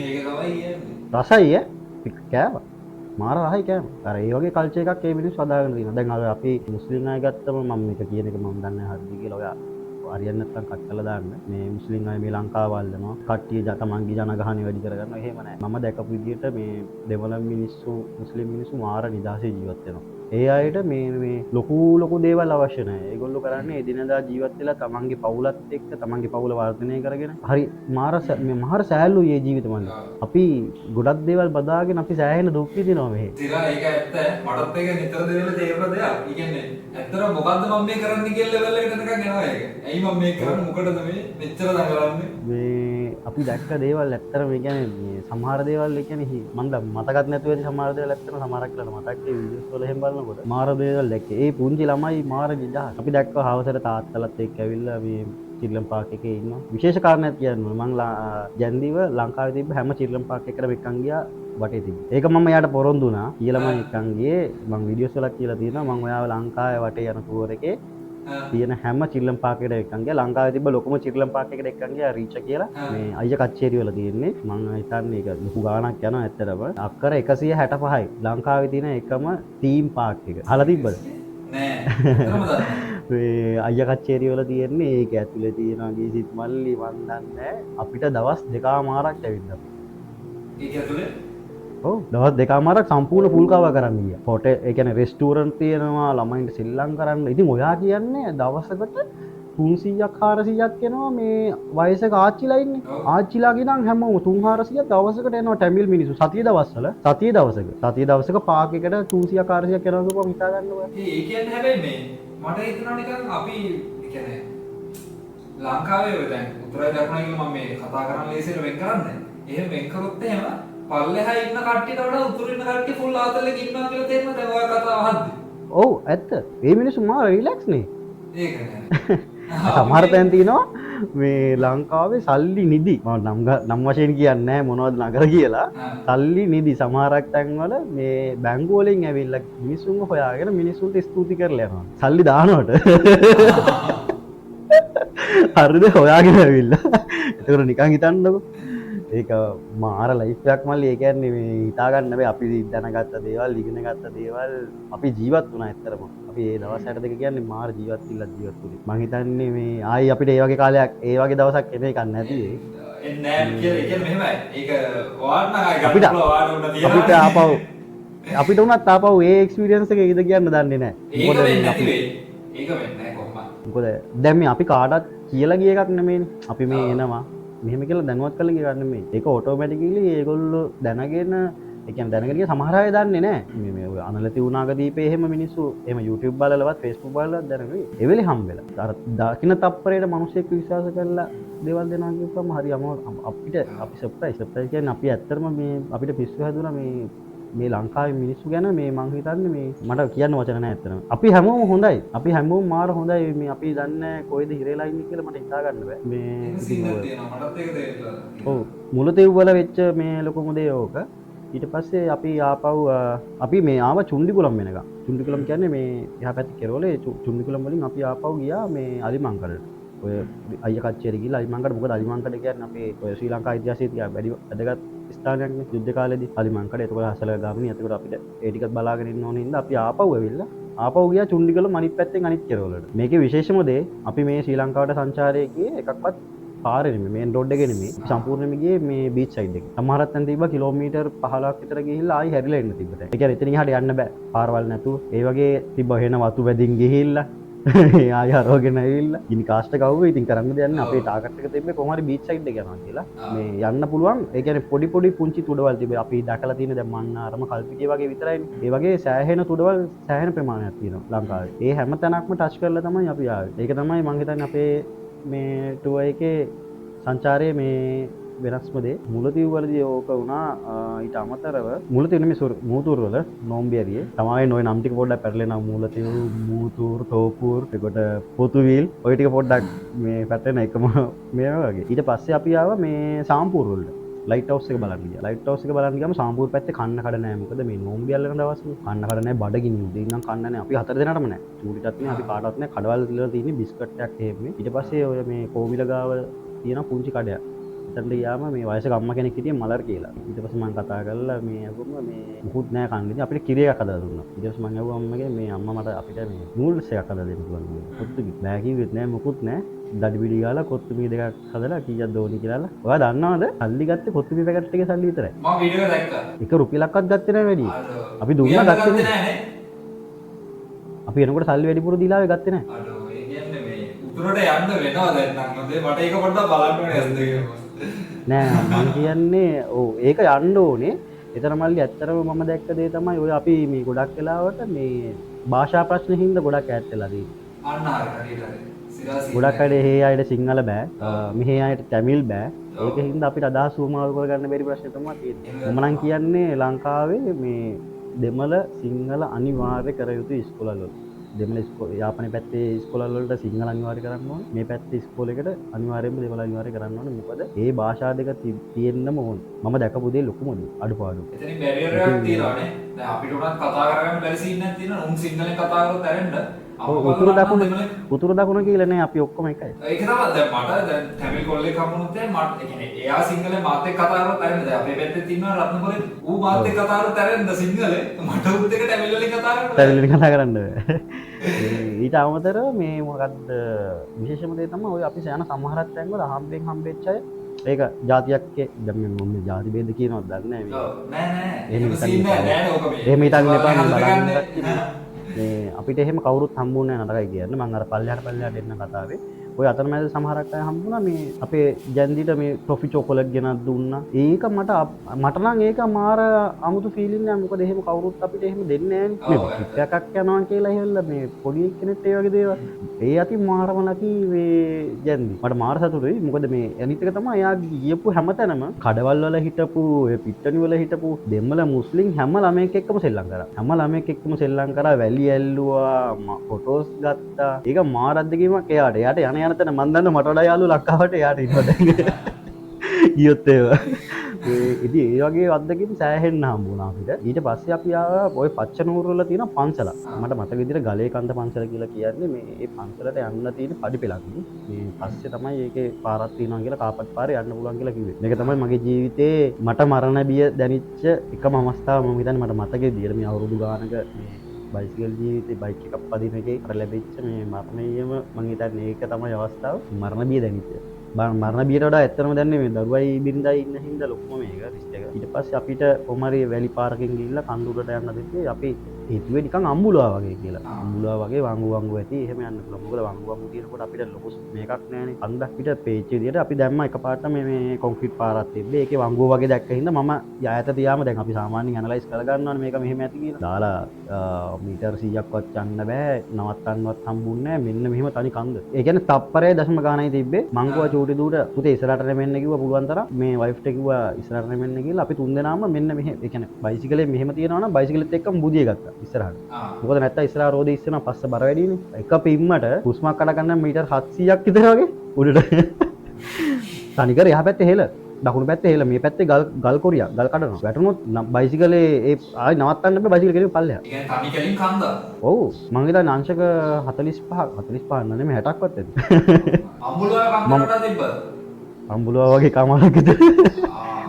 Speaker 2: ඒක තමයි කියන්නේ.
Speaker 1: රසයි ඈ. කෑවා. මාර රහයි කෑම. අර ඒ වගේ කල්චර් එකක් ඒ මිනිස්සු හදාගෙන තියෙනවා. දැන් අර අපි මුස්ලිම් අය ගත්තම මම මේක කියන එක මම දන්නේ නැහැ හරිද කියලා. ඔයා හරියන්නේ නැත්නම් කට් කරලා දාන්න. මේ මුස්ලිම් අය මේ ලංකාව වල්දනවා. කට්ටිය තමන්ගේ ජනගහනය වැඩි කරගන්නවා. එහෙම නැහැ. මම දැකපු විදිහට මේ දෙමළ මිනිස්සු මුස්ලිම් මිනිස්සු මාර නිදහසේ ජීවත් වෙනවා. ඒ අයට මේ ලොකු දේවල් අවශ්‍ය නැහැ. ඒගොල්ලෝ කරන්නේ එදිනදා ජීවත් වෙලා තමන්ගේ පවුලත් එක්ක තමන්ගේ පවුල වර්ධනය කරගෙන හරි මහර සෑහලුයි මේ ජීවිත මල්ල. අපි ගොඩක් දේවල් බදාගෙන අපි සෑහෙන දුක් විඳිනවා මෙහෙ.
Speaker 2: තිරා ඒක ඇත්ත. මටත් ඒක නිතර දෙවිල තේරෙන දෙයක්. ඒ කියන්නේ ඇත්තට මොකද්ද මම මේ කරන්නේ කියලා ලෙවල් එකට නිකන් එනවා ඒක. ඇයි මම මේ කරන්නේ මොකටද මේ මෙච්චර දඟලන්නේ? මේ අපි දැක්ක දේවල් ඇත්තට මේ කියන්නේ මේ සමහර දේවල් ඒ කියන්නේ මම මතකත් නැතුව ඇති සමහර දේවල් ඇත්තට සමහරක් කියලා මතක් ඒ වීඩියෝස් වල එහෙම බලනකොට මාර දේවල් දැක්කේ. ඒ පුංචි ළමයි මාර නිදහස්. අපි දැක්කා හවසට තාත්තලත් එක්ක ඇවිල්ලා මේ චිල්ලම් පාක් එකේ ඉන්නවා. විශේෂ කාරණයක් කියන්න ඕනේ. මම ජැන්දිව ලංකාවේ තිබ්බ හැම චිල්ලම් පාක් එකකටම එක්කන් ගියා වටේ තිබ්බ. ඒක මම එයාට පොරොන්දු වුණා. කියලා මම එක්කන් ගියේ. මම වීඩියෝස් වලක් කියලා තියෙනවා. මම ඔයාව ලංකාවේ වටේ යන ටුවර් එකේ තියෙන හැම චිල්ලම් පාක් එකකට එක්කන් ගියා. ලංකාවේ තිබ්බ ලොකුම චිල්ලම් පාක් එකට එක්කන් ගියා රීච් කියලා. මේ අයියා කච්චේරි වල තියෙන්නේ. මම හිතන්නේ ඒක ලොකු ගාණක් යනවා ඇත්තටම. අක්කර 165යි. ලංකාවේ තියෙන එකම තීම් පාක් එක. අහලා තිබ්බද? නෑ. අයිය කච්චේරි වල තියෙන්නේ ඒක ඇතුලේ තියෙනවා ගීසිත් මල්ලි මන් දන්නේ අපිට දවස් දෙකමාරක් ඇවිල්ලා. ඒක ඇතුලේ?
Speaker 1: ඔව් දවස් දෙකමාරක් සම්පූර්ණ ෆුල් කවර් කරන්න ගියා. හොටෙල් ඒ කියන්නේ රෙස්ටුරන්ට් තියෙනවා ළමයින්ට සෙල්ලම් කරන්න. ඉතින් ඔයා කියන්නේ දවසකට 300ක් 400ක් එනවා මේ වයසක ආච්චිලා ඉන්නේ. ආච්චිලාගේ නම් හැමෝම 300 400ක් දවසකට එනවා ටැමිල් මිනිස්සු. සතිය දවසක පාක් එකට 300ක් 400ක් එනවා කියපුවම හිතා ගන්න ඔය.
Speaker 2: ඒ කියන්නේ හැබැයි මේ මට හිතෙනවා නිකන් අපි ඒ කියන්නේ ලංකාවේ දැන් උතුරේ දකුණේ කියලා මම මේ කතා කරන්න ලේසියට වෙන් කරන්නේ. එහෙම වෙන් කරොත් එහෙම පල්ලෙහා ඉන්න කට්ටියට වඩා උතුරේ ඉන්න කට්ටිය ෆුල් ආතලෙක ඉන්නවා කියලා තේරෙනවා දැන් ඔය කතාව අහද්දි.
Speaker 1: ඔව් ඇත්ත. මේ මිනිස්සු මාර රිලැක්ස් නේ.
Speaker 2: ඒක නෑ.
Speaker 1: සමහර තැන් තියෙනවා මේ ලංකාවේ සල්ලි නිදි. මම නම් වශයෙන් කියන්නේ නැහැ මොනවද නගර කියලා. සල්ලි නිදි සමහරක් තැන්වල මේ බැංකුව වලින් ඇවිල්ලා මිනිස්සුන්ව හොයාගෙන මිනිස්සුන්ට ස්තුති කරලා යනවා. සල්ලි දානවට. හරිද හොයාගෙන ඇවිල්ලා. ඒක නිකන් හිතන්නකෝ. ඒක මාර ලයිෆ් එකක් මල්ලි. ඒ කියන්නේ මේ හිතා ගන්න බෑ අපි දැනගත්ත දේවල් ඉගෙන ගත්ත දේවල් අපි ජීවත් වුණා ඇත්තටම. අපි ඒ දවස් 62 කියන්නේ මාර ජීවත් වුණේ. මං හිතන්නේ මේ ආයි අපිට ඒ වගේ කාලයක් ඒ වගේ දවසක් එන එකක් නැති වෙයි.
Speaker 2: එන්නේ නැහැ කියලා. ඒ කියන්නේ මෙහෙමයි. ඒක ඔයාට නම් ආයි ගන්න පුළුවන් ඔයාට උන්න තියෙනවා.
Speaker 1: අපිට අපිට උනත් ආපහු ඒ එක්ස්පීරියන්ස් එක ඉද කියන්න දන්නේ නැහැ.
Speaker 2: ඒක වෙන්නේ නැති වෙයි. ඒක වෙන්නේ නැහැ කොහොමද?
Speaker 1: මොකද දැන් මේ අපි කාටවත් කියලා ගිය එකක් නෙමෙයිනේ. අපි මේ එනවා මෙහෙම කියලා දැනුවත් කරලා ගිය එකක් නෙමෙයි. ඒක ඔටෝමැටිකලි ඒගොල්ලෝ දැනගෙන ඒ කියන්නේ දැනගෙන ගිය සමහර අය දන්නේ නැහැ. මේ අනලති වුණාගදීපේ එහෙම මිනිස්සු එහෙම YouTube බලලවත් Facebook බලලවත් දැනගෙන ඒ වෙලේ හම්බෙලා. අර දකින්න තප්පරේට මිනිස්සෙක් විශ්වාස කරලා දේවල් දෙනවා කියපුවම හරි අපිට අපි සර්ප්‍රයිස් කියන්නේ අපි ඇත්තටම මේ අපිට පිස්සු හැදුනා මේ ලංකාවේ මිනිස්සු ගැන මේ මං හිතන්නේ මේ මට කියන්න වචන නැහැ ඇත්තටම. අපි හැමෝම හොඳයි. අපි හැමෝම මාර හොඳයි. මේ අපි දන්නේ කොයිද හිරේලා ඉන්නේ කියලා මට හිතා ගන්න බෑ. මේ
Speaker 2: මටත් ඒක තේරෙලා.
Speaker 1: ඔව් මුලතෙව් වල වෙච්ච මේ ලොකුම දේ ඕක. ඊට පස්සේ අපි ආපහු අපි මේ ආව චුන්ඩිකුලම් වෙනකම්. චුන්ඩිකුලම් කියන්නේ මේ එහා පැත්තේ කෙරවලේ චුන්ඩිකුලම් වලින් අපි ආපහු ගියා මේ අලිමංකඩට. ඔය අයියා කච්චේරි ගිහලා අලිමංකඩ මොකද අලිමංකඩ කියන්නේ අපේ ඔය ශ්‍රී ලංකා ඉතිහාසයේ තියා වැඩි වැදගත් ස්ථානයක් නේ යුද්ධ කාලේදී අලිමංකඩ. ඒකවල හසල ගාමිණී. ඒකට අපිට ඒ ටිකත් බලාගෙන ඉන්න ඕනේ හින්දා අපි ආපහු ඇවිල්ලා ආපහු ගියා චුන්ඩිකුලම් අනිත් පැත්තෙන් අනිත් කෙරවලට. මේකේ විශේෂම දේ අපි මේ ශ්‍රී ලංකාවට සංචාරයේ ගියේ එකක්වත් පාරේ නෙමෙයි මේන් රෝඩ් එකේ නෙමෙයි සම්පූර්ණයෙන්ම ගියේ මේ බීච් සයිඩ් එකේ. සමහරක් තැන් තිබ්බා කිලෝමීටර් 15ක් විතර ගිහිල්ලා ආයි හැරිලා එන්න තිබ්බට. ඒ කියන්නේ එතනින් එහාට යන්න බෑ. පාරවල් නැතුව. ඒ වගේ තිබ්බා වෙන වතු වැදින් ගිහිල්ලා ආය අරගෙන ඇවිල්ලා ඉනි කාස්ට් එක આવුවා. ඉතින් කරන්න දෙයක් නැහැ. අපේ ටාගට් එක තිබ්බේ කොහොම හරි බීච් සයිඩ් එක යනවා කියලා. මේ යන්න පුළුවන්. ඒ කියන්නේ පොඩි පුංචි තුඩවල් තිබ්බේ. අපි දැකලා තියෙන දැන් මන්නාරම කල්පිටිය වගේ විතරයිනේ. ඒ වගේ සෑහෙන තුඩවල් සෑහෙන ප්‍රමාණයක් තියෙනවා ලංකාවේ. ඒ හැම තැනක්ම ටච් කරලා තමයි අපි ආවේ. ඒක තමයි මම හිතන්නේ අපේ මේ ටුවර් එකේ සංචාරයේ මේ වෙනස්ම දේ මුලතිව් වලදී ඕක වුණා ඊට අමතරව මුලතිව් නෙමෙයි මූතුරු වල නොම්බියරියේ තමයි නොයි නම් ටික පොඩ්ඩක් පැටලෙනවා මුලතිව් මූතුරු තෝපුර ඒකට පොතුවිල් ඔය ටික පොඩ්ඩක් මේ පැටලෙන එකම මේ වගේ ඊට පස්සේ අපි ආවා මේ සාම්පූර් වලට ලයිට් හවුස් එක බලන්න ගියා ලයිට් හවුස් එක බලන්න ගියාම සාම්පූර් පැත්තේ කන්න කඩ නැහැ මොකද මේ නොම්බිය අල්ලන දවස්වල කන්න කඩ නැහැ බඩගිනි උදේ ඉඳන් කන්න නැහැ අපි හතර දෙනාටම නැහැ චූටිටත් නැහැ අපි කාටවත් නැහැ කඩවල් තියලා තියෙන්නේ බිස්කට් එකක් එහෙම ඊට පස්සේ ඔය මේ කෝමිල ගාව තියෙන පුංචි කඩයක් එතනට ගියාම මේ වයසක අම්මා කෙනෙක් හිටියේ මලර් කියලා ඊට පස්සේ මම කතා කරලා මේ අගොම මේ මුකුත් නැහැ කන්න ඉතින් අපිට කිරි එකක් හදලා දුන්නා ඊට පස්සේ මම ඇහුවා අම්මගේ මේ අම්මා මට අපිට මේ නූඩ්ල්ස් එකක් හදලා දෙන්න පුළුවන් කියලා කොත්තු බෑ කිව්වෙත් නැහැ මුකුත් නැහැ දඩි පිටි ගාලා කොත්තු මී දෙකක් හදලා කීයක් දෝනි කියලා. ඔයා දන්නවද? සල්ලි ගත්තේ කොත්තු මී පැකට් එකේ සල්ලි විතරයි.
Speaker 2: මම වීඩියෝ එක දැක්කා.
Speaker 1: එක රුපියලක්වත් ගත්තේ නැහැ වැඩි. අපි දුන්නා ගත්තේ නැහැ. අපි එනකොට සල්ලි වැඩිපුර දීලා ආවේ ගත්තේ නැහැ.
Speaker 2: අඩෝ ඒ කියන්නේ මේ උතුරට යන්න වෙනවා දැන් නම් මොකද මට ඒක පොඩ්ඩක් බලන්න ඕනේ ඇස් දෙකම.
Speaker 1: නෑ මම කියන්නේ ඔව් ඒක යන්න ඕනේ. එතන මල්ලි ඇත්තටම මම දැක්ක දේ තමයි ඔය අපි මේ ගොඩක් වෙලාවට මේ භාෂා ප්‍රශ්න හින්දා ගොඩක් ඈත් වෙලා තියෙන්නේ.
Speaker 2: අන්න හරියට.
Speaker 1: ගොඩක් අය ඒ අයට සිංහල බෑ මෙහි අයට තැමිල් බෑ ඒක හින්දා අපිට අදහස් සුවමාරු කරගන්න බැරි ප්‍රශ්න තමයි තියෙන්නේ මම නම් කියන්නේ ලංකාවේ මේ දෙමළ සිංහල අනිවාර්ය කර යුතු ඉස්කෝලවල දෙමළ යාපනයේ පැත්තේ ඉස්කෝලවල වලට සිංහල අනිවාර්ය කරන්න ඕනේ මේ පැත්තේ ඉස්කෝලේකට අනිවාර්යයෙන්ම දෙමළ අනිවාර්ය කරන්න ඕනේ මොකද ඒ භාෂා දෙක තියෙන්නම ඕනේ මම දැකපු දේ ලොකුම අඩුපාඩු
Speaker 2: එතනින් බැරියර් එකක් තියෙනවානේ දැන් අපිට උනත් කතා කරගන්න බැරි සීන් එකක් තියෙනවා උන් සිංහලෙන් කතා කරොත් ඇරෙන්න
Speaker 1: උතුරු දකුණ කියලා නේ අපි ඔක්කොම එකයි.
Speaker 2: ඒක තමයි දැන් මට දැන් තමිල් කොල්ලෙක් හම්බුනොත් දැන් මට ඒ කියන්නේ එයා සිංහලෙන් මාත් එක්ක කතා කරලා තැරෙන්න දැන් අපේ පැත්තේ තියෙනවා රත්නපුරේ ඌ මාත් එක්ක කතා කරලා තැරෙන්න සිංහලෙන් මට උත් එක්ක තමිල් වලින් කතා කරන්න
Speaker 1: තමිල් වලින් කතා කරන්න ඊට අමතරව මේ මොකද්ද විශේෂම දේ තමයි ඔය අපි යන සමහරක් තැන්වල හම්බෙච්ච අය ඒක ජාතියක් දැන් මම මේ ජාති ભેද කියනවද දන්නේ
Speaker 2: නැහැ එහෙම සීන් නැහැ ඕක මේ
Speaker 1: එහෙම හිතන්න එපා මම බලන්න මේ අපිට එහෙම කවුරුත් හම්බුන්නේ නැහැ නරකයි කියන්නේ මම අර පල්ලෙහාට එන්න කතාවේ ඔය අතරමැද සමහරක් අය හම්බුණා මේ අපේ ජැන්දිට මේ ටොෆි චොකලට් ගෙනත් දුන්නා ඒක මට නම් ඒක මාර අමුතු ෆීලින් නෑ මොකද එහෙම කවුරුත් අපිට එහෙම දෙන්නේ නෑනේ මේ ටිකක් යනවා කියලා එහෙල්ල මේ පොඩි කෙනෙක්ට ඒ වගේ දේවල් ඒ අතින් මාරම නැති මේ ජැන්දි මට මාර සතුටුයි මොකද මේ අනිත් එක තමයි එයා ගියපු හැමතැනම කඩවල් වල හිටපු ඒ පිට්ටනි වල හිටපු දෙමළ මුස්ලිම් හැම ළමයෙක් එක්කම සෙල්ලම් කරා හැම ළමයෙක් එක්කම සෙල්ලම් කරා වැලි ඇල්ලුවා ෆොටෝස් ගත්තා ඒක මාර අත්දැකීමක් එයාට යන යනතන මන් දන්න මට වඩා යාළුවෝ ලංකාවට එයාට ඉන්නවා දැන් ගියොත් ඒවා ඉතින් ඒ වගේ අත්දැකීම් සෑහෙන්න හම්බුණා අපිට ඊට පස්සේ අපි ආවා ඔය පච්චනූර වල තියෙන පන්සල මට මතක විදිහට ගලේ කන්ද පන්සල කියලා කියන්නේ මේ ඒ පන්සලට යන්න තියෙන පඩි පෙළක් මේ පස්සේ තමයි ඒකේ පාරක් තියෙනවා කියලා කාපට් පාරේ යන්න පුළුවන් කියලා කිව්වේ මේක තමයි මගේ ජීවිතේ මට මරණ බිය දැනිච්ච එකම අවස්ථාව මම හිතන්නේ මට මතකේ දියර මේ අවුරුදු ගානක මේ බයිසිකල් ජීවිතේ බයික් එකක් පදින එකේ අර ලැබිච්ච මේ මරණීයම මම හිතන්නේ ඒක තමයි අවස්ථාව මරණ බිය දැනිච්ච මරණ බියට වඩා ඇත්තටම දැන්නේ මේ දරුවයි බිරිඳයි ඉන්න හින්දා ලොකුම මේක රිස්ක් එක ඊට පස්සේ අපිට කොහමරි වැලි පාරකින් ගිහිල්ලා කඳුරට යන්න දෙන්නේ අපි හිතුවේ නිකන් අම්බුලා වගේ කියලා අම්බුලා වගේ වංගු ඇති එහෙම යන්න පුළුවන් මොකද වංගු තියෙනකොට අපිට ලොකු මේකක් නැහැනේ අන්දක් පිට පේච් විදියට අපි දැම්ම එකපාරට මේ කොන්ක්‍රීට් පාරක් තිබ්බේ ඒකේ වංගු වගේ දැක්ක හින්දා මම යායත තියාම දැන් අපි සාමාන්‍යයෙන් ඇනලයිස් කරගන්නවනේ මේක මෙහෙම ඇති කියලා දාලා මීටර් 100ක්වත් යන්න බෑ නවත්තන්නවත් හම්බුන්නේ නැහැ මෙන්න මෙහෙම තනි කන්ද ඒ කියන්නේ තප්පරේ දශම ගානයි තිබ්බේ මං ගුවා චූටි දුවට පුතේ ඉස්සරහට නෙමෙන්න කිව්වා පුළුවන් තරම් මේ වයිෆ්ට කිව්වා ඉස්සරහට නෙමෙන්න කියලා අපි තුන් දෙනාම මෙන්න මෙහෙ ඒ කියන්නේ බයිසිකලේ මෙහෙම තියනවා නම් බයිසිකලෙත් එක්කම බුදිය ගත්තා ඉස්සරහට මොකද නැත්තම් ඉස්සරහ රෝදේ ඉස්සෙනවා පස්ස බර වැඩිනේ එක පිම්මට හුස්මක් කඩ ගන්න මීටර් 700ක් විතර වගේ උඩට තනිකර එහා පැත්තේ හෙල දකුණු පැත්තේ හෙල මේ පැත්තේ ගල් කොරියක් ගල් කඩනවා වැටුනොත් බයිසිකලේ ඒ ආයි නවත්තන්න බෑ බයිසිකල කෙලින් පල්ලෙහා
Speaker 2: ඒ කියන්නේ තනි කෙලින් කන්ද
Speaker 1: ඔව් මං හිතන්නේ අංශක 45 නෙමෙයි 60ක්වත් ඇති
Speaker 2: අම්බුලා කන්දට තිබ්බ
Speaker 1: අම්බුලා වගේ කමාවක් විතර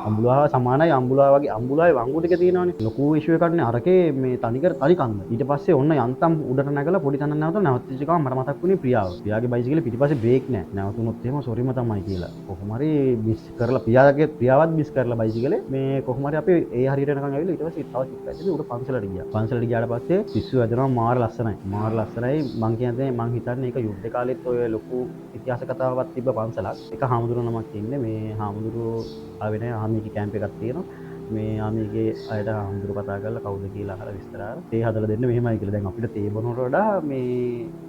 Speaker 1: අම්බුලා සමානයි අම්බුලා වගේ අම්බුලාවේ වංගු ටික තියෙනවනේ ලොකු ඉෂුව එකක් නේ අරකේ මේ තනිකර තනි කන්ද ඊට පස්සේ ඔන්න යන්තම් උඩට නැගලා පොඩි තැනක් නැවතිච්ච ගමන් මට මතක් වුණේ ප්‍රියාගේ බයිසිකලේ පිටිපස්සේ බ්‍රේක් නැහැ නැවතුනොත් එහෙම සොරිම තමයි කියලා කොහොම හරි මිස් කරලා ප්‍රියාවත් මිස් කරලා බයිසිකලේ මේ කොහොම හරි අපි ඒ හරියට යනකම් ඇවිල්ලා ඊට පස්සේ තව සිත් පැත්තේ උඩ පන්සලට ගියාට පස්සේ පිස්සු වැදෙනවා මාර ලස්සනයි මං කියන්නේ මං හිතන්නේ ඒක යුද්ධ කාලෙත් ඔය ලොකු ඉතිහාස කතාවක් තිබ්බ පන්සලක් එක හාමුදුරුවෝ නමක් ඉන්නේ මේ හාමුදුරුවෝ ආවේ නැහැ ආමිගේ කැම්ප් එකක් තියෙනවා මේ ආමිගේ අයට හාමුදුරුවෝ කතා කරලා කවුද කියලා අහලා විස්තර අරන් තේ හදලා දෙන්න මෙහෙමයි කියලා දැන් අපිට තේ බොනවට වඩා මේ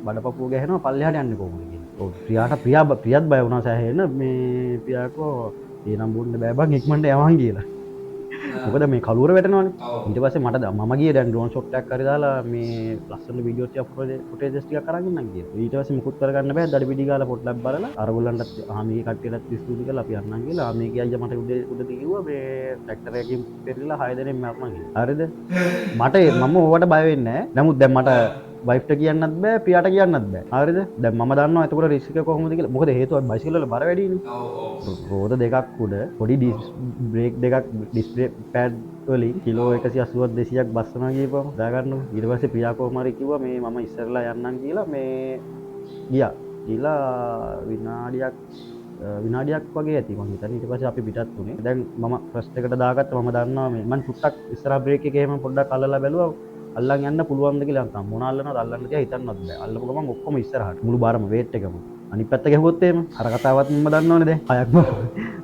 Speaker 1: බඩපපුව ගහනවා පල්ලෙහාට යන්නේ කොහොමද කියලා ඔව් ප්‍රියත් බය වුණා සෑහෙන මේ ප්‍රියාකෝ ඒ නම් බොන්න බෑ බං ඉක්මනට යවන් කියලා. මොකද මේ කළුවර වැටෙනවනේ.
Speaker 2: ඔව්.
Speaker 1: ඊට පස්සේ මට මම ගියේ දැන් ඩ්‍රෝන් ෂොට් එකක් හරි දාලා මේ ලස්සන වීඩියෝ ටිකක් ෆුටේජස් ටිකක් අරන් ඉන්නම් කියලා. ඊට පස්සේ මුකුත් කරගන්න බෑ දඩ පිටි ගාලා පොඩ්ඩක් බලලා අරගොල්ලන්ටත් ආමීගේ කට්ටියටත් ස්තුති කරලා අපි යන්නම් කියලා. ආමීගේ අයියා මට උඩ කිව්වා මේ ට්‍රැක්ටර් එකකින් පෙරලිලා 6 දෙනෙක් මරනවා කියලා. හරිද? මට මම ඕවට බය වෙන්නේ නැහැ. නමුත් දැන් මට වයිෆ්ට කියන්නත් බෑ පියාට කියන්නත් බෑ. හරිද? දැන් මම දන්නවා එතකොට රිස්ක් එක කොහොමද කියලා. මොකද හේතුව බයිසිකල් වල බර වැඩිනේ. රෝද දෙකක් උඩ පොඩි බ්‍රේක් දෙකක් ඩිස්ප්ලේ පෑඩ් වලින් කිලෝ 180ක් 200ක් බස්සනවා කියපුවම දාගන්නවා. ඊට පස්සේ පියා කොහොම හරි කිව්වා මේ මම ඉස්සරලා යන්නම් කියලා මේ ගියා. ගිහලා විනාඩියක් වගේ ඇති මං හිතන්නේ. ඊට පස්සේ අපි පිටත් උනේ. දැන් මම ෆස්ට් එකට දාගත්ත මම දන්නවා මේ මං චුට්ටක් ඉස්සරහා බ්‍රේක් එකේ එහෙම පොඩ්ඩක් අල්ලලා බැලුවා. අල්ලන් යන්න පුළුවන්ද කියලා අන්තම් මොන අල්ලනවද අල්ලන්න තියා හිතන්නවත් බෑ. අල්ලපු ගමන් ඔක්කොම ඉස්සරහට මුළු බාරම වේට් එකම. අනිත් පැත්ත ගැහුවොත් එහෙම අර කතාවත් මම දන්නවනේ දැන්. හයක්ම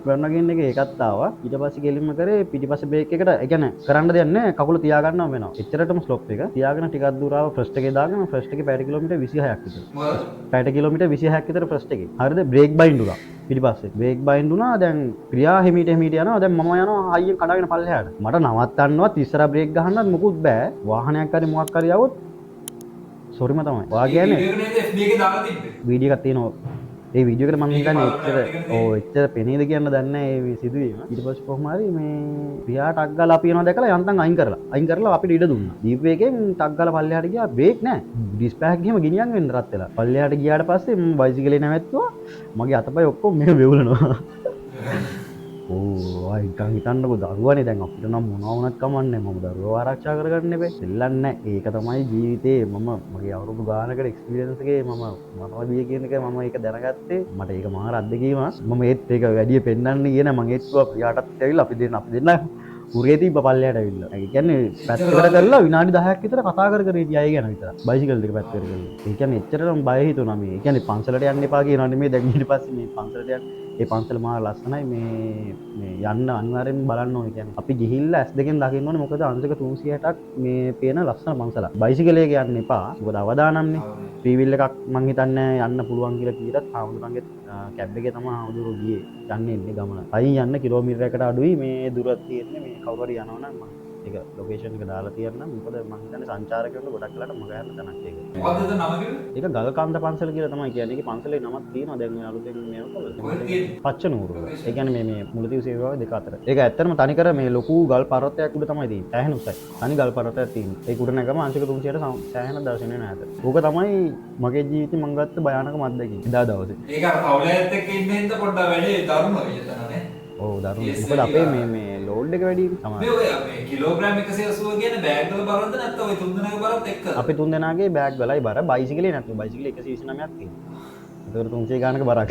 Speaker 1: ගන්න ගින්න එක ඒකත් ආවා. ඊට පස්සේ ගෙලින්ම කරේ පිටිපස්සේ බ්‍රේක් එකට ඒ කියන්නේ කරන්න දෙයක් නැහැ. කකුල තියාගන්නව වෙනවා. එච්චරටම ස්ලොප් එක. තියාගෙන ටිකක් දුර ආව ෆස්ට් එකේ දාගෙන ෆස්ට් එකේ පැය කිලෝමීටර් 26ක් විතර. පැය කිලෝමීටර් 26ක් විතර ෆස්ට් එකේ. හරිද? බ්‍රේක් බයින්ඩ් උනා. පිටිපස්සේ බ්‍රේක් බයින්ඩ් උනා. දැන් ක්‍රියා හිමීට යනවා. දැන් මම යනවා හයියෙන් කඩාගෙන පල්ලෙහාට. මට නවත්තන්නවත් ඉස්සරහා බ්‍රේක් ගහන්නවත් මොකුත් බෑ. වාහනයක් හරි මොකක් හරි આવොත් සෝරිම තමයි. ඔයා කියන්නේ වීඩියෝ එකක් තියෙනවා. ඒ වීඩියෝ එකට මම හිතන්නේ එච්චර පෙනේද කියන්න දන්නේ නැහැ මේ සිදුවීම. ඊට පස්සේ කොහොම හරි මේ පියාට ටක් ගාලා අපි යනවා දැකලා යන්තම් අයින් කරලා අපිට ඉඩ දුන්නා. දීප් එකෙන් ටක් ගාලා පල්ලෙහාට ගියා බ්‍රේක් නැහැ. ඩිස්පෑක් ගිහම ගිනියන් වෙන්න රත් වෙලා. පල්ලෙහාට ගියාට පස්සේ මම බයිසිකලේ නැවැත්තුවා. මගේ අතපය ඔක්කොම මෙහෙ වෙවුලනවා. ඕ අයිකන් හිතන්නකෝ දරුවනේ දැන් අපිට නම් මොනවා වුණත් කමන්නේ මම දරුවව ආරක්ෂා කරගන්න එපේ දෙල්ලන්නේ ඒක තමයි ජීවිතේ මගේ අවුරුදු ගානකට එක්ස්පීරියන්ස් එකේ මම මනෝවිය කියන එක මම ඒක දැනගත්තේ මට ඒක මාර අත්දැකීමක් මම ඒත් ඒක වැඩි පෙන්වන්න කියන මම ඒත්තුවා පියාටත් ඇවිල්ලා අපි දෙන්න උරේ තිබ්බ පල්ලෙහාට ඇවිල්ලා. ඒ කියන්නේ පැත්තකට කරලා විනාඩි 10ක් විතර කතා කර කර හිටියා ඒ ගැන විතර. බයිසිකල් දෙක පැත්තකට කරලා. ඒ කියන්නේ එච්චරටම බය හිතුණා මේ. ඒ කියන්නේ පන්සලට යන්න එපා කියනවා නෙමෙයි දැන් ඊට පස්සේ මේ පන්සලට යන්න. ඒ පන්සල මාර ලස්සනයි මේ යන්න අනිවාර්යෙන් බලන්න ඕනේ. කියන්නේ අපි ගිහිල්ලා S2 දෙකෙන් දකින්න ඕනේ මොකද අංශක 360ක් මේ පේන ලස්සන පන්සලක්. බයිසිකලයක යන්න එපා. මොකද අවදානම්නේ. ත්‍රී වීල් එකක් මං හිතන්නේ යන්න පුළුවන් කියලා කීරත් ආමුදුරන්ගේ කැබ් එකේ තමයි ආමුදුරු ගියේ. යන්නේ ඉන්නේ ගමන. අයින් යන්න කිලෝමීටරයකට අඩුයි මේ දුරක් තියෙන්නේ මේ කවුරු හරි යනවා නම් මම ඒක ලොකේෂන් එක දාලා තියන්නම්. මොකද මං හිතන්නේ සංචාරකයන්ට ගොඩක් වෙලාට මග යන්න තැනක් ඒක.
Speaker 2: මොකද්ද නම කිව්වේ? ඒක
Speaker 1: ගල්කාන්ත පන්සල කියලා තමයි කියන්නේ. ඒකේ පන්සලේ නමක් තියෙනවා දැන් මේ අලුතෙන් මේක කළා. පච්චනූරු. ඒ කියන්නේ මේ මුලතිව් සේවාවේ දෙක අතර. ඒක ඇත්තටම තනිකර මේ ලොකු ගල් පර්වතයක් උඩ තමයි තියෙන්නේ. සෑහෙන උසයි. තනි ගල් පර්වතයක් තියෙනවා. ඒක උඩ නැගම අංශක 300ට සෑහෙන දර්ශනය නැහැද. ඕක තමයි මගේ ජීවිතේ මං ගත්ත භයානකම අත්දැකීම. එදා දවසේ.
Speaker 2: ඒක අර කවුලයත් එක්ක ඉන්නේ හින්දා පොඩ්ඩක් වැඩි දරුණුයි එතනනේ.
Speaker 1: ඔව් දරුණුයි. මොකද අපේ මේ ලෝඩ් එක වැඩි තමයි.
Speaker 2: මේ ඔය මේ කිලෝග්‍රෑම් 180 කියන බෑග් වල බරවද නැත්නම් ඔය තුන් දෙනාගේ බරත් එක්ක?
Speaker 1: අපි තුන් දෙනාගේ බෑග් වලයි බර බයිසිකලේ නැත්නම් බයිසිකලේ 129ක් තියෙනවා. ඒතකොට 300 ගානක බරක්.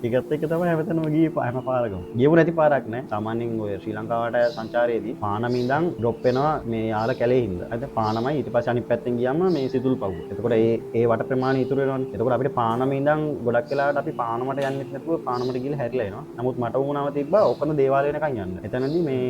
Speaker 1: ඒකත් එක්ක තමයි හැමතැනම ගියේ හැම පාරකම. ගියපු නැති පාරක් නෑ. සාමාන්‍යයෙන් ඔය ශ්‍රී ලංකාවට සංචාරයේදී පානම ඉඳන් ඩ්‍රොප් වෙනවා මේ යාල කැලේ හින්දා. හරිද? පානමයි ඊට පස්සේ අනිත් පැත්තෙන් ගියාම මේ සිතුල් පව්ව. එතකොට ඒ වට ප්‍රමාණය ඉතුරු වෙනවනේ. එතකොට අපිට පානම ඉඳන් ගොඩක් වෙලාවට අපි පානමට යන්නෙත් නැතුව පානමට ගිහලා හැරිලා එනවා. නමුත් මට වුණාම තිබ්බා ඔක්කොම දේවාලය වෙනකන් යන්න. එතනදී මේ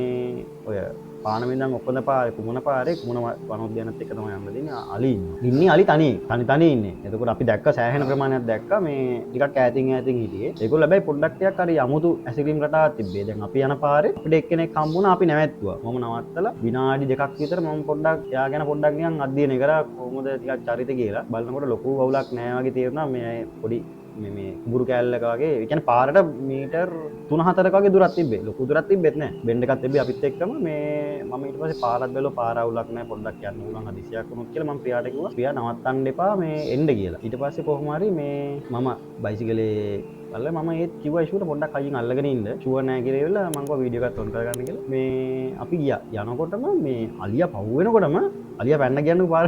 Speaker 1: ඔය පානමින්දන් ඔක්කොම පාරේ කුමන වනෝද්‍යානත් එක්ක තමයි යන්න දෙන්නේ. අලි ඉන්නේ අලි තනි ඉන්නේ. එතකොට අපි දැක්ක සෑහෙන ප්‍රමාණයක් දැක්කා මේ ටිකක් ඈතින් හිටියේ. ඒගොල්ලෝ හැබැයි පොඩ්ඩක් ටිකක් හරි යමුතු ඇසිරීම් රටාවක් තිබ්බේ. දැන් අපි යන පාරේ අපිට එක්කෙනෙක් හම්බුණා අපි නැවැත්තුවා. මම නවත්තලා විනාඩි 2ක් විතර මම පොඩ්ඩක් එයා ගැන පොඩ්ඩක් නිකන් අධ්‍යයනය කරා කොහොමද ටිකක් චරිත කියලා. බලනකොට ලොකු වවුලක් නෑ වගේ තේරුණා. මේ පොඩි මේ කුඹුරු කෑල්ලක වගේ ඒ කියන්නේ පාරට මීටර් 3-4ක වගේ දුරක් තිබ්බේ. ලොකු දුරක් තිබ්බෙත් නෑ. බෙන්ඩ් එකක් තිබ්බේ අපිත් එක්කම මේ මම ඊට පස්සේ පාරක් බැලුවා පාර අවුලක් නෑ පොඩ්ඩක් යන්න උනන් හදිසියක් වුණොත් කියලා මම ප්‍රියාට කිව්වා. ප්‍රියා නවත්තන්න එපා මේ එන්න කියලා. ඊට පස්සේ කොහොම හරි මේ මම බයිසිකලේ අල්ල මම ඒත් කිව්වා ෂුවට පොඩ්ඩක් අයින් අල්ලගෙන ඉන්න. ෂුවර් නෑ කියලා ඉවරලා මම කිව්වා වීඩියෝ එකත් ඔන් කරගන්න කියලා. මේ අපි ගියා. යනකොටම මේ අලියා පව් වෙනකොටම අලියා පැන්න ගියන්නු පාර.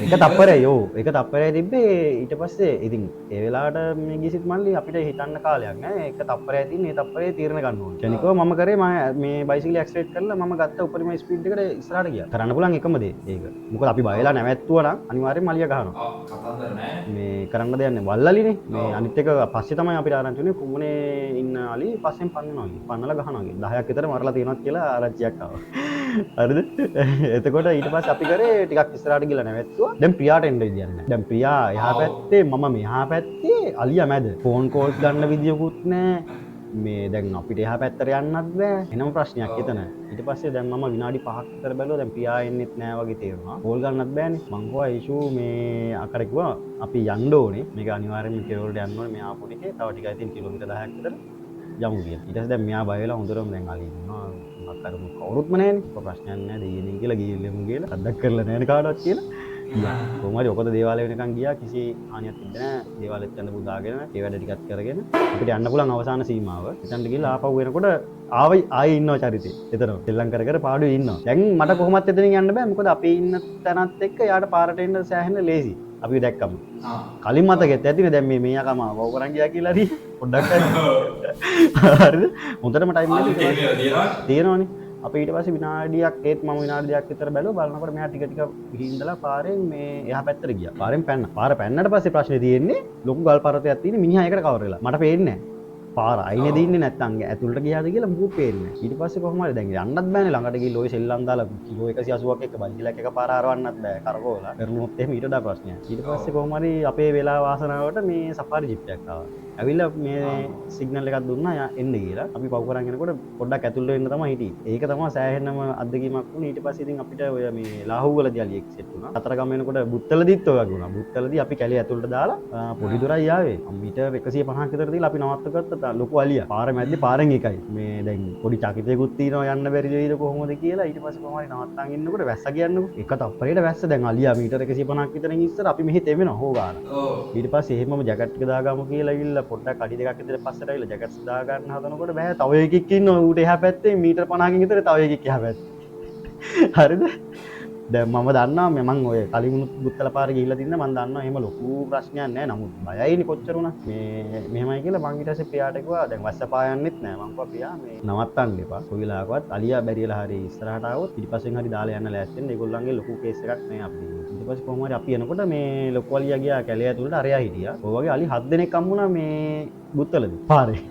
Speaker 1: එක තප්පරයි යෝ. එක තප්පරයි තිබ්බේ. ඊට පස්සේ ඉතින් ඒ වෙලාවට මේ ගිසිත් මල්ලි අපිට හිතන්න කාලයක් නෑ. එක තප්පරයි තියෙන. ඒ තප්පරේ තීරණ ගන්න ඕනේ. ක්ෂණිකව මම කරේ මේ බයිසිකල් ඇක්සලරේට් කරලා මම ගත්ත උපරිම ස්පීඩ් එකට ඉස්සරහට ගියා. කරන්න පුළුවන් එකම දේ ඒක. මොකද අපි බය වෙලා නැවැත්තුවා නම් අනිවාර්යෙන්ම අලියා ගහනවා.
Speaker 2: කතන්දර නෑ.
Speaker 1: මේ කරන්න දෙයක් නෑ. වල්ලාලිනේ. මේ අනිත් එක පස්සේ තමයි අපිට ආරංචි වුණේ කුමුණේ ඉන්න අලි පස්සෙන් පන්නනවා. පන්නලා ගහනවා. 10ක් විතර මරලා තියෙනවා කියලා ආරංචියක් ආවා. හරිද? එතකොට ඊට පස්සේ අපි කරේ ටිකක් ඉස්සරහට ගිහලා නැවැත්තුවා. දැන් ප්‍රියාට එන්න විදියක් නැහැ. දැන් ප්‍රියා එහා පැත්තේ මම මෙහා පැත්තේ අලියා මැද. ෆෝන් කෝල්ස් ගන්න විදියකුත් නැහැ. මේ දැන් අපිට එහා පැත්තට යන්නත් බෑ. එනම ප්‍රශ්නයක් එතන. ඊට පස්සේ දැන් මම විනාඩි 5ක් විතර බැලුවා දැන් ප්‍රියා එන්නෙත් නෑ වගේ තේරුණා. කෝල් ගන්නත් බෑනේ. මං කිව්වා ඉෂු මේ අකට කිව්වා අපි යන්න ඕනේ. මේක අනිවාර්යෙන්ම කෙරවලට යන්න ඕනේ. මෙහා ආපු ටිකේ තව ටිකයි තියෙන කිලෝමීටර් 10ක් විතර යමු කියලා. ඊට පස්සේ දැන් මෙයා බය වෙලා හොඳටම දැන් අලි ඉන්නවා. මක් අර කවුරුත්ම නෑනේ. ප්‍රශ්නයක් නෑ දෙයියනේ කියලා ගිහිල්ලෙමු කියලා. අද්දක් කරලා නෑනේ කාටවත් කියලා. කොහොමද ඔකද දේවාලය වෙනකන් ගියා කිසි හානියක් තිබ්බේ නෑ. දේවාලෙත් යන්න පුදාගෙන ඒ වැඩ ටිකක් කරගෙන අපිට යන්න පුළුවන් අවසාන සීමාව. එතනට ගිහලා ආපහු වෙනකොට ආයෙ ඉන්නවා චරිතේ. එතන දෙල්ලම් කර කර පාඩුවේ ඉන්නවා. දැන් මට කොහොමත් එතනින් යන්න බෑ. මොකද අපි ඉන්න තැනත් එක්ක යාට පාරට එන්න සෑහෙන ලේසි. අපි දැක්කම. කලින් මතකෙත් ඇතිනේ දැන් මේ මෙයාකම වව කරන් ගියා කියලා හරි පොඩ්ඩක් හරිද? හොඳටම ටයිම් එක තියෙනවනේ. අපි ඊට පස්සේ විනාඩියක් ඒත් මම විනාඩි දෙකක් විතර බැලුවා බලනකොට මෙයා ටික ටික ගිහින්දලා පාරෙන් මේ එහා පැත්තට ගියා. පාරෙන් පැන්න. පාර පැන්නට පස්සේ ප්‍රශ්නේ තියෙන්නේ ලොකු ගල් පරතයක් තියෙන මිනිහා ඒකට කවර් වෙලා. මට පේන්නේ නැහැ. පාර අයිනේ දින්නේ නැත්තම් ඇතුළට ගියාද කියලා මුකුත් පේන්නේ නැහැ. ඊට පස්සේ කොහොම හරි දැන් යන්නත් බෑනේ ළඟට ගිහින් ඔය සෙල්ලම් දාලා කිලෝ 180ක් එක්ක බයිසිකලයක් එක පාර හරවන්නත් බෑ. කරකෝලා. කරනොත් එහෙම ඊට වඩා ප්‍රශ්නයක්. ඊට පස්සේ කොහොම හරි අපේ වෙලාව වාසනාවට මේ සෆාරි ජිප් එකක් ආවා. ඇවිල්ලා මේ සිග්නල් එකක් දුන්නා එන්න කියලා. අපි පව් කරන් යනකොට පොඩ්ඩක් ඇතුළට එන්න තමයි හිටියේ. ඒක තමයි සෑහෙනම අත්දැකීමක් වුණේ. ඊට පස්සේ ඉතින් අපිට ඔය මේ ලාහුවලදී අලිය එක්සෙට් වුණා. අතර ගම එනකොට බුත්තලදීත් ඔය වගේ වුණා. බුත්තලදී අපි කැලේ ඇතුළට දාලා පොඩි දොරයි ආවේ. මීටර් 150ක් විතර දීලා අපි නවත්ත ගත්තා ලොකු අලියා. පාර මැද්දේ පාරෙන් එකයි. මේ දැන් පොඩි චකිතයකුත් තියෙනවා යන්න බැරි වෙයිද කොහොමද කියලා. ඊට පස්සේ කොහොම හරි නවත්තන් ඉන්නකොට වැස්ස කියන්නකො. එක තප්පරේට වැස්ස දැන් අලියා මීටර් 150ක් විතරින් ඉස්සර අපි මෙහෙ තෙමෙනවා හොගාන. ඊට පස්සේ එහෙමම ජැකට් එක දාගමු කියලා ගිහලා පොඩ්ඩක් අඩි දෙකක් විතර පස්සට ඇවිල්ලා ජැකට්ස් දා ගන්න හදනකොට බෑ තව එකෙක් ඉන්නවා ඌට එහා පැත්තේ මීටර් 50කින් විතර තව එකෙක් එහා පැත්තේ. හරිද? දැන් මම දන්නවා මම ඔය කලින් බුත්තල පාරේ ගිහිල්ලා තින්න මම දන්නවා එහෙම ලොකු ප්‍රශ්නයක් නැහැ. නමුත් බයයිනේ කොච්චර උනා. මේ මෙහෙමයි කියලා මං ඊට පස්සේ පියාට කිව්වා දැන් වැස්ස පායන්නෙත් නැහැ. මං කිව්වා පියා මේ නවත්තන්න එපා. කොවිලාකවත් අලියා බැරිලා හරි ඉස්සරහට ආවොත් ඊට පස්සෙන් හරි දාලා යන්න ලෑස්ති වෙන්න. ඒගොල්ලන්ගේ ලොකු කේස් එකක් නෑ අපි. ඊට පස්සේ කොහොම හරි අපි එනකොට මේ ලොකු අලියා ගියා කැලේ ඇතුළට අරයා හිටියා. ඔය වගේ අලි 7 දෙනෙක් හම්බුණා මේ බුත්තලදී පාරේ.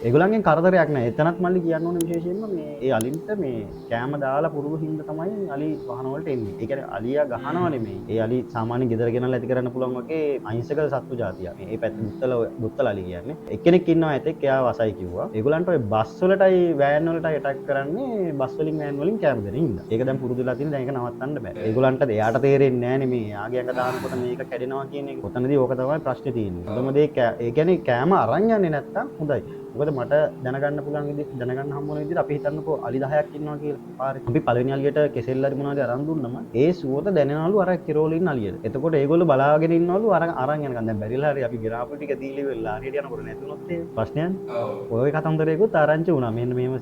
Speaker 1: ඒගොල්ලන්ගෙන් කරදරයක් නැහැ. එතනත් මල්ලි කියන්න ඕනේ විශේෂයෙන්ම මේ ඒ අලින්ට මේ කෑම දාලා පුරුදු හින්දා තමයි අලි වාහන වලට එන්නේ. ඒ කියන්නේ අලියා ගහනව නෙමෙයි. ඒ අලි සාමාන්‍ය ගෙදර ගෙනල්ලා ඇති කරන්න පුළුවන් වගේ අහිංසක සත්තු జాතියක්. මේ පැත්ත බුත්තල අලි කියන්නේ. එක්කෙනෙක් ඉන්නවා ඇතෙක් එයා වසයි කිව්වා. ඒගොල්ලන්ට ඔය බස් වලටයි වෑන් වලටයි ඇටැක් කරන්නේ බස් වලින් වෑන් වලින් කෑම දෙන හින්දා. ඒක දැන් පුරුදු වෙලා තියෙන දැන් ඒක නවත්තන්න බෑ. ඒගොල්ලන්ට එයාට තේරෙන්නේ නැහැ නේ මේ යාගේ ඇඟ දානකොට මේක කැඩෙනවා කියන එක. ඔතනදී ඕක තමයි ප්‍රශ්නේ තියෙන්නේ. මොකද ඒ කියන්නේ කෑම අරන් යන්නේ නැත්තම් හොඳයි. මොකද මට දැනගන්න පුළුවන් විදිහට දැනගන්න හම්බ වෙන විදිහට අපි හිතන්නකෝ අලි 10ක් ඉන්නවා කියලා. පාරේ අපි පළවෙනි අලියට කෙසෙල් හරි මොනවද අරන් දුන්නම ඒ සුවත දැනෙනවලු අර කිරෝල ඉන්න අලියට. එතකොට ඒගොල්ලෝ බලාගෙන ඉන්නවලු අරන් යනකම් දැන් බැරිලා හරි අපි ගිරාපු ටික දීලි වෙලා හරියට යනකොට නැතුනොත් ඒ ප්‍රශ්නයක්. ඔය කතන්දරයකුත් ආරංචි වුණා. මෙන්න මෙහෙම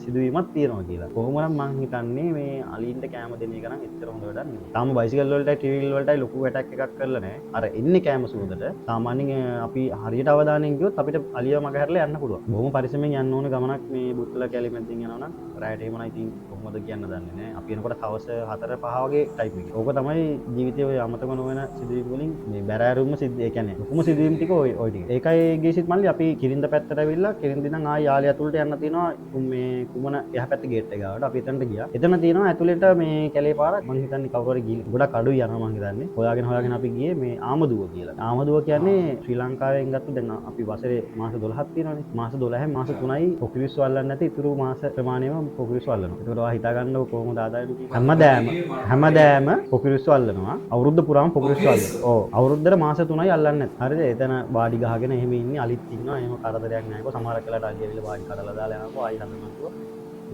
Speaker 1: සිදුවීමක් තියෙනවා කියලා. කොහොමනම් මං හිතන්නේ මේ අලින්ට කෑම දෙන එක නම් එච්චර හොඳ වැඩක් නෙවෙයි. තාම බයිසිකල් වලටයි ට්‍රිවිල් වලටයි ලොකු ඇටැක් එකක් කරලා නැහැ. අර එන්නේ කෑම සුවඳට. සාමාන්‍යයෙන් අපි හරියට අවධානයෙන් ගියොත් අපිට අලියව මග හැරලා යන්න පුළුවන්. බොහොම පරිස්සමෙන් යන්න ඕන ගමනක් මේ බුත්තල කැලේ මැදින් යනවා නම් රැයට එහෙමයි ඉතින් කොහොමද කියන්න දන්නේ නැහැ. අපි එනකොට හවස 4-5 වගේ ටයිම් එක. ඕක තමයි ජීවිතේ ඔය අමතක නොවන සිදුවීම් වලින් මේ බැරෑරුම්ම සිද්ධ ඒ කියන්නේ ලොකුම සිදුවීම් ටික ඔය ටික. ඒකයි ගේසිත් මල්ලි අපි කිරින්ද පැත්තට ඇවිල්ලා කිරින්ද ඉඳන් ආයි යාලේ ඇතුළට යන්න තියෙනවා මේ කුමන එහා පැත්තේ ගේට් එක ගාවට අපි එතනට ගියා. එතන තියෙනවා ඇතුළේට මේ කැලේ පාරක් මං හිතන්නේ කවුරු හරි ගිහින් ගොඩක් අඩුයි යනවා මං හිතන්නේ. හොයාගෙන අපි ගියේ මේ ආමදුව කියලා. ආමදුව කියන්නේ ශ්‍රී ලංකාවෙන් ගත්ත දැන් අපි වසරේ මාස 12ක් තියෙනවානේ. මාස 12න් මාස 3යි පොකිරිස් වල්ලන්නේ නැති ඉතුරු මාස ප්‍රමාණයම පොකිරිස් වල්ලනවා. ඒකට ඔයා හිතා ගන්නකො කොහොමද ආදායම කියන්නේ. හැමදාම පොකිරිස් වල්ලනවා. අවුරුද්ද පුරාම පොකිරිස් වල්ලනවා. ඔව් අවුරුද්දට මාස 3යි අල්ලන්නේ නැති. හරිද? එතන වාඩි ගහගෙන එහෙම ඉන්නේ අලිත් ඉන්නවා. එහෙම කරදරයක් නැහැ. කො සමහරක් වෙලාවට අලියවිල වාඩි කඩලා දාලා යනවා. ආයි හදනවා.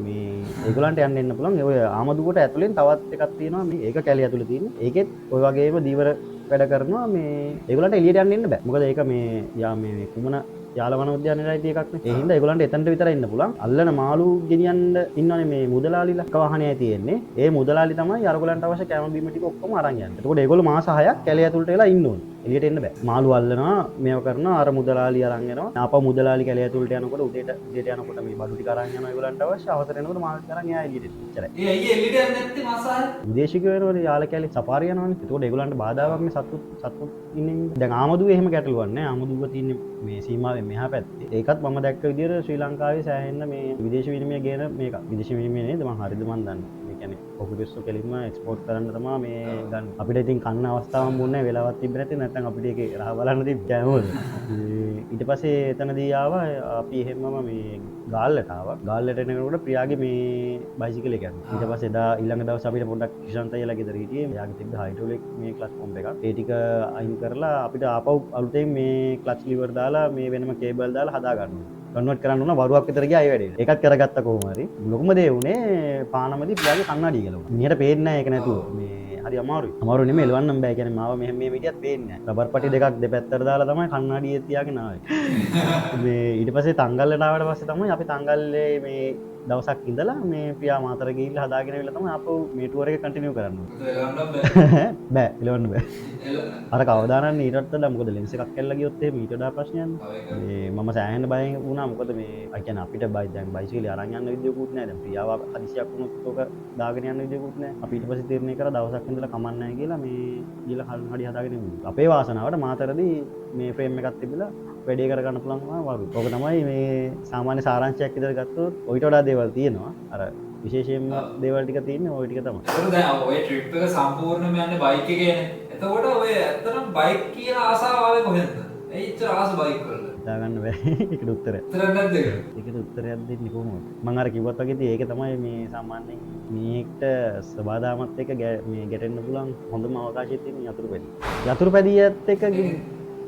Speaker 1: මේ ඒගොල්ලන්ට යන්න එන්න පුළුවන්. ඔය ආමදුවට ඇතුලෙන් තවත් එකක් තියෙනවා. මේ ඒක කැලේ ඇතුලේ තියෙන්නේ. ඒකෙත් ඔය වගේම දීවර වැඩ කරනවා. මේ ඒගොල්ලන්ට එළියට යන්න බෑ. මොකද ඒක මේ යා මේ කුමන යාලවන උද්‍යානයේ රයිටි එකක් නේ. ඒ හින්දා ඒගොල්ලන්ට එතනට විතරයි ඉන්න පුළුවන්. අල්ලන මාළු ගෙනියන්න ඉන්නවනේ මේ මුදලාලිලා කවහණේ තියෙන්නේ. ඒ මුදලාලි තමයි අරගොල්ලන්ට අවශ්‍ය කැම බීම ටික ඔක්කොම අරන් යන්නේ. එතකොට ඒගොල්ලෝ මාස 6ක් කැලේ ඇතුළට වෙලා ඉන්න ඕනේ. එළියට එන්න බෑ. මාළු අල්ලනවා, මේව කරනවා, අර මුදලාලි අරන් යනවා. ආපහු මුදලාලි කැලේ ඇතුළට යනකොට උදේට යනකොට මේ බඩු ටික අරන් යනවා ඒගොල්ලන්ට අවශ්‍ය. අවසර එනකොට මාළු ටික අරන් එයා එළියට එනවා. එච්චරයි.
Speaker 2: ඒ අයියේ එළියට යන්නේ නැත්තේ මාස 6ක්.
Speaker 1: විදේශිකයෝ වෙනවනේ යාල කැලේ සපාරි යනවනේ. එතකොට ඒගොල්ලන්ට බාධාවක් මේ සත්තු ඉන්නේ. දැන් ආමදුවේ එහෙම ගැටලුවක් නැහැ. ආමදුව තියෙන්නේ මේ සීමාවෙන් මෙහා පැත්තේ. ඒකත් මම දැක්ක විදිහට ශ්‍රී ලංකාවේ සෑහෙන්න මේ විදේශ විනිමය ගේන මේක. විදේශ විනිමය නේද? මම හරිද මන් දන්නේ. කියන්නේ පොකුටස්සු කෙලින්ම එක්ස්පෝර්ට් කරන්න තමයි මේ ගන්න. අපිට ඉතින් කන්න අවස්ථාවක් මුන්නේ වෙලාවක් තිබ්බ නැති නැත්නම් අපිට ඒකේ රහ බලන්න තිබ්බ මොකද. ඊට පස්සේ එතනදී ආවා අපි එහෙමම මේ ගාල්ලට ආවා. ගාල්ලට එනකොට ප්‍රියාගේ මේ බයිසිකල් එක යනවා. ඊට පස්සේ එදා ඊළඟ දවස් අපිට පොඩ්ඩක් කිෂාන්ත අයියලා ගෙදර හිටියේ. එයාගේ තිබ්බ හයිඩ්‍රොලික් මේ ක්ලච් පම්ප් එකක්. ඒ ටික අයින් කරලා අපිට ආපහු අලුතෙන් මේ ක්ලච් ලිවර් දාලා මේ වෙනම කේබල් දාලා හදා ගන්නවා. කන්වර්ට් කරන්න උන වරුවක් විතර ගියා ඒ වැඩේ. ඒකත් කරගත්ත කොහොම හරි. ලොකුම දේ උනේ පානමදී ප්‍රියාගේ කන්නඩිය ගලවුණා. මිනිහට පේන්නේ නැහැ ඒක නැතුව. මේ හරි අමාරුයි. අමාරු නෙමෙයි එලවන්නම් බෑ කියන්නේ මාව මෙහෙම මේ විදියට පේන්නේ නැහැ. රබර් පටි දෙකක් දෙපැත්තට දාලා තමයි කන්නඩියේ තියාගෙන ආවේ. මේ ඊට පස්සේ තංගල්ලට ආවට පස්සේ තමයි අපි තංගල්ලේ මේ දවසක් ඉඳලා මේ ප්‍රියා මාතර ගිහිල්ලා හදාගෙන ඉවිල්ලා තමයි ආපහු මේ ටුවර් එක කන්ටිනියු කරන්න ඕනේ. බෑ එලවන්න බෑ. අර කවදානම් ඊටත් වඩා මොකද ලෙන්ස් එකක් කැල්ල ගියොත් එහෙම ඊට වඩා ප්‍රශ්නයක් නෑ. මේ මම සෑහෙන බයෙන් වුණා මොකද මේ අය කියන්නේ අපිට දැන් බයිසිකලේ අරන් යන්න විදියකුත් නෑ. දැන් ප්‍රියාව හදිසියක් වුණොත් ඔක දාගෙන යන්න විදියකුත් නෑ. අපි ඊට පස්සේ තීරණය කරා දවසක් ඉඳලා කමන්නේ නැහැ කියලා මේ ගිහලා හරි හදාගෙන ඉමු. අපේ වාසනාවට මාතරදී මේ ෆ්‍රේම් එකක් තිබිලා වැඩේ කරගන්න පුළුවන් වුණා වරු. ඕක තමයි මේ සාමාන්‍ය සාරාංශයක් විතර ගත්තොත් ඔයිට වඩා දේවල් තියෙනවා. අර විශේෂයෙන්ම දේවල් ටික තියෙන්නේ ওই ටික තමයි.
Speaker 2: ඒක දැන් ඔය ට්‍රිප් එක සම්පූර්ණයෙන්ම යන්නේ බයික් එකේනේ. එතකොට ඔය ඇත්තටම බයික් කියන ආසාව ආවේ කොහෙන්ද? එච්චර ආස බයික් වල.
Speaker 1: හිතාගන්න බෑ. ඒකට උත්තරය.
Speaker 2: උත්තර නැද්ද ඒක?
Speaker 1: ඒකට උත්තරයක් දෙන්නේ කොහොමද? මම අර කිව්වත් වගේ ඉතින් ඒක තමයි මේ සාමාන්‍යයෙන් මේකට සබාදාමත් එක්ක මේ ගැටෙන්න පුළුවන් හොඳම අවකාශය තියෙන යතුරුපැදිය. යතුරුපැදියත් එක්ක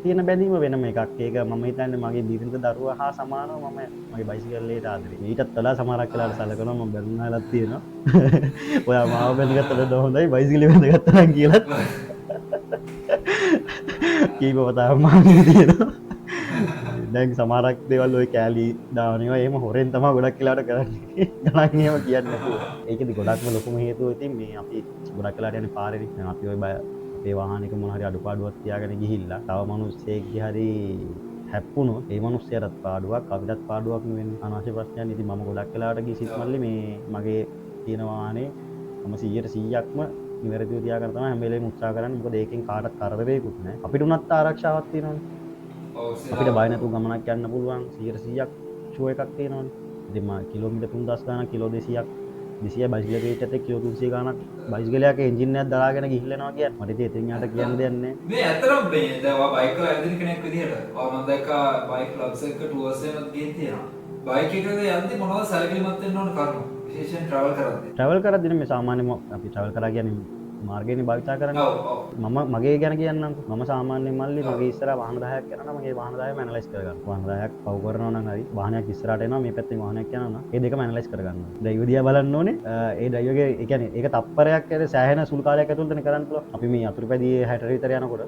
Speaker 1: තියෙන බැඳීම වෙනම එකක්. ඒක මම හිතන්නේ මගේ බිරිඳ දරුවා හා සමානව මම මගේ බයිසිකලේට ආදරේ. ඊටත් වඩා සමහරක් වෙලාවට සැලකනවා මම බැලුනාලක් තියෙනවා. ඔයා මාව බැඳගත්තද හොඳයි බයිසිකලේ බැඳගත්තා නම් කියලා. කීප වතාවක් මාන්නේ තියෙනවා. දැන් සමහරක් දේවල් ඔය කෑලි දානවා එහෙම හොරෙන් තමයි ගොඩක් වෙලාවට කරන්නේ. ගණන් එහෙම කියන්නේ නැතුව. ඒකෙදි ගොඩක්ම ලොකුම හේතුව ඉතින් මේ අපි ගොඩක් වෙලාවට යන්නේ පාරේදී. දැන් අපි ඔය අපේ වාහනයක මොන හරි අඩුපාඩුවක් තියාගෙන ගිහිල්ලා තව මිනිස්සෙක්ගේ හරි හැප්පුණොත් ඒ මිනිස්සයාට පාඩුවක් අපිටත් පාඩුවක් නෙවෙන්නේ. අනවශ්‍ය ප්‍රශ්නයක්. ඉතින් මම ගොඩක් වෙලාවට ගිහින් සිත්මල්ලි මේ මගේ තියෙන වාහනේ මම 100%ක්ම නිවැරදිව තියාගෙන තමයි හැම වෙලේම උත්සාහ කරන්නේ. මොකද ඒකෙන් කාටවත් කරදරේකුත් නැහැ. අපිට උනත් ආරක්ෂාවක් තියෙනවනේ. අපිට බය නැතුව ගමනක් යන්න පුළුවන් 100%ක් ෂෝ එකක් තියෙනවනේ. ඉතින් මම කිලෝමීටර් 3000 ගණන් කිලෝ 200ක් 200 බයිසිකල් රේට් එකත් කිලෝ 300 ගණන් බයිසිකලයක එන්ජින් එකක් දරාගෙන ගිහිල්ලා යනවා කියන්නේ. මට ඉතින් එතෙන් යාට කියන්න දෙයක් නැහැ.
Speaker 2: මේ ඇත්තටම මේ දැන් ඔයා බයික් වල ඇවිදින කෙනෙක් විදිහට ඔයා මම දැක්කා බයික් ක්ලබ්ස් එක ටුවර්ස් එකක් ගිහින් තියෙනවා. බයික් එකක යද්දි මොනවද සැලකිලිමත් වෙන්න ඕන කරුණු? විශේෂයෙන් ට්‍රැවල් කරද්දී. ට්‍රැවල්
Speaker 1: කරද්දී මේ සාමාන්‍යම අපි ට්‍රැවල් කරා කියන්නේ මාර්ගයනේ භාවිතා කරන්නේ. මම මගේ ගැන කියන්නම්කෝ. මම සාමාන්‍යයෙන් මල්ලි මගේ ඉස්සරහා වාහන 10ක් යනවා. මගේ වාහන 10ම ඇනලයිස් කරගන්නවා. වාහන 10ක් පව් කරනවා නම් හරි වාහනයක් ඉස්සරහට එනවා මේ පැත්තෙන් වාහනයක් යනවා නම් ඒ දෙකම ඇනලයිස් කරගන්නවා. ඩ්‍රයිවර් දිහා බලන්න ඕනේ. ඒ ඩ්‍රයිවර්ගේ ඒ කියන්නේ ඒක තප්පරයක් ඇර සෑහෙන සුළු කාලයක් ඇතුළතනේ කරන්න පුළුවන්. අපි මේ අතුරුපැදියේ 60 විතර යනකොට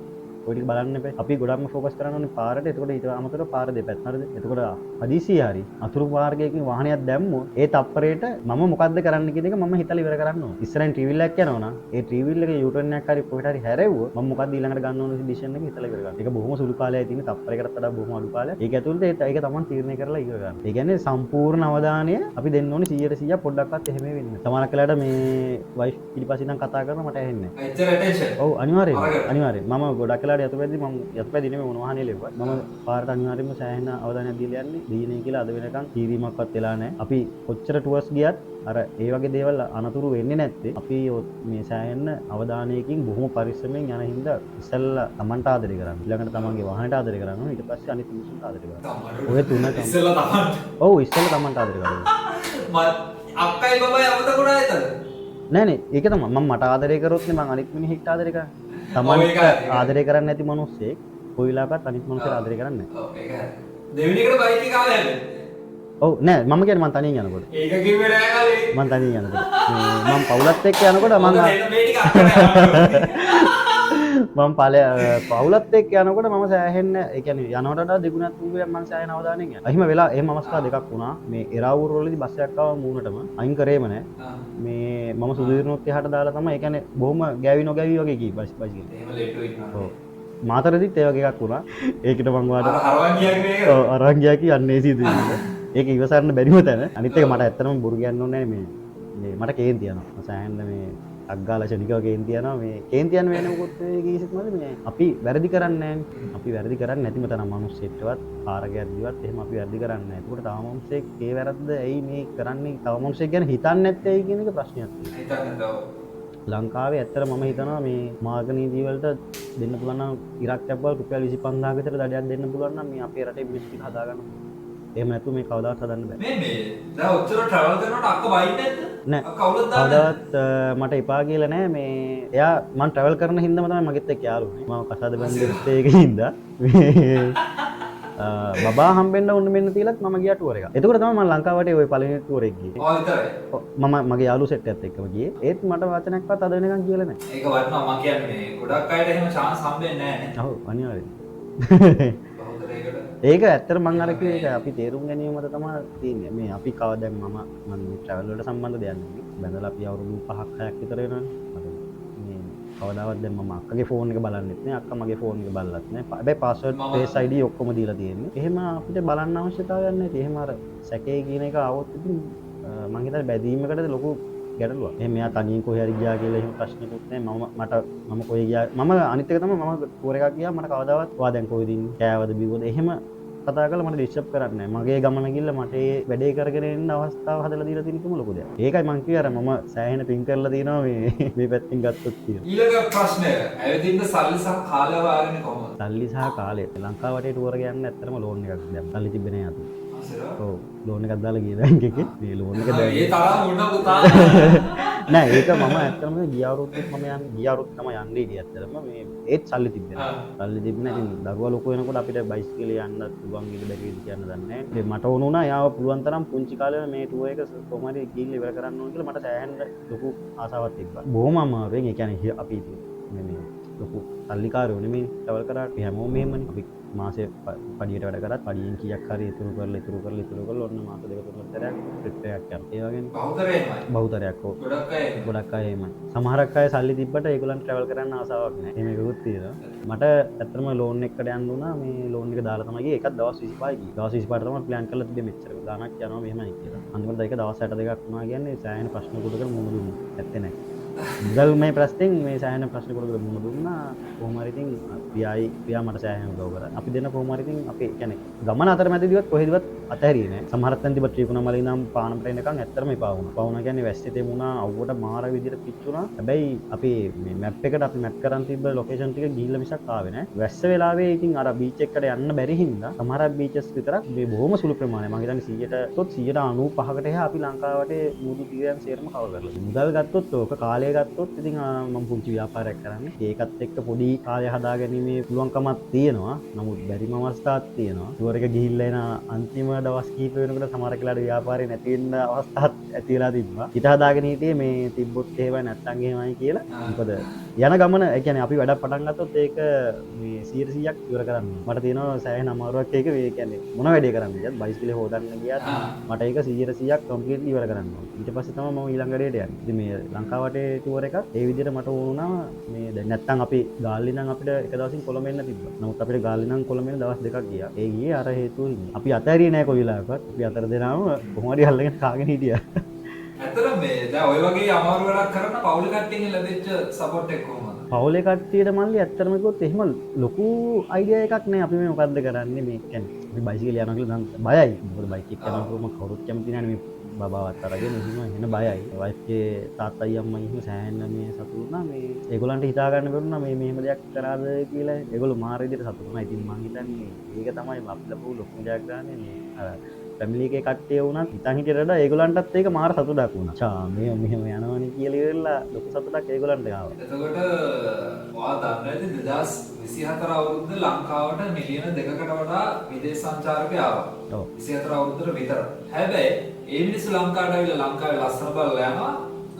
Speaker 1: ඔය ටික බලන්න එපා. අපි ගොඩක්ම ફોකස් කරන්න ඕනේ පාරට. එතකොට ඊට අමතරව පාර දෙපැත්ත. හරිද? එතකොට හදිසිය හරි අතුරු මාර්ගයකින් වාහනයක් දැම්මොත් ඒ තප්පරේට මම මොකද්ද කරන්න කියන එක මම හිතලා ඉවර කරන්න ඕනේ. ඉස්සරහින් ට්‍රීවිල් එකක් යනවා නම් ඒ ට්‍රීවිල් එකේ යූටර්න් එකක් හරි කොහෙට හරි හැරෙව්වොත් මම මොකද්ද ඊළඟට ගන්න ඕන ඩිසිෂන් එක හිතලා ඉවර කරන්න. ඒක බොහොම සුළු කාලයයි තියෙන තප්පරයකටත් වඩා බොහොම අඩු කාලයක්. ඒක ඇතුළත ඒක තමන් තීරණය කරලා ඉවර ගන්න. ඒ කියන්නේ සම්පූර්ණ අවධානය අපි දෙන්න ඕනේ 100% පොඩ්ඩක්වත් එහෙම වෙන්නේ නැහැ. සමහරක් වෙලාවට මේ වයිෆ් පිටිපස්සින් නම් කතා කරනවා මට ඇහෙන්නේ නැහැ.
Speaker 2: එච්චර ඇටෙන්ෂන්.
Speaker 1: ඔව් අනිවාර්යයෙන්. අනිවාර්යයෙන්. මම ගොඩක් වෙලාවට යතුපැද්දි මම යතුපැද්දි නෙමෙයි මොන වාහනේ ලෙව්වත්. මම පාරට අනිවාර්යයෙන්ම සෑහෙන අවධානයක් දීලා යන්නේ. දීනේ කියලා අද වෙනකන් කීරීමක්වත් වෙලා නැහැ. අපි කොච්චර ටුවර්ස් ගියත් අර ඒ වගේ දේවල් අනතුරු වෙන්නේ නැත්තේ අපි මේ සෑහෙන අවධානයකින් බොහොම පරිස්සමෙන් යන හින්දා ඉස්සෙල්ලා Tamanට ආදරය කරන්න. ඊළඟට තමන්ගේ වාහනයට ආදරය කරන්න. ඊට පස්සේ අනිත් මිනිස්සුන්ට ආදරය කරන්න. ඔය තුන තමයි.
Speaker 2: ඉස්සෙල්ලා Tamanට.
Speaker 1: ඔව් ඉස්සෙල්ලා Tamanට ආදරය කරන්න.
Speaker 2: අක්කයි බබයි අමතකුණා ඇතද?
Speaker 1: නෑ නේ ඒක තමයි මම මට ආදරය කරොත් නේ මං අනිත් මිනිහෙක්ට ආදරය කරන්නේ. Tamanට ආදරය කරන්නේ නැති මිනිස්සෙක් කොයිලාකත් අනිත් මිනිහෙක්ට ආදරය කරන්නේ නැහැ.
Speaker 2: ඔව් ඒක හරි. දෙවෙනි එකට බයික් එක ආවේ හැබැයි.
Speaker 1: ඔව් නෑ මම කියන්නේ මං තනියෙන් යනකොට.
Speaker 2: ඒක කිව්වේ නෑ කලේ.
Speaker 1: මං තනියෙන් යනකොට. මම පවුලත් එක්ක යනකොට මං
Speaker 2: මේ ටික අක්කනේ.
Speaker 1: මම පවුලත් එක්ක යනකොට මම සෑහෙන්න ඒ කියන්නේ යනකොට වඩා දෙගුණයක් තුන්ගුණයක් මම සෑහෙන අවධානයෙන් යනවා. එහෙම වෙලා එහෙම අවස්ථා දෙකක් වුණා. මේ එරාවුර වලදී බස් එකක් ආව මූණටම අයින් කරේම නෑ. මේ මම සුදීර්ණොත් එහාට දාලා තමයි ඒ කියන්නේ බොහොම ගෑවි නොගෑවි වගේ ගිහින් බස් එකේ.
Speaker 2: එහෙම ලේට් වෙයි නා.
Speaker 1: ඔව්. මාතරදිත් ඒ වගේ එකක් වුණා. ඒකට මං වාට
Speaker 2: අරන් ගියා මේක.
Speaker 1: ඔව් අරන් ගියා කියන්නේ සිදුවේ. ඒක ඉවසන්න බැරිම තැන. අනිත් එක මට ඇත්තටම බොරු කියන්න ඕනේ නෑ මේ මට කේන්ති යනවා. සෑහෙන්න මේ අග්ගාල ෂණිකව කේන්ති යනවා මේ කේන්ති යන වෙන මොකොත් කීසෙත් මල්ලි මේ අපි වැරදි කරන්නේ නැහැ අපි වැරදි කරන්නේ නැතිම තරම් මිනිස්සෙක්ටවත් කාර්යයක් දිවත් එහෙම අපි වැරදි කරන්නේ නැහැ. ඒකට තව මිනිස්සෙක් ඒ වැරද්ද ඇයි මේ කරන්නේ තව මිනිස්සෙක් ගැන හිතන්නේ නැත්තේ ඇයි කියන එක ප්‍රශ්නයක් තියෙනවා. ලංකාවේ ඇත්තට මම හිතනවා මේ මාර්ග නීති වලට දෙන්න පුළුවන් නම් ඉරක් කැප්වල රුපියල් 25000 විතර දඩයක් දෙන්න පුළුවන් නම් මේ අපේ රටේ මිනිස්සු ටික හදා ගන්න. එහෙම නැතුව මේ කවදාවත් හදන්න බෑ.
Speaker 2: මේ දැන් ඔච්චර ට්‍රැවල් කරනකොට අක්ක වයින්නේ නැද්ද?
Speaker 1: නෑ.
Speaker 2: කවුරුත් දාන්නේ
Speaker 1: කවදාවත් මට එපා කියලා නෑ මේ එයා මම ට්‍රැවල් කරන හින්දාම තමයි මගෙත් එක්ක යාළුනේ. මම කසාද බැඳෙත් ඒකින් හින්දා බබා හම්බෙන්න ඔන්න මෙන්න තියලත් මම ගියා ටුවර් එක. එතකොට තමයි මම ලංකාවට ওই පළවෙනි ටුවර් එක ගියේ.
Speaker 2: ඔය විතරයි.
Speaker 1: මම මගේ යාළුවෝ සෙට් එකත් එක්කම ගියේ. ඒත් මට වචනයක්වත් අද වෙනකන් කියලා නෑ.
Speaker 2: ඒක වටනවා මම කියන්නේ මේ ගොඩක් අයට එහෙම chance හම්බෙන්නේ නැහැ නේ.
Speaker 1: ඔව් අනිවාර්යයෙන්.
Speaker 2: බහුතරයකට.
Speaker 1: ඒක ඇත්තට මං අර කිව්ව එක අපි තේරුම් ගැනීමට තමයි තියෙන්නේ. මේ අපි කව දැන් මම මේ ට්‍රැවල් වලට සම්බන්ධ දෙයක් නෙමෙයි. බැඳලා අපි අවුරුදු 5ක් 6ක් විතර වෙනවනේ. මේ කවදාවත් දැන් මම අක්කගේ ෆෝන් එක බලන්නෙත් නෑ. අක්කා මගේ ෆෝන් එක බලලත් නෑ. හැබැයි පාස්වර්ඩ් ෆේස් ID ඔක්කොම දීලා තියෙන්නේ. එහෙම අපිට බලන්න අවශ්‍යතාවයක් නැහැ. එහෙම අර සැකේ කියන එක ආවොත් ඉතින් මං හිතන්නේ බැදීමකටද ලොකු ගැටලුවක්. එහෙනම් මෙයා තනියෙන් කොහේ හරි ගියා කියලා එහෙම ප්‍රශ්නකුත් නැහැ. මම කොහේ ගියා මම අනිත් එක තමයි මම ටුවර් එකක් ගියා මට කවදාවත් ඔයා දැන් කොහෙද ඉන්නේ කෑවද බිව්වද එහෙම කතා කරලා මට ඩිස්ටර්බ් කරන්නේ නැහැ. මගේ ගමන ගිහලා මට ඒ වැඩේ කරගෙන ඉන්න අවස්ථාව හදලා දීලා තියෙන එකම ලොකු දෙයක්. ඒකයි මං කිව්වේ අර මම සෑහෙන පින් කරලා තියෙනවා මේ පැත්තෙන් ගත්තොත් කියලා.
Speaker 2: ඊළඟ ප්‍රශ්නය ඇවිදින්න සල්ලි සහ කාලය වාරන්නේ කොහොමද?
Speaker 1: සල්ලි සහ කාලය. ලංකාවට ටුවර් එක යන්න ඇත්තටම ලෝන් එකක් දැම්මා. සල්ලි තිබ්බේ නැහැ අතේ. ඔව් ලෝන් එකක් දාලා ගිය බැංක් එකේ මේ ලෝන් එක දැන්
Speaker 2: ඒ තරම් උඩ පුතා
Speaker 1: නෑ ඒක මම ඇත්තටම ගිය අවුරුද්දේ මම යන්නේ ගිය අවුරුද්දේ තමයි යන්නේ ඉතින් ඇත්තටම මේ ඒත් සල්ලි තිබ්බේ නෑ. සල්ලි තිබ්බේ නෑ. ඉතින් දරුවා ලොකු වෙනකොට අපිට බයිසිකලේ යන්න පුළුවන් ඉඳ බැරිද කියන්න දන්නේ නෑ. මට ඕන වුණා යාව පුළුවන් තරම් පුංචි කාලේ මේ ටුවර් එක කොහොම හරි ගිහින් ඉවර කරන්න ඕන කියලා මට සෑහෙන ලොකු ආසාවක් තිබ්බා. බොහොම අමාරුවෙන් ඒ කියන්නේ අපි මේ ලොකු සල්ලිකාරයෝ නෙමෙයි ට්‍රැවල් කරාට අපි හැමෝම මෙහෙමනේ. අපි මාසේ පඩියට වැඩ කරත් පඩියෙන් කීයක් හරි ඉතුරු කරලා ඔන්න මාස දෙක තුනක් තරයක් ට්‍රිප් එකක් යනවා. ඒ වගේම බහුතරයක් ඔව්. ගොඩක් අය එහෙමයි. සමහරක් අය සල්ලි තිබ්බට ඒගොල්ලන් ට්‍රැවල් කරන්න ආසාවක් නැහැ. එහෙම එකකුත් තියෙනවා. මට ඇත්තටම ලෝන් එකකට යන්න උනා මේ ලෝන් එක දාලා තමයි ගියේ. එකක් දවස් 25යි ගියේ. දවස් 25ට තමයි ප්ලෑන් කරලා තිබ්බේ මෙච්චර ගාණක් යනවා මෙහෙමයි කියලා. අන්තිමට ඒක දවස් 62ක් වුණා කියන්නේ සෑහෙන ප්‍රශ්න කොටකට මුහුණ දුන්නා. ඇත්තේ නැහැ. මුදල් මේ ප්‍රශ්නෙන් මේ සෑහෙන ප්‍රශ්න කොටකට මුහුණ දුන්නා. කොහොම හරි ඉතින් පියා මට සෑහෙන උදව් කරා. අපි දෙන්න කොහොම හරි ඉතින් අපි කියන්නේ ගමන අතරමැදදිවත් කොහෙදවත් අතහැරියේ නැහැ. සමහරක් තැන් තිබ්බ ත්‍රිකුණාමලේ ඉඳන් පානමට එනකන් ඇත්තටම එපා වුණා. එපා වුණා කියන්නේ වැස්සේ තෙමුණා අවුවට මාර විදියට පිච්චුණා. හැබැයි අපි මේ මැප් එකට අපි මැප් කරන් තිබ්බ ලොකේෂන් ටික ගිහිල්ලා මිසක් ආවේ නැහැ. වැස්ස වෙලාවේ ඉතින් අර බීච් එකට යන්න බැරි හින්දා සමහර බීචස් විතරක් මේ බොහොම සුළු ප්‍රමාණයක් මම හිතන්නේ 100%ට 95කට අපි ලංකාවට මුදු තීරයන් සේරම කවර් කරලා. මුදල් ගත්තොත් ඕක කාලය ගත්තොත් ඉතින් මම පුංචි ව්‍යාපාරයක් කරන්නේ. ඒකත් එක්ක පොඩි කාලය හදාගැනීමේ පුළුවන්කමක් තියෙනවා. නමුත් බැරිම අවස්ථාවක් තියෙනවා. ටුවර් එක ගිහිල්ලා එන අන්තිම දවස් කිහිප වෙනකොට සමහර කෙලාට ව්‍යාපාරේ නැති වෙන්න අවස්ථාවක් ඇති වෙලා තිබ්බා. හිත හදාගෙන හිටියේ මේ තිබ්බොත් එහෙමයි නැත්තම් එහෙමයි කියලා. මොකද යන ගමන ඒ කියන්නේ අපි වැඩක් පටන් ගත්තොත් ඒක මේ 100%ක් ඉවර කරන්න. මට තියෙනවා සෑහෙන අමාරුවක් ඒක ඒ කියන්නේ මොන වැඩේ කරන්න ගියත් බයිසිකලේ හොදන්න ගියත් මට ඒක 100%ක් කම්ප්ලීට්ලි ඉවර කරන්න ඕනේ. ඊට පස්සේ තමයි මම ඊළඟ වැඩේට යන්නේ. ඉතින් මේ ලංකාවට ටුවර් එකක් ඒ විදිහට මට වුණා මේ දැන් නැත්තම් අපි ගාල්ලි නම් අපිට එක දවසින් කොළඹ එන්න තිබ්බා. නමුත් අපිට ගාල්ලි නම් කොළඹ එන්න දවස් දෙකක් ගියා. ඒ ගියේ අර හේතුව හින්දා. අපි අතහැරියේ නැහැ කොයි වෙලාවකවත්. අපි අතර දෙනාම කොහොම හරි අල්ලගෙන කාගෙන හිටියා.
Speaker 2: ඇත්තටම මේ දැන් ඔය වගේ අමාරු වැඩක් කරන පවුල් කට්ටියකින් ලැබෙච්ච සපෝට් එක කොහොමද?
Speaker 1: පවුලේ කට්ටියට මල්ලි ඇත්තටම කිව්වොත් එහෙම ලොකු අයිඩියා එකක් නෑ. අපි මේ මොකද්ද කරන්නේ මේ කියන්නේ අපි බයිසිකල් යනවා කියලා නම් බයයි. මොකද බයික් එක යනකොම කවුරුත් කැමති නෑනේ මේ බබාවත් අරගෙන එහෙම එන බයයි. වයිෆ්ගේ තාත්තයි අම්මයි එහෙම සෑහෙන මේ සතුටු වුණා. මේ ඒගොල්ලන්ට හිතා ගන්න බැරුණා මේ මෙහෙම දෙයක් කරාද කියලා. ඒගොල්ලෝ මාර විදිහට සතුටු වුණා. ඉතින් මං හිතන්නේ ඒක තමයි අපි ලැබුණු ලොකුම ජයග්‍රහණය මේ අර ෆැමිලි එකේ කට්ටිය වුණත් හිතන් හිටියට වඩා ඒගොල්ලන්ටත් ඒක මාර සතුටක් වුණා. චා මෙහෙම යනවනේ කියලා ඉවරලා ලොකු සතුටක් ඒගොල්ලන්ට ආවා.
Speaker 2: එතකොට ඔයා දන්නේ 2024 අවුරුද්ද ලංකාවට මිලියන 2කට වඩා විදේශ සංචාරකයෝ ආවා.
Speaker 1: ඔව්.
Speaker 2: 24 අවුරුද්දට විතර. හැබැයි ඒ මිනිස්සු ලංකාවට ආවිල්ලා ලංකාවේ ලස්සන බලලා යනවා.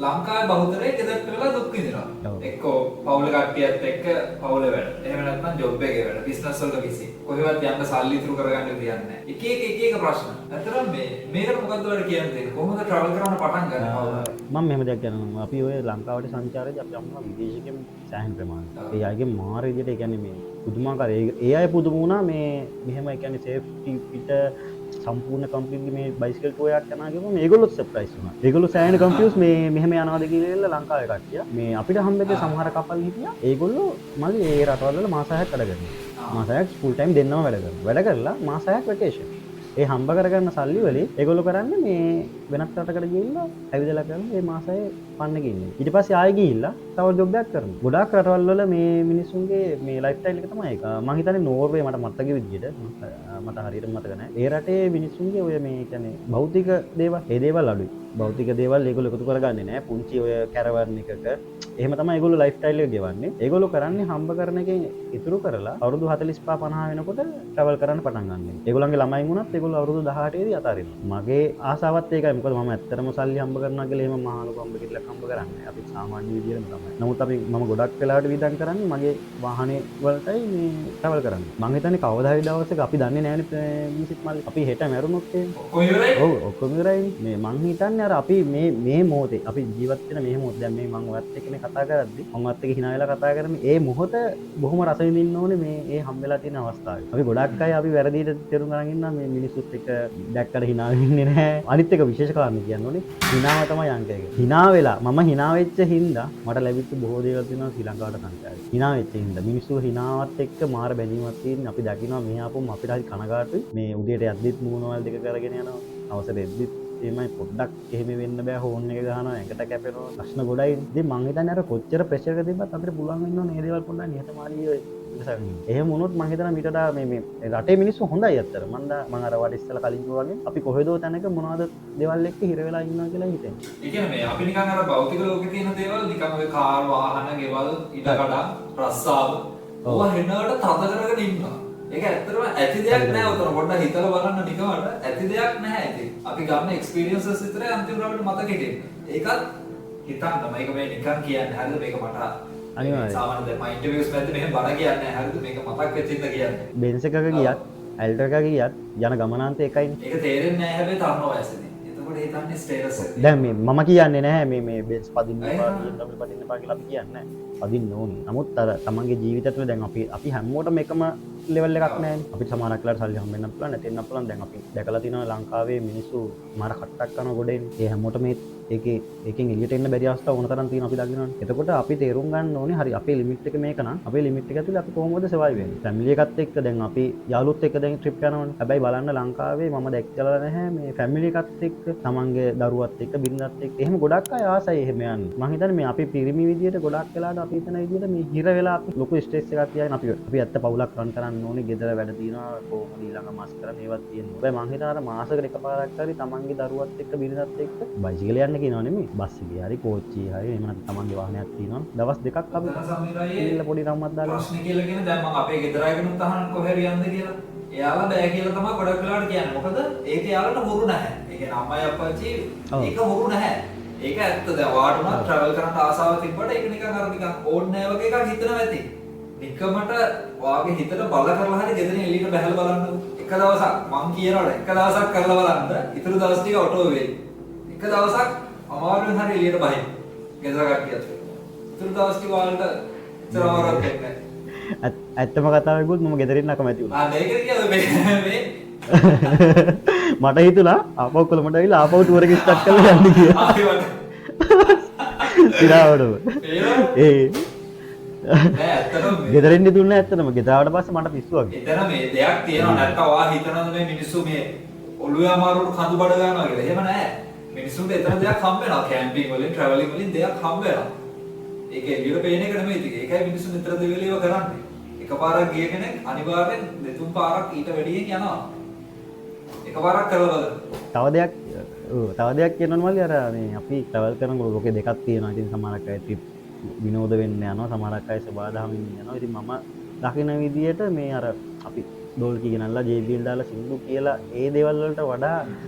Speaker 2: ලංකාවේ බහුතරය ගෙදරට වෙලා දුක් විඳිනවා. එක්කෝ පවුල කට්ටියත් එක්ක පවුල වැඩ. එහෙම නැත්නම් ජොබ් එකේ වැඩ. බිස්නස් වලට විසි. කොහෙවත් යන්න සල්ලි ඉතුරු කරගන්න දෙයක් නැහැ. එක ප්‍රශ්න. අතරම මේකට මොකද්ද වල කියන්නේ? කොහොමද ට්‍රැවල් කරන්න පටන් ගන්නේ?
Speaker 1: මම මෙහෙම දෙයක් කරනවා. අපි ඔය ලංකාවට සංචාරයේදී අපි අම්මා විදේශිකයන් සෑහෙන ප්‍රමාණයක්. ඒ අයගේ මාර විදිහට ඒ කියන්නේ මේ පුදුමාකාර ඒ අය පුදුම වුණා මේ මෙහෙම ඒ කියන්නේ සේෆ්ටි පිට සම්පූර්ණ කම්ප්ලීට්ලි මේ බයිසිකල් ටුවර් එකක් යනවා කියපුවම මේගොල්ලොත් සර්ප්‍රයිස් වුණා. ඒගොල්ලෝ සෑහෙන කන්ෆියුස් මේ මෙහෙම යනවාද කියලා ලංකාවේ කට්ටිය. මේ අපිට හම්බෙච්ච සමහර කපල් හිටියා. ඒගොල්ලෝ මල්ලි ඒ රටවල් වල මාස 6ක් වැඩ කරනවා. මාස 6ක් ෆුල් ටයිම් දෙන්නම වැඩ කරනවා. වැඩ කරලා මාස 6ක් වැකේෂන්. ඒ හම්බ කරගන්න සල්ලි වලින් ඒගොල්ලෝ කරන්නේ මේ වෙනත් රටකට ගිහිල්ලා ඇවිදලා කරන මේ මාසයේ පන්න ගින්නේ. ඊට පස්සේ ආයෙ ගිහිල්ලා තව ජොබ් එකක් කරනවා. ගොඩාක් රටවල් වල මේ මිනිස්සුන්ගේ මේ ලයිෆ් ස්ටයිල් එක තමයි ඒක. මම හිතන්නේ නෝර්වේ මට මතක විදියට මට හරියට මතක නැහැ. ඒ රටේ මිනිස්සුන්ගේ ඔය මේ කියන්නේ භෞතික දේවල් ඒ දේවල් අඩුයි. භෞතික දේවල් ඒගොල්ලෝ එකතු කරගන්නේ නැහැ. පුංචි ඔය කැරවන් එකක එහෙම තමයි ඒගොල්ලෝ ලයිෆ් ස්ටයිල් එක ගෙවන්නේ. ඒගොල්ලෝ කරන්නේ හම්බ කරන එකෙන් ඉතුරු කරලා අවුරුදු 45 50 වෙනකොට ට්‍රැවල් කරන්න පටන් ගන්නවා. ඒගොල්ලන්ගේ ළමයින් වුණත් ඒගොල්ලෝ අවුරුදු 18 දී අතාරිනවා. මගේ ආසාවත් ඒකයි. මොකද මම ඇත්තටම සල්ලි හම්බ කරනවා කියලා එහෙම මහා ලොකු හම්බ කිරිලක් හම්බ කරන්නේ. අපි සාමාන්‍ය විදියටම තමයි. නමුත් මම ගොඩක් වෙලාවට විඳන් කරන්නේ මගේ වාහනේ වලටයි මේ ට්‍රැවල් කරන්නේ. මම හිතන්නේ කවදා හරි දවසක අපි දන්නේ නැහැනේ මිසිත් මල්ලි. අපි හෙට මැරුණොත් ඔව් ඔක්කොම ඉවරයි. මේ මං හිතන්නේ අර අපි මේ මොහොතේ අපි ජීවත් වෙන මේ මොහොත දැන් මේ මං ඔයත් එක්කනේ කතා කරද්දි මම ඔයත් එක්ක hina වෙලා කතා කරන්නේ ඒ මොහොත බොහොම රස විඳින්න ඕනේ මේ ඒ හම් වෙලා තියෙන අවස්ථාවේ. අපි ගොඩක් අය අපි වැරදියට තේරුම් ගන්න ඉන්නවා මේ මිනිස්සුත් එක්ක දැක්කට hina වෙන්නේ නැහැ. අනිත් එක විශේෂ කාරණේ කියන්න ඕනේ hinaව තමයි අංක එක. hina වෙලා මම hina වෙච්ච හින්දා මට ලැබිච්ච බොහෝ දේවල් තියෙනවා ශ්‍රී ලංකාවට සංකාරයි. hina වෙච්ච හින්දා මිනිස්සු hinaවත් එක්ක මාර බැඳීමක් තියෙන අපි දකිනවා මෙහි ආපුවම අපිට හරි කනගාටුයි. මේ උදේට යද්දිත් මූණවල් දෙක කරගෙන යනවා. අවසර එද්දිත් එමයි පොඩ්ඩක් එහෙම වෙන්න බෑ හෝන් එක ගහනවා ඇඟට කැපෙනවා ප්‍රශ්න ගොඩයි. ඉතින් මං හිතන්නේ අර කොච්චර ප්‍රෙෂර් එක තිබ්බත් අපිට පුළුවන් වෙන්න ඕනේ මේ දේවල් පොඩ්ඩක් නිහතමානීව ඉස්සරහින්. එහෙම වුණොත් මං හිතනවා මීට වඩා මේ රටේ මිනිස්සු හොඳයි අත්තර. මං අර වට ඉස්සලා කලින් කිව්වා වගේ අපි කොහෙදෝ තැනක මොනවද දේවල් එක්ක හිර වෙලා ඉන්නවා කියලා හිතෙනවා.
Speaker 2: ඒ කියන්නේ මේ අපි නිකන් අර භෞතික ලෝකේ තියෙන දේවල් නිකන් ඔය කාර් වාහන ගෙවල් ඉඩකඩ රස්සාව ඕවා හෙනවට තද කරගෙන ඉන්නවා. ඒක ඇත්තටම ඇති දෙයක් නෑ උතන පොඩ්ඩක් හිතලා බලන්න නිකමට ඇති දෙයක් නෑ ඉතින්. අපි ගන්න එක්ස්පීරියන්සස් විතරයි අන්තිමට අපිට මතක හිටින්නේ. ඒකත් හිතන්න මේක මේ නිකන් කියන්නේ හරිද මේක මට
Speaker 1: අනිවාර්යයෙන්
Speaker 2: සාමාන්‍ය දැන් මම ඉන්ටර්විව්ස් පැත්තේ මෙහෙම බණ කියන්නේ හරිද මේක මතක් වෙච්ච ඉඳ කියන්නේ.
Speaker 1: බෙන්ස් එකක ගියත් ඇල්ටර් එකක ගියත් යන ගමනාන්තය එකයිනේ.
Speaker 2: ඒක තේරෙන්නේ නැහැ හැබැයි තරුණ වයසේදී. එතකොට හිතන්නේ ස්ටේටස් එක.
Speaker 1: දැන් මම කියන්නේ නැහැ මේ බෙන්ස් පදින්න එපා BMW පදින්න එපා කියලා අපි කියන්නේ නැහැ. පදින්න ඕනේ. නමුත් අර තමන්ගේ ජීවිතය තුළ දැන් අපි හැමෝටම එකම ලෙවල් එකක් නැහැනේ. අපිට සමහරක් වෙලාවට සල්ලි හම්බෙන්නත් පුළුවන් නැතිවෙන්නත් පුළුවන්. දැන් අපි දැකලා තියෙනවා ලංකාවේ මිනිස්සු මාර කට්ටක් කරන ගොඩේනේ. ඒ හැමෝටම ඒකෙන් එළියට එන්න බැරි අවස්ථා ඕන තරම් තියෙනවා අපි දකිනවනේ. එතකොට අපි තේරුම් ගන්න ඕනේ හරි අපේ ලිමිට් එක මේක නම් අපේ ලිමිට් එක ඇතුලේ අපි කොහොමද සර්වයිව් වෙන්නේ. ෆැමිලි එකත් එක්ක දැන් අපි යාළුවොත් එක්ක දැන් ට්‍රිප් යනවනේ. හැබැයි බලන්න ලංකාවේ මම දැක්කලා නැහැ මේ ෆැමිලි එකත් එක්ක තමන්ගේ දරුවත් එක්ක බිරිඳත් එක්ක එහෙම ගොඩක් අය ආසයි එහෙම යන්න. මම හිතන්නේ මේ අපි පිරිමි විදියට ගොඩක් වෙලාට අපි හිතන විදියට මේ හිර වෙලා අපි ලොකු ස්ට්‍රෙස් එකක් තියාගෙන අපි ඇත්ත පවුලක් රන් කරන්න ඕනේ. ගෙදර වැඩ තියෙනවා කොහොමද ඊළඟ මාස කරන් ඒවත් තියෙනවා. හැබැයි මම හිතනවා මාසෙකට එකපාරක් හරි තමන්ගේ දරුවත් එක්ක බිරිඳත් එක්ක බයිසිකල් යන්න කියනවා නෙමෙයි. බස් එකේ හරි කෝච්චි හරි එහෙම නැත්නම් තමන්ගේ වාහනයක් තියෙනවා. දවස් දෙකක් අපි ඉල්ල පොඩි රම්මක් දාලා
Speaker 2: ප්‍රශ්න කියලා කියන දැන් මම අපේ ගෙදර අයගෙනුත් අහන්න කොහෙද යන්නේ කියලා. එයාලා බෑ කියලා තමයි ගොඩක් වෙලාවට කියන්නේ. මොකද ඒක එයාලට හුරු නැහැ. ඒ කියන්නේ අම්මයි අප්පච්චි ඒක හුරු නැහැ. ඒක ඇත්ත දැන් වාට උනත් ට්‍රැවල් කරන්න ආසාව තිබ්බට ඒක නිකන් අර නිකන් ඕන්නේ නැහැ වගේ එකක් හිතනවා ඇති. නිකමට වාගේ හිතට බල කරලා හරි ගෙදරින් එළියට බහලා බලන්න. එක දවසක් මං කියනවනේ එක දවසක් කරලා බලන්න. ඊටු දවස් ටික ඔටෝ වෙයි. එක දවසක් අමාරුවෙන් හරි එළියට බහින්න. ගෙදර කට්ටියත්. ඊටු දවස් ටික වලට ඉතරවරක් වෙන්නේ.
Speaker 1: ඇත්තම කතාවකුත් මම ගෙදරින් අකමැති වුණා.
Speaker 2: මේකද කියලා මේ
Speaker 1: මට හිතුණා ආපහු කොළඹට ඇවිල්ලා ආපහු ටුවර් එක ස්ටාර්ට් කරලා යන්න කියලා. ඉතිරාවටම. ගෙදරින් දුන්නේ ඇත්තටම ගෙදාවට පස්සේ මට පිස්සු වගේ.
Speaker 2: එතන මේ දෙයක් තියෙනවා නැත්නම් ඔයා හිතනද මේ මිනිස්සු මේ ඔළුවේ අමාරුවට කඳු බඩ ගන්නවා කියලා. එහෙම නැහැ. මිනිස්සුන්ට එතන දෙයක් හම්බ වෙනවා. කැම්පින් වලින් ට්‍රැවලින් වලින් දෙයක් හම්බ වෙනවා. ඒක එළියට පේන එක නෙමෙයි ඉතින්. ඒකයි මිනිස්සු නිතර දෙවිලියව කරන්නේ. එකපාරක් ගිය කෙනෙක් අනිවාර්යෙන් දෙතුන් පාරක් ඊට වැඩියෙන් යනවා. එකපාරක් කරලා බලන්න.
Speaker 1: තව දෙයක් කියනවනේ මල්ලි අර මේ අපි ට්‍රැවල් කරනකොට ලෝකේ දෙකක් තියෙනවා. ඉතින් සමහරක් අය ට්‍රිප් විනෝද වෙන්න යනවා. සමහරක් අය සබාදහමින් යනවා. ඉතින් මම දකින විදියට මේ අර අපි ඩෝල්කි ගෙනල්ලා JBL දාලා සින්දු කියලා ඒ දේවල් වලට වඩා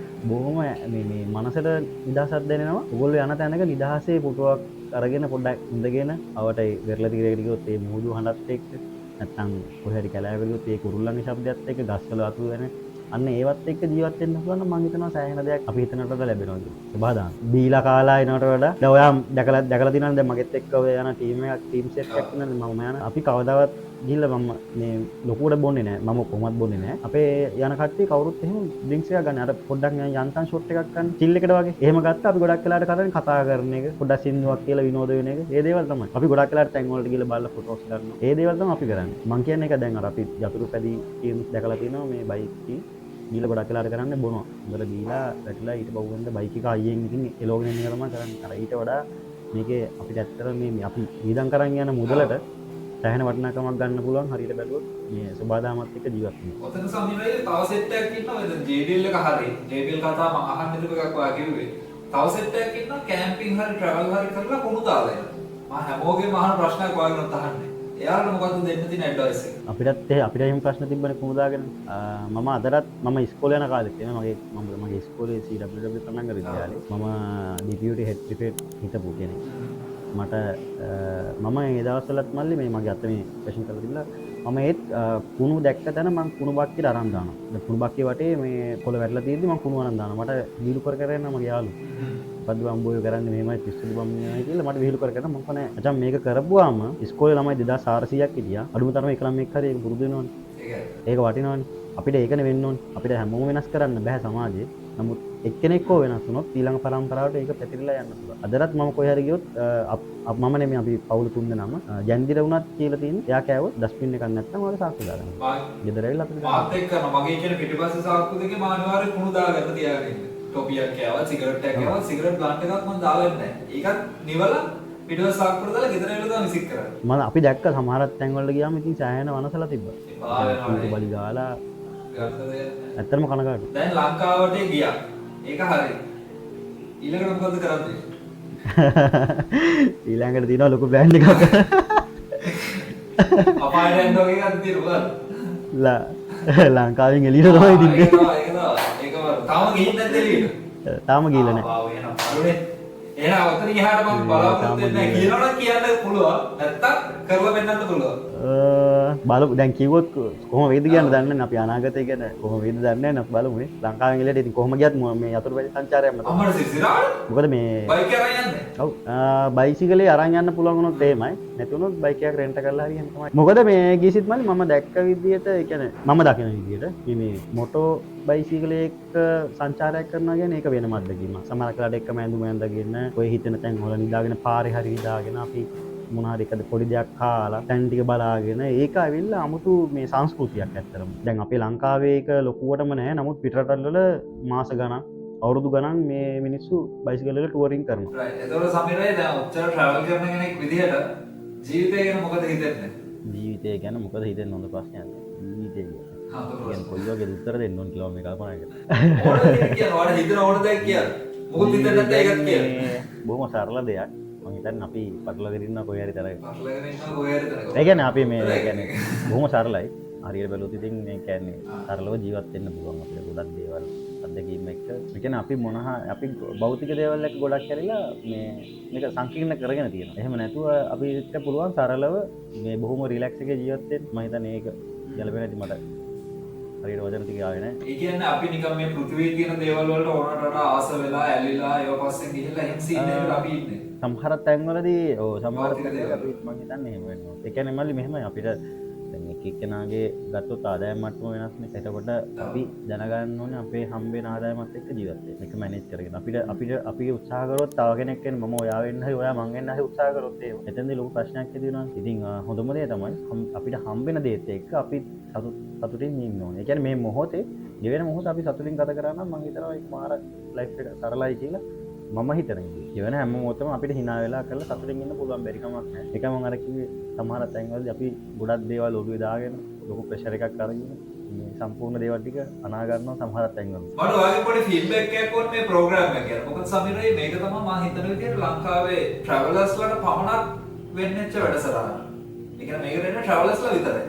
Speaker 1: බොහොම මේ මනසට නිදහසක් දැනෙනවා. ඔයගොල්ලෝ යන තැනක නිදහසේ පුටුවක් අරගෙන පොඩ්ඩක් ඉඳගෙන අවට වෙරළ තීරයකට ගියොත් ඒ මුහුදු හඬත් එක්ක නැත්නම් කොහේ හරි කැලෑවක ගියොත් ඒ කුරුල්ලන්ගේ ශබ්දයත් එක්ක ගස්වල අතු වෙන අන්න ඒවත් එක්ක ජීවත් වෙන්න පුළුවන් නම් මම හිතනවා සෑහෙන දෙයක් අපි හිතනට වඩා ලැබෙනවා කියලා. සබහාදාන. බීලා කාලා එනවට වඩා දැන් ඔයා දැකලා තියෙනවනේ දැන් මගෙත් එක්ක ඔය යන ටීම් එකක් ටීම් සෙට් එකක් ඉන්නනේ මම යන අපි කවදාවත් ගිහිල්ලා මම මේ ලොකුවට බොන්නේ නැහැ. මම කොහොමත් බොන්නේ නැහැ. අපේ යන කට්ටිය කවුරුත් එහෙම ඩ්‍රින්ක්ස් එකක් ගන්න. අර පොඩ්ඩක් යන්තම් ෂොට් එකක් ගන්න. චිල් එකට වගේ. එහෙම ගත්තා අපි ගොඩක් වෙලාවට කරන්නේ කතා කරන එක, පොඩ්ඩක් සින්දුවක් කියලා විනෝද වෙන එක. ඒ දේවල් තමයි. අපි ගොඩක් වෙලාවට තැන් වලට ගිහලා බලලා ෆොටෝස් ගන්නවා. ඒ දේවල් තමයි අපි කරන්නේ. මං කියන්නේ ඒක දැන් අර අපි යතුරු පැදි ගේම්ස් දැකලා තියෙනවා මේ බයික් එකේ. ගිහලා ගොඩක් වෙලාවට කරන්නේ බොනවා. හොඳට ගිහලා වැටලා ඊට පහුවෙන්ද බයික් එක අයියෙන් ඉතින් එලෝගෙන ඉන්න එක තමයි කරන්නේ. අර ඊට වඩා මේකේ අපිට ඇත්තට මේ අපි වියදම් කරන් යන මුදලට සෑහෙන වටිනාකමක් ගන්න පුළුවන් හරියට බැලුවොත් මේ සබාදාමත් එක්ක ජීවත් වෙන්න.
Speaker 2: ඔතන සමීරයේ තව සෙට් එකක් ඉන්නවා. දැන් JBL එක හරි. JBL කතාව මම අහන්න ඉඳපු එකක් ඔයා කිව්වේ. තව සෙට් එකක් ඉන්නවා කැම්පින් හරි ට්‍රැවල් හරි කරලා කුණු දාලා එනවා. මම හැමෝගෙම අහන ප්‍රශ්නයක් ඔයාගෙනුත් අහන්නේ. එයාලට මොකද්ද දෙන්න තියෙන ඇඩ්වයිස් එක? අපිට එහෙම ප්‍රශ්න තිබ්බනේ කුණු දාගෙන. මම අදටත් මම ඉස්කෝලේ යන කාලෙත් මගේ ඉස්කෝලේ CWW කන්නංග විද්‍යාලේ මම DPUT හෙඩ් ප්‍රිෆෙක්ට් හිටපු කෙනෙක්. මට මම ඒ දවස්වලත් මල්ලි මේ මගේ අත මේ ප්‍රශ්න කරලා තිබුණා. මම ඒත් කුණු දැක්ක තැන මම කුණු බක්කියට අරන් දානවා. දැන් කුණු බක්කිය වටේ මේ කොළ වැටලා තියෙද්දි මම කුණු අරන් දානවා. මට විහිළු කර කර යනවා මගේ යාළුවෝ. මොකද්ද බම්බෝය කරන්නේ මෙහෙමයි පිස්සුදු බම්බෝයයි කියලා මට විහිළු කර කර මම කනේ. අචම් මේක කරපුවාම ඉස්කෝලේ ළමයි 2400ක් හිටියා. අඩුම තරමේ එක ළමෙක් හරි ඒක පුරුදු වෙනවනේ. ඒක වටිනවනේ. අපිට ඒකනේ වෙන්න ඕනේ. අපිට හැමෝම වෙනස් කරන්න බෑ සමාජයේ. නමුත් එක්කෙනෙක් හෝ වෙනස් වුණොත් ඊළඟ පරම්පරාවට ඒක පැතිරිලා යන්න පුළුවන්. අදටත් මම කොහේ හරි ගියොත් මම නෙමෙයි අපි පවුල තුන් දෙනාම ජන්දිර වුණත් කියලා තියෙන. එයා කෑවොත් ඩස්බින් එකක් නැත්තම් ඔයාලා සාක්කු දාගන්න. ගෙදර ඇවිල්ලා අපිට මාත් එක්ක කරනවා. මගේ කියන පිටිපස්සේ සාක්කු දෙකේ මම අනිවාර්යෙන් කුණු දාගන්න තියාගෙන ඉන්න. ටොපියක් කෑවා, සිගරට් එකක් කෑවා, සිගරට් බ්ලන්ට් එකක් මම දාගන්නේ නැහැ. ඒකත් නිවලා පිටිපස්සේ සාක්කුවට දාලා ගෙදර ඇවිල්ලා තමයි විසික් කරන්නේ.
Speaker 1: මම අපි දැක්ක සමහරත් තැන් වලට ගියාම ඉතින් සෑහෙන වනසලා තිබ්බා.
Speaker 2: පාවෙනවා.
Speaker 1: බලි ගාලා
Speaker 2: ගත්තද?
Speaker 1: ඇත්තටම කනගාටුයි.
Speaker 2: දැන් ලංකාවට ගියා. ඒක හරි. ඊළඟට මොකද කරන්නේ?
Speaker 1: ඊළඟට තියෙනවා ලොකු ප්ලෑන් එකක්.
Speaker 2: අපායට යන්න වගේ එකක් තියෙනවා.
Speaker 1: ලංකාවෙන් එළියට තමයි ඉතින්නේ.
Speaker 2: ඒක තාම ගිහින් නැද්ද එළියට?
Speaker 1: තාම ගිහලා නැහැ.
Speaker 2: ආ වෙන පරුනේ. එහෙනම් ඔතන ගියාට මම බලාපොරොත්තු වෙන්නේ නැහැ. කියනවනම් කියන්න පුළුවන්. නැත්තම් කරලා පෙන්නන්න පුළුවන්.
Speaker 1: බලමු දැන් කිව්වොත් කොහොම වේද කියන්න දන්නේ නැහැ. අපි අනාගතය ගැන කොහොම වේද දන්නේ නැහැ. බලමු නේ. ලංකාවෙන් එළියට ඉතින් කොහොම ගියත් මේ යතුරු පැලි සංචාරයක් මත.
Speaker 2: අම්මට සිසිරාට?
Speaker 1: මොකද මේ
Speaker 2: බයික් එක අරන් යන්නේ?
Speaker 1: ඔව් බයිසිකලේ අරන් යන්න පුළුවන් වුණොත් එහෙමයි. නැති වුණොත් බයික් එකක් රෙන්ට් කරලා හරි යන්න තමයි. මොකද මේ ගිසිත් මල්ලි මම දැක්ක විදියට ඒ කියන්නේ මම දකින විදියට මේ මොටෝ බයිසිකලේ එක්ක සංචාරයක් කරනවා කියන්නේ ඒක වෙනම අත්දැකීමක්. සමහර කලට එක්කම ඇඳුම ඇඳගෙන ඔය හිතෙන තැන් වල නිදාගෙන පාරේ හරි නිදාගෙන අපි මොන හරි එකද පොඩි දෙයක් කාලා තැන් ටික බලාගෙන ඒක ඇවිල්ලා 아무තු මේ සංස්කෘතියක් ඇත්තටම. දැන් අපේ ලංකාවේ ඒක ලොකුවටම නැහැ. නමුත් පිටරටවල වල මාස ගණන් අවුරුදු ගණන් මේ මිනිස්සු බයිසිකල් වල ටුවරින් කරනවා.
Speaker 2: රයිට්. ඒතකොට සමීරයි දැන් ඔච්චර ට්‍රැවල් කරන කෙනෙක් විදිහට ජීවිතය ගැන මොකද හිතෙන්නේ?
Speaker 1: ජීවිතය ගැන මොකද හිතෙන්නේ හොඳ ප්‍රශ්නයක්. ජීවිතය ගැන කොයි වගේ උත්තර දෙන්න ඕන කියලා මේ කල්පනා කරා.
Speaker 2: ඕන දෙයක් කියන්න. ඔයාලා හිතන ඕන දෙයක් කියන්න. මොකද හිතන්නේ නැත්නම් ඒකත් කියන්න.
Speaker 1: බොහොම සරල දෙයක්. මම හිතන්නේ අපි පටලවාගෙන ඉන්න කොහේ හරි තරයි.
Speaker 2: පටලගෙන ඉන්නවා කොහේ හරි තරක.
Speaker 1: ඒ කියන්නේ අපි මේ කියන්නේ බොහොම සරලයි. හරියට බැලුවොත් ඉතින් මේ කියන්නේ සරලව ජීවත් වෙන්න පුළුවන් අපිට ගොඩක් දේවල් අත්දැකීම් එක්ක. ඒ කියන්නේ අපි අපි භෞතික දේවල් එක්ක ගොඩක් කරලා මේක සංකීර්ණ කරගෙන තියෙනවා. එහෙම නැතුව අපිට පුළුවන් සරලව මේ බොහොම රිලැක්ස් එකේ ජීවත් වෙන්න. මම හිතන්නේ ඒක ගැලපෙන්නේ නැති මට හරියට වචන ටික ආවේ නැහැ.
Speaker 2: ඒ කියන්නේ අපි නිකන් මේ පෘථිවියේ තියෙන දේවල් වලට ඕනට වඩා ආස වෙලා ඇලිලා ඒව පස්සෙන් ගිහිල්ලා එහෙම සීන් එකකට අපි ඉන්නේ.
Speaker 1: සමහර තැන්වලදී සමහර තැන්වල අපි මම හිතන්නේ එහෙම වෙනවා. ඒ කියන්නේ මල්ලි මෙහෙමයි අපිට දැන් එක එක්කෙනාගේ ගත්තොත් ආදායම් මට්ටම වෙනස්නේ. එතකොට අපි දැනගන්න ඕනේ අපේ හම්බෙන ආදායමත් එක්ක ජීවත් වෙන්න. මේක මැනේජ් කරගෙන අපි උත්සාහ කරොත් තව කෙනෙක් වෙන මම ඔයා වෙන්න හරි ඔයා මං වෙන්න හරි උත්සාහ කරොත් ඒ එතෙන්දී ලොකු ප්‍රශ්නයක් ඇති වෙනවා. ඉතින් හොඳම දේ තමයි අපිට හම්බෙන දේත් එක්ක අපි සතුටින් ඉන්න ඕනේ. ඒ කියන්නේ මේ මොහොතේ ගෙවෙන මොහොත අපි සතුටින් ගත කරා නම් මම හිතනවා ඒක මාර ලයිෆ් එක සරලයි කියලා මම හිතන ජීවන හැම මොහොතම අපිට hina වෙලා කරලා සතුටින් ඉන්න පුළුවන් බැරි කමක් නැහැ. ඒක මම අර කිව්වේ සමහර තැන්වලදී අපි ගොඩක් දේවල් ඔළුවේ දාගෙන ලොකු ප්‍රෙෂර් එකක් අරගෙන මේ සම්පූර්ණ දේවල් ටික අනා ගන්නවා සමහර තැන්වල.
Speaker 2: මට ඔයාගේ පොඩි ෆීඩ්බැක් එකක් ඕනේ මේ ප්‍රෝග්‍රෑම් එක ගැන. මොකද සමීරයි මේක තමයි මම හිතන විදිහට ලංකාවේ ට්‍රැවලර්ස්ලාට පමණක් වෙන්නච්ච වැඩසටහන. ඒ කියන්නේ මේකට එන්නේ ට්‍රැවලර්ස්ලා විතරයි.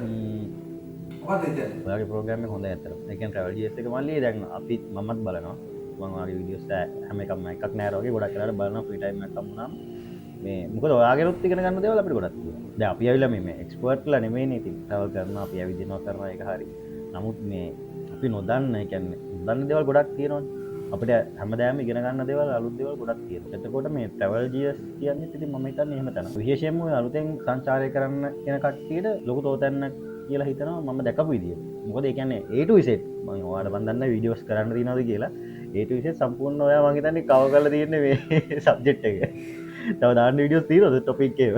Speaker 2: මොකක්ද හිතන්නේ?
Speaker 1: ඔයාගේ ප්‍රෝග්‍රෑම් එක හොඳයි ඇත්තට. ඒ කියන්නේ ට්‍රැවල් GS එක මල්ලි දැන් අපිත් මමත් බලනවා. මම ඔයාගේ වීඩියෝස් හැම එකක්ම එකක් නෑ වගේ ගොඩක් වෙලාවට බලනවා ෆ්‍රී ටයිම් එකක් හම්බුනම. මේ මොකද ඔයාගෙනුත් ඉගෙන ගන්න දේවල් අපිට ගොඩක් තියෙනවා. දැන් අපි ඇවිල්ලා මේ එක්ස්පර්ට්ලා නෙමෙයිනේ ඉතින් ට්‍රැවල් කරනවා අපි ඇවිදිනවා කරනවා ඒක හරි. නමුත් මේ අපි නොදන්න ඒ කියන්නේ නොදන්න දේවල් ගොඩක් තියෙනවනේ. අපිට හැමදාම ඉගෙන ගන්න දේවල් අලුත් දේවල් ගොඩක් තියෙනවා. එතකොට මේ travel GS කියන්නේ ඉතින් මම හිතන්නේ එහෙම තමයි. විශේෂයෙන්ම ඔය අලුතෙන් සංචාරය කරන්න කියන කට්ටියට ලොකු තෝතැන්නක් කියලා හිතනවා මම දැකපු විදියට. මොකද ඒ කියන්නේ A to Z මම ඔයාලට මන් දන්නේ වීඩියෝස් කරන්න තියෙනවද කියලා. A to Z සම්පූර්ණ ඔයා මං හිතන්නේ කවර් කරලා තියෙන්නේ මේ සබ්ජෙක්ට් එක. තව දාන්න වීඩියෝස් තියෙනවද ටොපික් එක?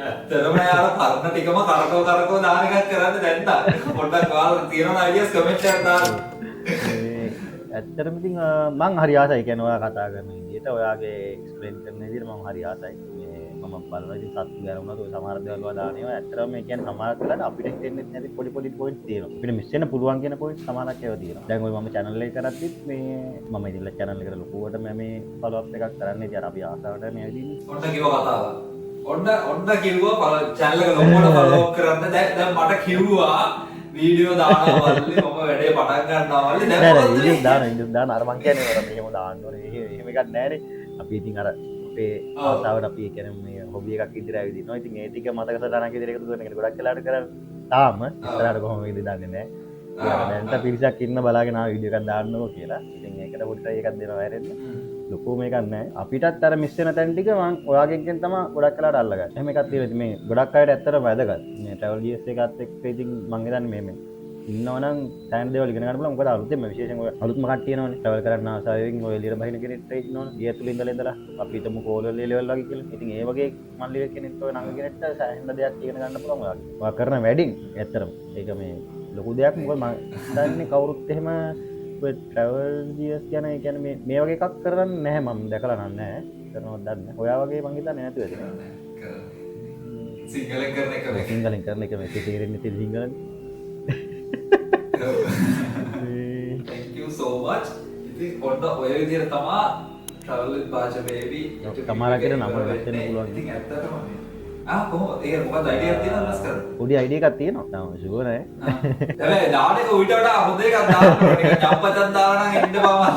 Speaker 2: ඇත්තටම යාර පරණ ටිකම කරකව දාන එකක් කරන්න දැන් තා. පොඩ්ඩක් ඔයාලා තියෙන අයිඩියාස් කමෙන්ට් එකක් දාන්න.
Speaker 1: ඇත්තටම ඉතින් මං හරි ආසයි කියන්නේ ඔයා කතා කරන විදිහට ඔයාගේ එක්ස්ප්ලেইন කරන විදිහට මම හරි ආසයි. මම බලනවා ඉතින් සත්තු ගැරුණාද ඔය සමහර දේවල් වල දානවා. ඇත්තටම මේ කියන්නේ සමහර වෙලාවට අපිට හිතෙන්නේ නැති පොඩි පොයින්ට්ස් තියෙනවා. අපිට මිස් වෙන්න පුළුවන් කියන පොයින්ට් සමහරක් ඒවා තියෙනවා. දැන් ඔය මම channel එක කරද්දිත් මේ මම ඉතින් channel එකට ලොකුවට මේ follow up එකක් කරන්නේ ඉතින් අපි ආසාවට මේ ඇවිදින්නේ.
Speaker 2: ඔන්න කිව්ව කතාව. ඔන්න කිව්වා channel එක ලොකුවට follow up කරන්න. දැන් මට කිව්වා වීඩියෝ දානවා වල්ලි මම වැඩේ පටන් ගන්නවා වල්ලි දැන්
Speaker 1: නෑ වීඩියෝ දාන අර මං කියන්නේ ඔර මෙහෙම දාන්න ඕනේ එහෙම එකක් නෑනේ. අපි ඉතින් අර අපේ ආසාවට අපි කියන්නේ මේ හොබි එකක් ඉදිරියට ඇවිදිනවා. ඉතින් ඒ ටික මතක සටහනක් ඉදිරියට එකතු කරන එක ගොඩක් වෙලාවට කරන්නේ. තාම ඉස්සරහට කොහොමද දන්නේ නෑ. දැන්ට පිරිසක් ඉන්න බලාගෙන ආ වීඩියෝ එකක් දාන්නකෝ කියලා. ඉතින් ඒකට පොඩි try එකක් දෙනවා ඇරෙන්න. ලොකු මේකක් නෑ. අපිටත් අර මිස් වෙන තැන් ටික මම ඔයාගෙන් තමයි ගොඩක් වෙලාවට අල්ලගන්නේ. එහෙම එකක් තියෙනවා. ඉතින් මේ ගොඩක් අයට ඇත්තටම වැදගත්. මේ travel GS එකත් එක්ක ඉතින් මං හිතන්නේ මේ ඉන්නවනම් සෑහෙන දේවල් ඉගෙන ගන්න පුළුවන්. මොකද අලුතෙන්ම විශේෂයෙන් ඔය අලුත්ම කට්ටිය එනවනේ. travel කරන්න ආසාවෙන් ඔය එළියට බහින කෙනෙක් ඉන්නවනේ. ඊය තුල ඉඳලා අපි හිතමු කෝල් වල ලෙවල් වගේ කියලා. ඉතින් ඒ වගේ මල්ලි කෙනෙක් ඔය නංග කෙනෙක්ට සෑහෙන දෙයක් ඉගෙන ගන්න පුළුවන් ඔයාලට. ඔයා කරන වැඩින් ඇත්තටම ඒක මේ ලොකු දෙයක්. මොකද මම දන්නේ කවුරුත් එහෙම ඔය travel GS කියන්නේ මේ වගේ එකක් කරන්නේ නැහැ මම දැකලා නැහැ. කරනවද දන්නේ. ඔයා වගේ මං හිතන්නේ නැතුව ඒක.
Speaker 2: සිංහලෙන් කරන එක නේ.
Speaker 1: සිංහලෙන් කරන එක මේ තේරෙන්නේ තියෙන සිංහලෙන්.
Speaker 2: Thank you so much. ඉතින් ඔන්න ඔය විදිහට තමයි travel with Baja baby
Speaker 1: තමාරකට නම වෙන්න පුළුවන්.
Speaker 2: ඉතින් ඇත්තටම මේ කොහොමද ඒක මොකක්ද අයිඩියා එකක් තියෙනවද ලස්කර?
Speaker 1: පොඩි අයිඩියා එකක් තියෙනවා. තාම ෂුවර් නෑ.
Speaker 2: හැබැයි දාන එක ඌට වඩා හොඳ එකක් දාන්න ඕනේ. නිකන් ජම්පතක් දාලා නම් එන්න බෑ.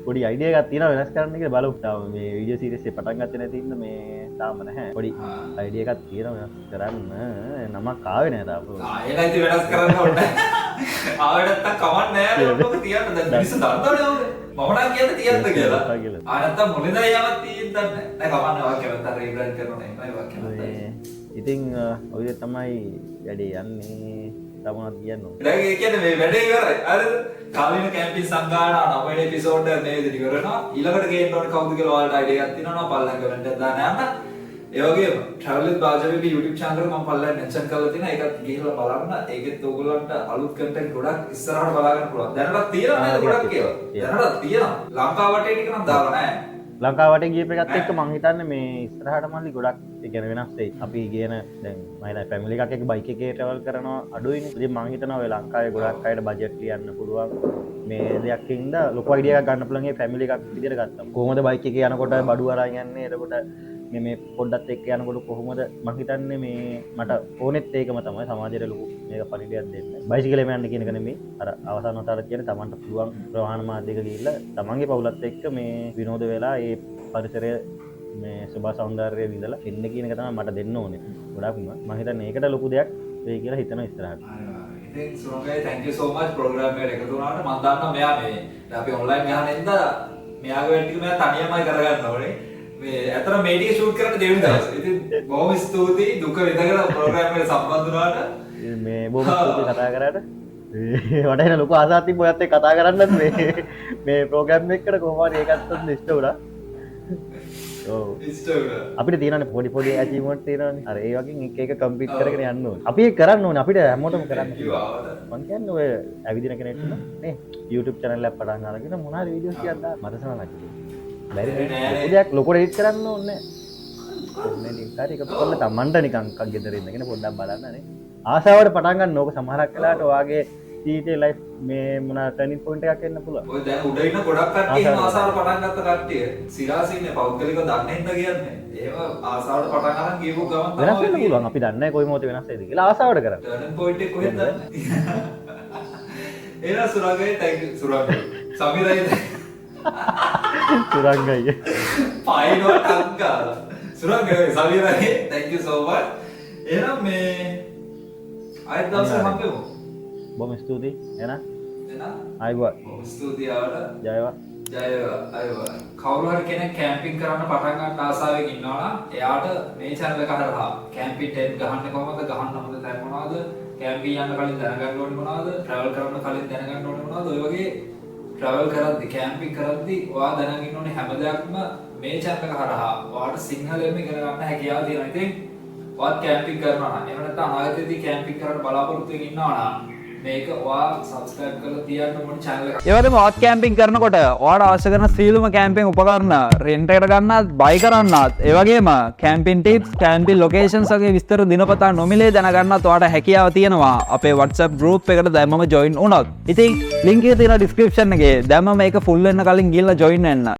Speaker 1: පොඩි අයිඩියා එකක් තියෙනවා වෙනස් කරන්න කියලා බලමු. තාම මේ වීඩියෝ සීරීස් එක පටන් ගත්තේ නැති ඉන්න මේ තාම නැහැ. පොඩි අයිඩියා එකක් තියෙනවා වෙනස් කරන්න. නමක් ආවේ නෑ තාම.
Speaker 2: ඒක ඉතින් වෙනස් කරන්න ඕනේ. ආවට නැත්තම් කමක් නෑ නේ ඔක්කොම තියන්න. දැන් මිනිස්සු දන්නවනේ ඕනේ. මම නම් කියන්නේ තියන්න කියලා. ආ නැත්තම් මොලේද යමක් තියෙන්න දන්නේ නෑ. කමක් නෑ වාක්‍ය නැත්තම් රීබ්‍රෑන්ඩ් කරනවා නේ. මම වාක්‍ය නැත්තම්.
Speaker 1: ඉතින් ඔය විදිහට තමයි වැඩේ යන්නේ. තමනත් කියන්න ඕනේ.
Speaker 2: දැන් ඒ කියන්නේ මේ වැඩේ ඉවරයි. හරිද? කාලින කැම්පින් සංගායනා 9 වෙනි එපිසෝඩ් එක මේ විදිහට ඉවරනවා. ඊළඟට ගේන්න ඕනේ කවුද කියලා ඔයාලට අයිඩියා එකක් තියෙනවා නම් පල්ලෙන් කමෙන්ට් එකක් දාන්න යන්න. ඒ වගේම travel with Baja baby YouTube channel එක මම පල්ලෙන් මෙන්ෂන් කරලා තියෙනවා. ඒකත් ගිහිල්ලා බලන්න. ඒකෙත් ඕගොල්ලන්ට අලුත් content ගොඩක් ඉස්සරහට බලාගන්න පුළුවන්. දැනටත් තියෙනවා නේද ගොඩක් ඒවා? දැනටත් තියෙනවා. ලංකාව වටේ ටික නම් දාලා නැහැ.
Speaker 1: ලංකාවට ගියප එකත් එක්ක මං හිතන්නේ මේ ඉස්සරහට මල්ලි ගොඩක් ඒ කියන්නේ වෙනස් වෙයි. අපි කියන දැන් මම හිතන්නේ ෆැමිලි එකක් එක්ක බයික් එකේ travel කරනවා අඩුයිනේ. ඉතින් මං හිතනවා ඔය ලංකාවේ ගොඩක් අයට බජට් ලියන්න පුළුවන්. මේ දෙයක් ඉඳ ලොකු අයිඩියා එකක් ගන්න පුළුවන්. මේ ෆැමිලි එකක් විදියට ගත්තා. කොහොමද බයික් එකේ යනකොට බඩු අරන් යන්නේ? එතකොට මේ පොඩ්ඩත් එක්ක යනකොට කොහොමද මං හිතන්නේ මේ මට ඕනෙත් ඒකම තමයි සමාජයට ලොකු මේක පරිඩියක් දෙන්න. බයිසිකලෙම යන්න කියන එක නෙමෙයි. අර අවසාන වතාවට කියන්නේ Tamanට පුළුවන් ප්‍රවාහන මාධ්‍යයක ගිහිල්ලා තමන්ගේ පවුලත් එක්ක මේ විනෝද වෙලා ඒ පරිසරය මේ සුභ සෞන්දර්යය විඳලා එන්න කියන එක තමයි මට දෙන්න ඕනේ. ගොඩක්ම මම හිතන්නේ ඒකට ලොකු දෙයක් වෙයි කියලා හිතනවා ඉස්සරහට.
Speaker 2: ඉතින් සුරංගයි thank you so much program එකට එකතු වුණාට මම දන්නවා මෙයා මේ අපි online ගහන ඉඳලා මෙයාගේ වැඩ ටික මෙයා තනියමයි කරගන්න ඕනේ. මේ අතර මේ ටික ෂූට් කරන්න දෙවෙනි දවස්. ඉතින් බොහොම ස්තුතියි දුක විඳගෙන ප්‍රෝග්‍රෑම් එකට සම්බන්ධ වුණාට.
Speaker 1: මේ බොහොම ස්තුතියි කතා කරාට. මට එන ලොකු ආසාවක් තිබ්බ ඔයත් එක්ක කතා කරන්නත් මේ ප්‍රෝග්‍රෑම් එකකට කොහොම හරි ඒකත් ඉෂ්ට වුණා. ඔව්
Speaker 2: ඉෂ්ට වුණා.
Speaker 1: අපිට තියෙනනේ පොඩි ඇචීව්මන්ට් තියෙනවානේ. අර ඒ වගේ එක එක කම්ප්ලීට් කරගෙන යන්න ඕනේ. අපි ඒක කරන්න ඕනේ. අපිට හැමෝටම කරන්න. මම කියන්නේ ඔය ඇවිදින කෙනෙක්ට නේ YouTube channel එකක් පටන් අරගෙන මොන හරි වීඩියෝස් ටිකක් දාන්න මට සනලක්. බැරි නෑ. දෙයක් ලොකුට එඩිට් කරන්න ඕනේ නෑ. හරි ඒක කොල්ල තමන්ට නිකන් එකක් ගෙදර ඉඳගෙන පොඩ්ඩක් බලන්න නේ. ආසාවට පටන් ගන්න ඕක සමහරක් වෙලාවට ඔයාගේ ජීවිතේ ලයිෆ් මේ මොන ටර්නින් පොයින්ට් එකක් එන්න පුළුවන්.
Speaker 2: ඔය දැන් උඩ ඉන්න ගොඩක් කට්ටිය එහෙම ආසාවට පටන් ගත්ත කට්ටිය. සිරාසින්නේ පෞද්ගලිකව දන්නේ නැද්ද කියන්නේ. ඒව ආසාවට පටන් අරන් ගියපු ගමන් තමයි
Speaker 1: වෙනස් වෙන්න පුළුවන්. අපි දන්නේ නැහැ කොයි මොහොතේ වෙනස් වෙයිද කියලා ආසාවට කරන්නේ.
Speaker 2: ටර්නින් පොයින්ට් එක කොහෙන්ද දන්නේ? එනවා සුරංගයි thank you සුරංගයි. සමීරයි
Speaker 1: සුරංගයි.
Speaker 2: පයින්ව ටංගා. සුරංගයි සමීරයි thank you so much. එහෙනම් මේ ආයෙත් දවසක් හම්බෙමු.
Speaker 1: බොහොම ස්තුතියි. එහෙනම් අයිබෝන්
Speaker 2: ස්තුතියි ආවට.
Speaker 1: ජයවා
Speaker 2: ජය වේවා. කවුරු හරි කෙනෙක් කැම්පින් කරන්න පටන් ගන්න ආසාවෙන් ඉන්නවා නම් එයාට මේ channel එක හරහා කැම්පින් ටෙන්ට් ගහන්නේ කොහොමද, ගහන්න හොඳ තැන් මොනවද, කැම්පින් යන්න කලින් දැනගන්න ඕනේ මොනවද, travel කරන්න කලින් දැනගන්න ඕනේ මොනවද, ඔය වගේ travel කරද්දි කැම්පින් කරද්දි ඔයා දැනගෙන ඉන්න ඕනේ හැම දෙයක්ම මේ channel එක හරහා ඔයාට සිංහලෙන්ම ඉගෙන ගන්න හැකියාව තියෙනවා. ඉතින් ඔයාත් කැම්පින් කරනවා නම් එහෙම නැත්නම් අනාගතයේදී කැම්පින් කරන්න බලාපොරොත්තු වෙමින් ඉන්නවා නම් මේක ඔයා subscribe කරලා තියන්න ඕනේ channel එක.
Speaker 3: ඒවගේම ඔයාත් කැම්පින් කරනකොට ඔයාට අවශ්‍ය කරන සියලුම කැම්පින් උපකරණ රෙන්ට් එකට ගන්නත්, බයි කරන්නත්, ඒ වගේම කැම්පින් ටිප්ස්, කැම්පින් ලොකේෂන්ස් වගේ විස්තර දිනපතා නොමිලේ දැනගන්නත් ඔයාට හැකියාව තියෙනවා අපේ WhatsApp group එකට දැම්මම join වුණොත්. ඉතින් link එක තියෙනවා description එකේ. දැම්මම මේක full වෙන්න කලින් ගිහලා join වෙන්න.